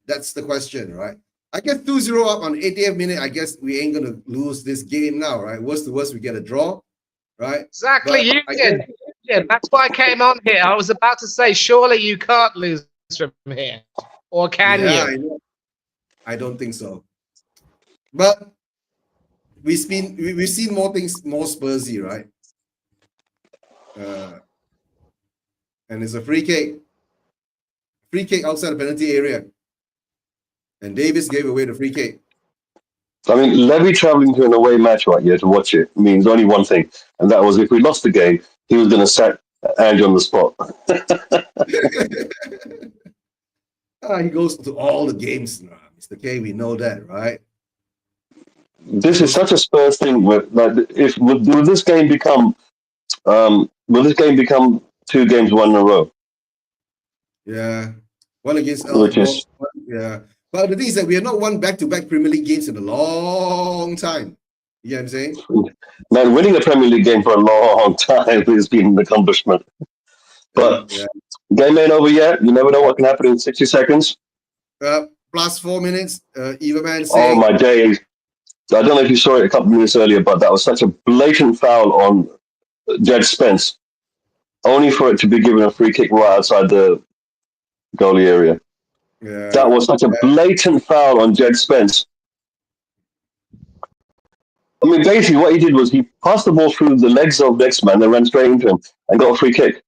That's the question, right? I guess 2-0 up on 80th minute. I guess we ain't gonna lose this game now, right? Worst to worst, we get a draw, right? Exactly, you did. Yeah, that's why I came on here. I was about to say, surely you can't lose from here, or can you? I know. I don't think so. But we've seen more things, more Spursy, right? And it's a free kick outside the penalty area, and Davis gave away the free kick. I mean, Levy traveling to an away match right here to watch it means only one thing, and that was if we lost the game, he was going to sack Ange on the spot. He goes to all the games, Mr. K. We know that, right? This is such a Spurs thing. Will this game become 2 games won in a row? Yeah, one against Elfsborg. Yeah, but the thing is that we have not won back-to-back Premier League games in a long time. You know what I'm saying? Man, winning a Premier League game for a long time has been an accomplishment. But game ain't over yet. You never know what can happen in 60 seconds. Plus 4 minutes. Everman saying, oh my days. I don't know if you saw it a couple of minutes earlier, but that was such a blatant foul on Jed Spence, only for it to be given a free kick right outside the goalie area. Yeah, that was such a blatant foul on Jed Spence. I mean, basically what he did was he passed the ball through the legs of the next man and ran straight into him and got a free kick.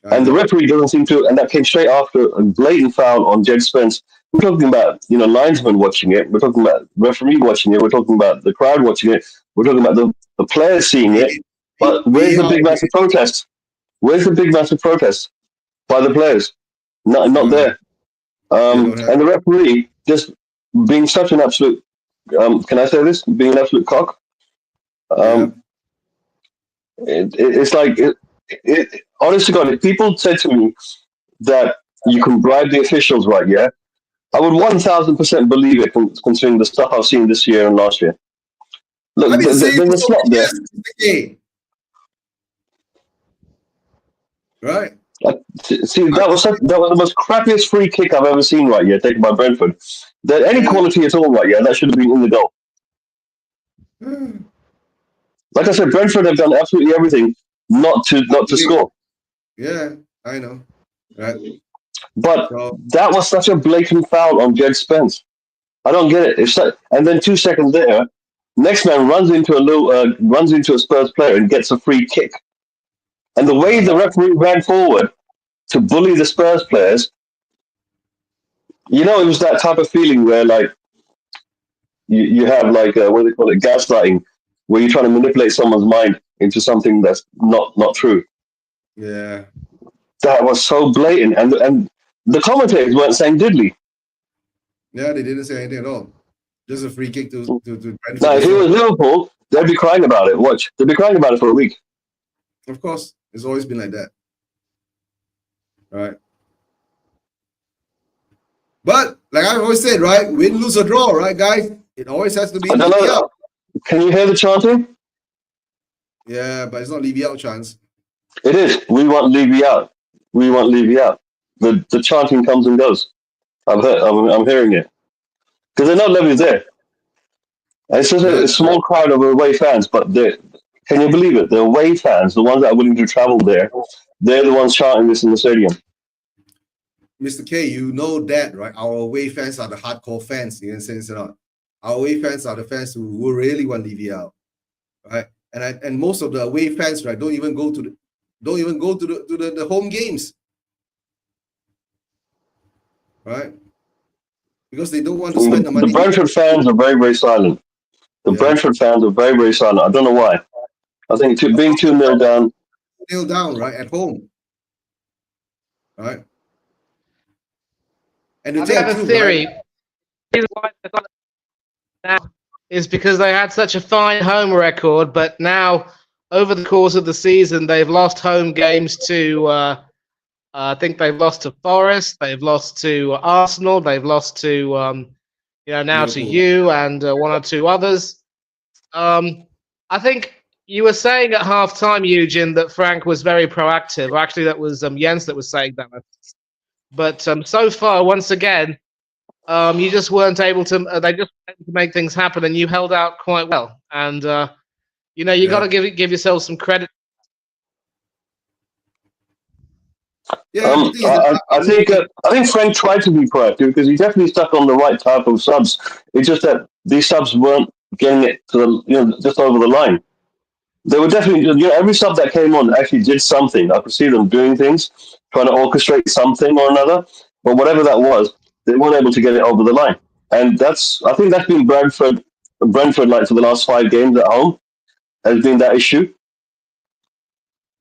And the referee doesn't seem to, and that came straight after a blatant foul on Jed Spence. We're talking about, linesmen watching it. We're talking about referee watching it. We're talking about the crowd watching it. We're talking about the players seeing it. But where's the big massive protest? Where's the big massive protest by the players? Not there. And the referee just being such an absolute, can I say this? Being an absolute cock. It's like, honest to God, if people said to me that you can bribe the officials, right? Yeah, I would 1,000% believe it, considering the stuff I've seen this year and last year. Look, I've been saying there's for a so slot many there. years, Mr. K. Right? See, that was the most crappiest free kick I've ever seen, right? Yeah, taken by Brentford. There any quality at all, right? Yeah, that should have been in the goal. Like I said, Brentford have done absolutely everything not to score. Yeah, I know. Right. But So that was such a blatant foul on Jed Spence. I don't get it. And then 2 seconds later, next man runs into a Spurs player and gets a free kick. And the way the referee ran forward to bully the Spurs players, it was that type of feeling where like you have like what do they call it, gaslighting, where you're trying to manipulate someone's mind into something that's not true. yeah. That was so blatant, and the commentators weren't saying diddly. Yeah, they didn't say anything at all. Just a free kick to Brentford. Now, if it was Liverpool, they'd be crying about it. Watch, they'd be crying about it for a week. Of course, it's always been like that. Right. But like I always said, right? Win, lose, or draw, right, guys? It always has to be I don't Levy know. out. Can you hear the chanting? Yeah, but it's not Levy out chance. It is. We want Levy out. We want Levy out. The chanting comes and goes. I'm hearing it because they're not Levy's there. And it's just a small crowd of away fans, but can you believe it? The away fans, the ones that are willing to travel there, they're the ones chanting this in the stadium. Mr. K, you know that, right? Our away fans are the hardcore fans. You understand or not? Our away fans are the fans who really want Levy out, right? And most of the away fans, right, don't even go to the home games, right? Because they don't want to spend the money. The Brentford fans are very, very silent. Brentford fans are very, very silent. I don't know why. I think being 2-0 down. 2-0 down, right, at home. Right? And I have a theory. Right? Now is because they had such a fine home record, but now over the course of the season they've lost home games to I think they've lost to Forest, they've lost to Arsenal, they've lost to now Liverpool. To you and one or two others. I think you were saying at half-time, Eugene, that Frank was very proactive. Actually, that was Jens that was saying that. But so far, once again, you just weren't able to. They just weren't able to make things happen, and you held out quite well. And you got to give yourself some credit. Yeah, I think Frank tried to be proactive because he definitely stuck on the right type of subs. It's just that these subs weren't getting it to just over the line. They were definitely every sub that came on actually did something. I could see them doing things, trying to orchestrate something or another. But whatever that was, they weren't able to get it over the line. And I think that's been Brentford like for the last 5 games at home has been that issue.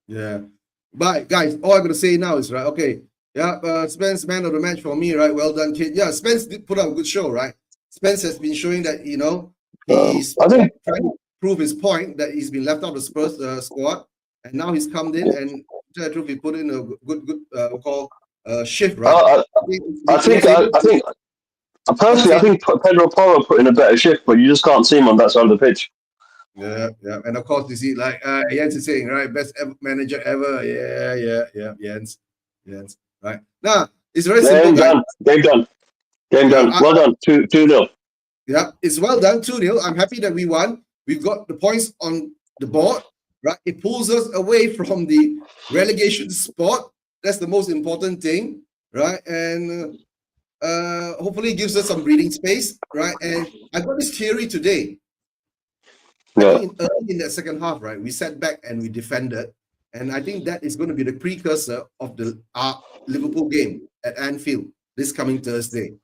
Yeah. But guys, all I'm gonna say now is right. Okay, yeah. Spence, man of the match for me, right? Well done, kid. Yeah, Spence did put up a good show, right? Spence has been showing that he's trying to prove his point that he's been left out of the Spurs squad, and now he's come in and to tell the truth, he put in a good shift, right? I think personally, I think Pedro Porro put in a better shift, but you just can't see him on that side of the pitch. Yeah, and of course you see like Jens is saying, right, best manager ever. Yeah, Jens, right? Now it's very simple. Game done. Well done. 2-0. Yeah, it's well done. 2-0. I'm happy that we won. We've got the points on the board, right? It pulls us away from the relegation spot. That's the most important thing, right? And hopefully it gives us some breathing space, right? And I got this theory today. I think early in that second half, right, we sat back and we defended, and I think that is going to be the precursor of the Liverpool game at Anfield this coming Thursday.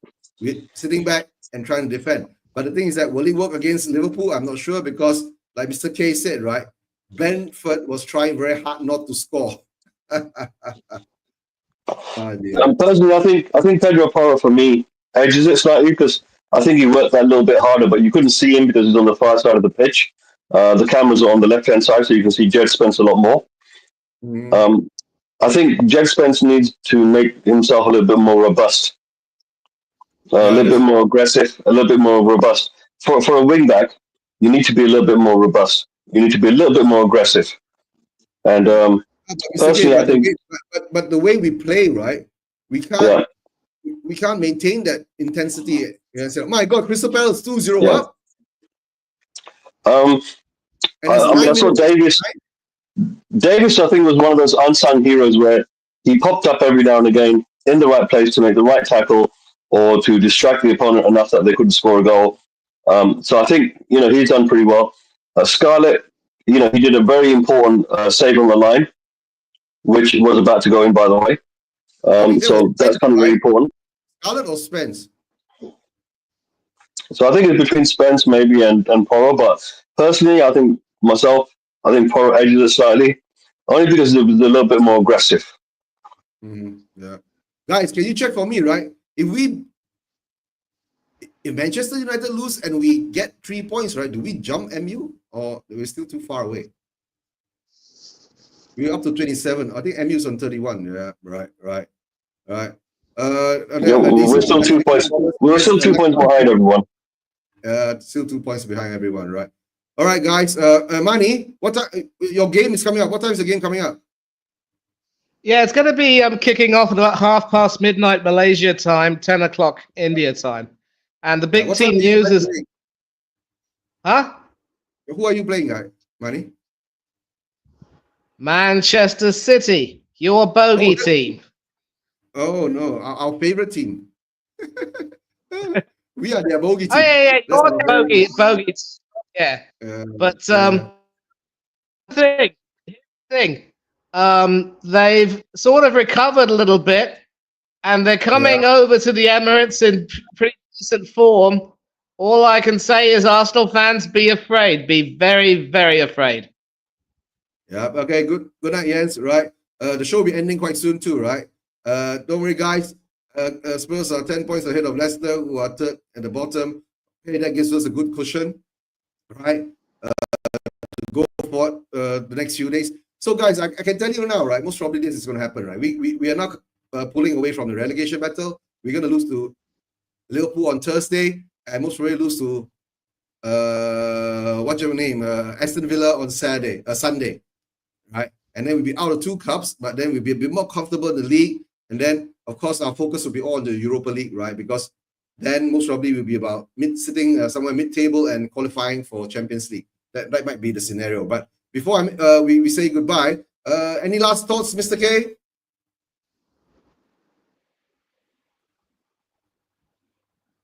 We're sitting back and trying to defend. But the thing is that will it work against Liverpool? I'm not sure because, like Mr. K said, right, Brentford was trying very hard not to score. Personally, I think Pedro Porro for me edges it slightly because I think he worked that a little bit harder, but you couldn't see him because he's on the far side of the pitch. The cameras are on the left-hand side, so you can see Jed Spence a lot more. I think Jack Spence needs to make himself a little bit more robust, a little bit more aggressive, a little bit more robust. For a wing back, you need to be a little bit more robust. You need to be a little bit more aggressive. And personally, I think. But the way we play, right? We can't maintain that intensity. So, my God, Crystal Palace 2-0 up. I saw Davis. Davis, I think, was one of those unsung heroes where he popped up every now and again in the right place to make the right tackle or to distract the opponent enough that they couldn't score a goal. So I think, he's done pretty well. Scarlett, he did a very important save on the line, which was about to go in, by the way. So that's kind of really important. Scarlett or Spence? So I think it's between Spence maybe and Porro, but personally, I think Porro edges it slightly, only because they're a little bit more aggressive. Yeah, guys, can you check for me, right? If Manchester United lose and we get 3 points, right? Do we jump MU or we're still too far away? We're up to 27. I think MU's on 31. Yeah, right. We're still 2 points. We're still 2 points behind everyone. Still 2 points behind everyone, right? All right, guys. Mani, what time? Your game is coming up. What time is the game coming up? Yeah, it's going to be kicking off at about midnight Malaysia time, 10 o'clock India time. And the big team news is... Huh? Who are you playing, guys? Mani? Manchester City, your bogey team. Oh, no. Our favorite team. We are their bogey team. Oh, yeah. You're the bogey. Yeah. But thing. They've sort of recovered a little bit, and they're coming over to the Emirates in pretty decent form. All I can say is, Arsenal fans, be afraid. Be very, very afraid. Yeah. Okay. Good night, Jens. Right. The show will be ending quite soon too. Right. Don't worry, guys. Spurs are 10 points ahead of Leicester, who are third at the bottom. Okay, that gives us a good cushion, right? To go for the next few days. So, guys, I can tell you now, right? Most probably this is going to happen, right? We are not pulling away from the relegation battle. We're going to lose to Liverpool on Thursday, and most probably lose to what's your name? Aston Villa on Sunday, right? And then we'll be out of 2 cups, but then we'll be a bit more comfortable in the league. And then, of course, our focus will be all on the Europa League, right? Because then most probably we'll be about sitting somewhere mid-table and qualifying for Champions League. That might be the scenario. But before we say goodbye, any last thoughts, Mr. K?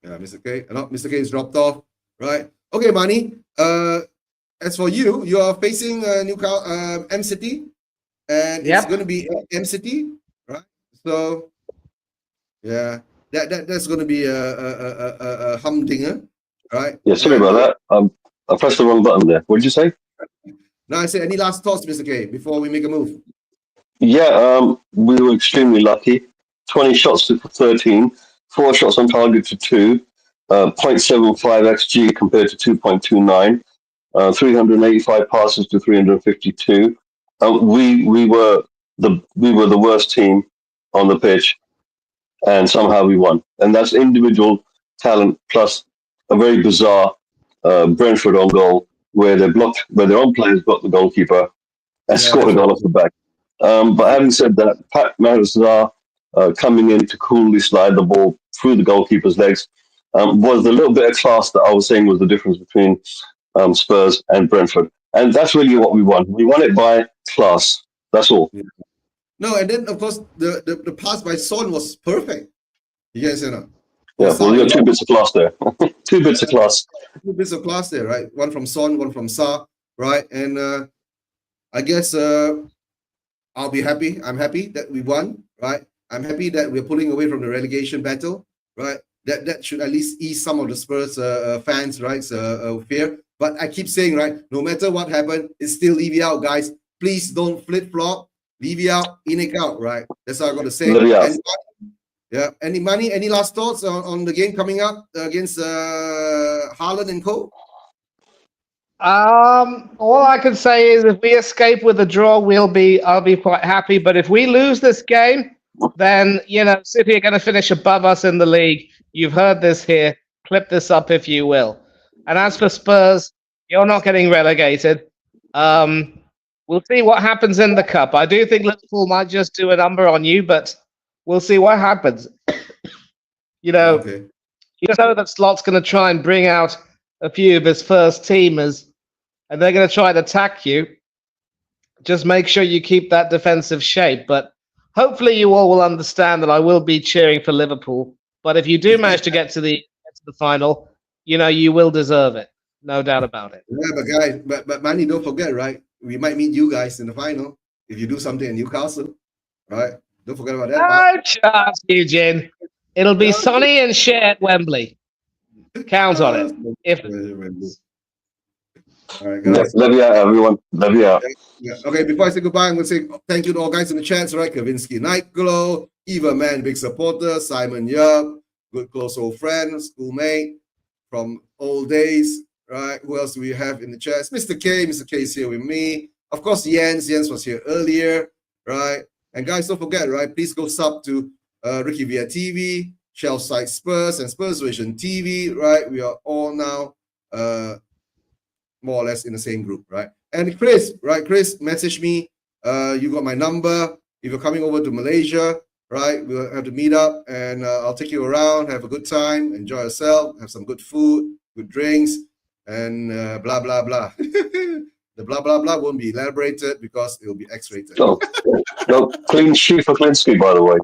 Yeah, Mr. K. No, Mr. K is dropped off, right? Okay, Mani. As for you, you are facing Newcastle, M City, and it's going to be M City, right? So, yeah, that's going to be a humdinger, right? Yeah, sorry about that. I pressed the wrong button there. What did you say? No, I said, any last thoughts, Mr. K, before we make a move? Yeah, we were extremely lucky. 20 shots to 13, 4 shots on target to 2, 0.75 xG compared to 2.29, 385 passes to 352. We were the worst team on the pitch, and somehow we won. And that's individual talent plus a very bizarre Brentford on goal where their own players blocked the goalkeeper and scored a goal off the back. But having said that, Pat Marazar coming in to coolly slide the ball through the goalkeeper's legs was the little bit of class that I was saying was the difference between Spurs and Brentford. And that's really what we won. We won it by class. That's all. Yeah. No, and then, of course, the pass by Son was perfect. You guys know. Yeah, well, you got 2 bits of class there. 2 bits of class. 2 bits of class there, right? One from Son, one from Sa, right? And I guess I'll be happy. I'm happy that we won, right? I'm happy that we're pulling away from the relegation battle, right? That should at least ease some of the Spurs fans, right? Fear. But I keep saying, right, no matter what happened, it's still Levy out, guys. Please don't flip-flop. Levy out, ENICOUT, right? That's all I got to say. Yeah. Any last thoughts on the game coming up against Haaland and co? All I can say is if we escape with a draw, I'll be quite happy. But if we lose this game, then City are going to finish above us in the league. You've heard this here. Clip this up if you will. And as for Spurs, you're not getting relegated. We'll see what happens in the cup. I do think Liverpool might just do a number on you, but we'll see what happens. Okay. You know that Slot's going to try and bring out a few of his first teamers, and they're going to try and attack you. Just make sure you keep that defensive shape. But hopefully you all will understand that I will be cheering for Liverpool. But if you do manage to get to the final, you will deserve it. No doubt about it. Yeah, but guys, but Manny, don't forget, right? We might meet you guys in the final if you do something in Newcastle, right? Don't forget about that. No chance, Eugene. It'll be sunny and shit at Wembley. Count on it. All right, guys. Love you out, everyone. Love you out. Yeah. Okay, before I say goodbye, I'm going to say thank you to all guys in the chats, right? Kavinsky Nightglow, Eva Man, big supporter, Simon Yup, good close old friend, schoolmate from old days, right? Who else do we have in the chats? Mr. K is here with me. Of course, Jens was here earlier, right? And guys, don't forget, right? Please go sub to Ricky Via TV, Shelfside Spurs, and Spurs Vision TV, right? We are all now more or less in the same group, right? And Chris, right? Chris, message me. You got my number. If you're coming over to Malaysia, right? We'll have to meet up, and I'll take you around, have a good time, enjoy yourself, have some good food, good drinks, and blah, blah, blah. The blah, blah, blah won't be elaborated because it will be X-rated. No, clean sheet for Klinsky, by the way.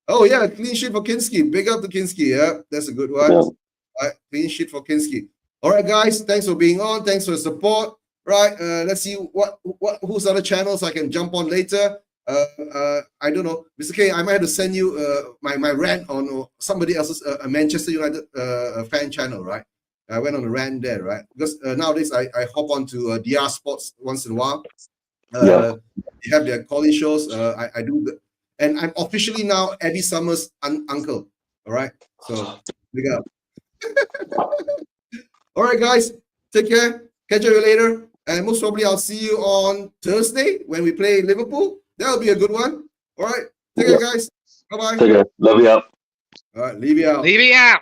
Oh, yeah, clean sheet for Kinski. Big up to Kinski, yeah? That's a good one. Yeah. All right, clean sheet for Kinski. All right, guys, thanks for being on. Thanks for the support. Right, let's see whose other channels I can jump on later. I don't know. Mr. K, I might have to send you my rant on somebody else's Manchester United fan channel, right? I went on a rant there, right? Because nowadays I hop on to DR Sports once in a while. They have their calling shows. I do and I'm officially now Abby Summers' uncle. All right, so big up. All right, guys, take care. Catch you later, and most probably I'll see you on Thursday when we play Liverpool. That'll be a good one. All right, take care, guys. Bye bye. Take care. Love you out. All right, leave you out. Leave you out.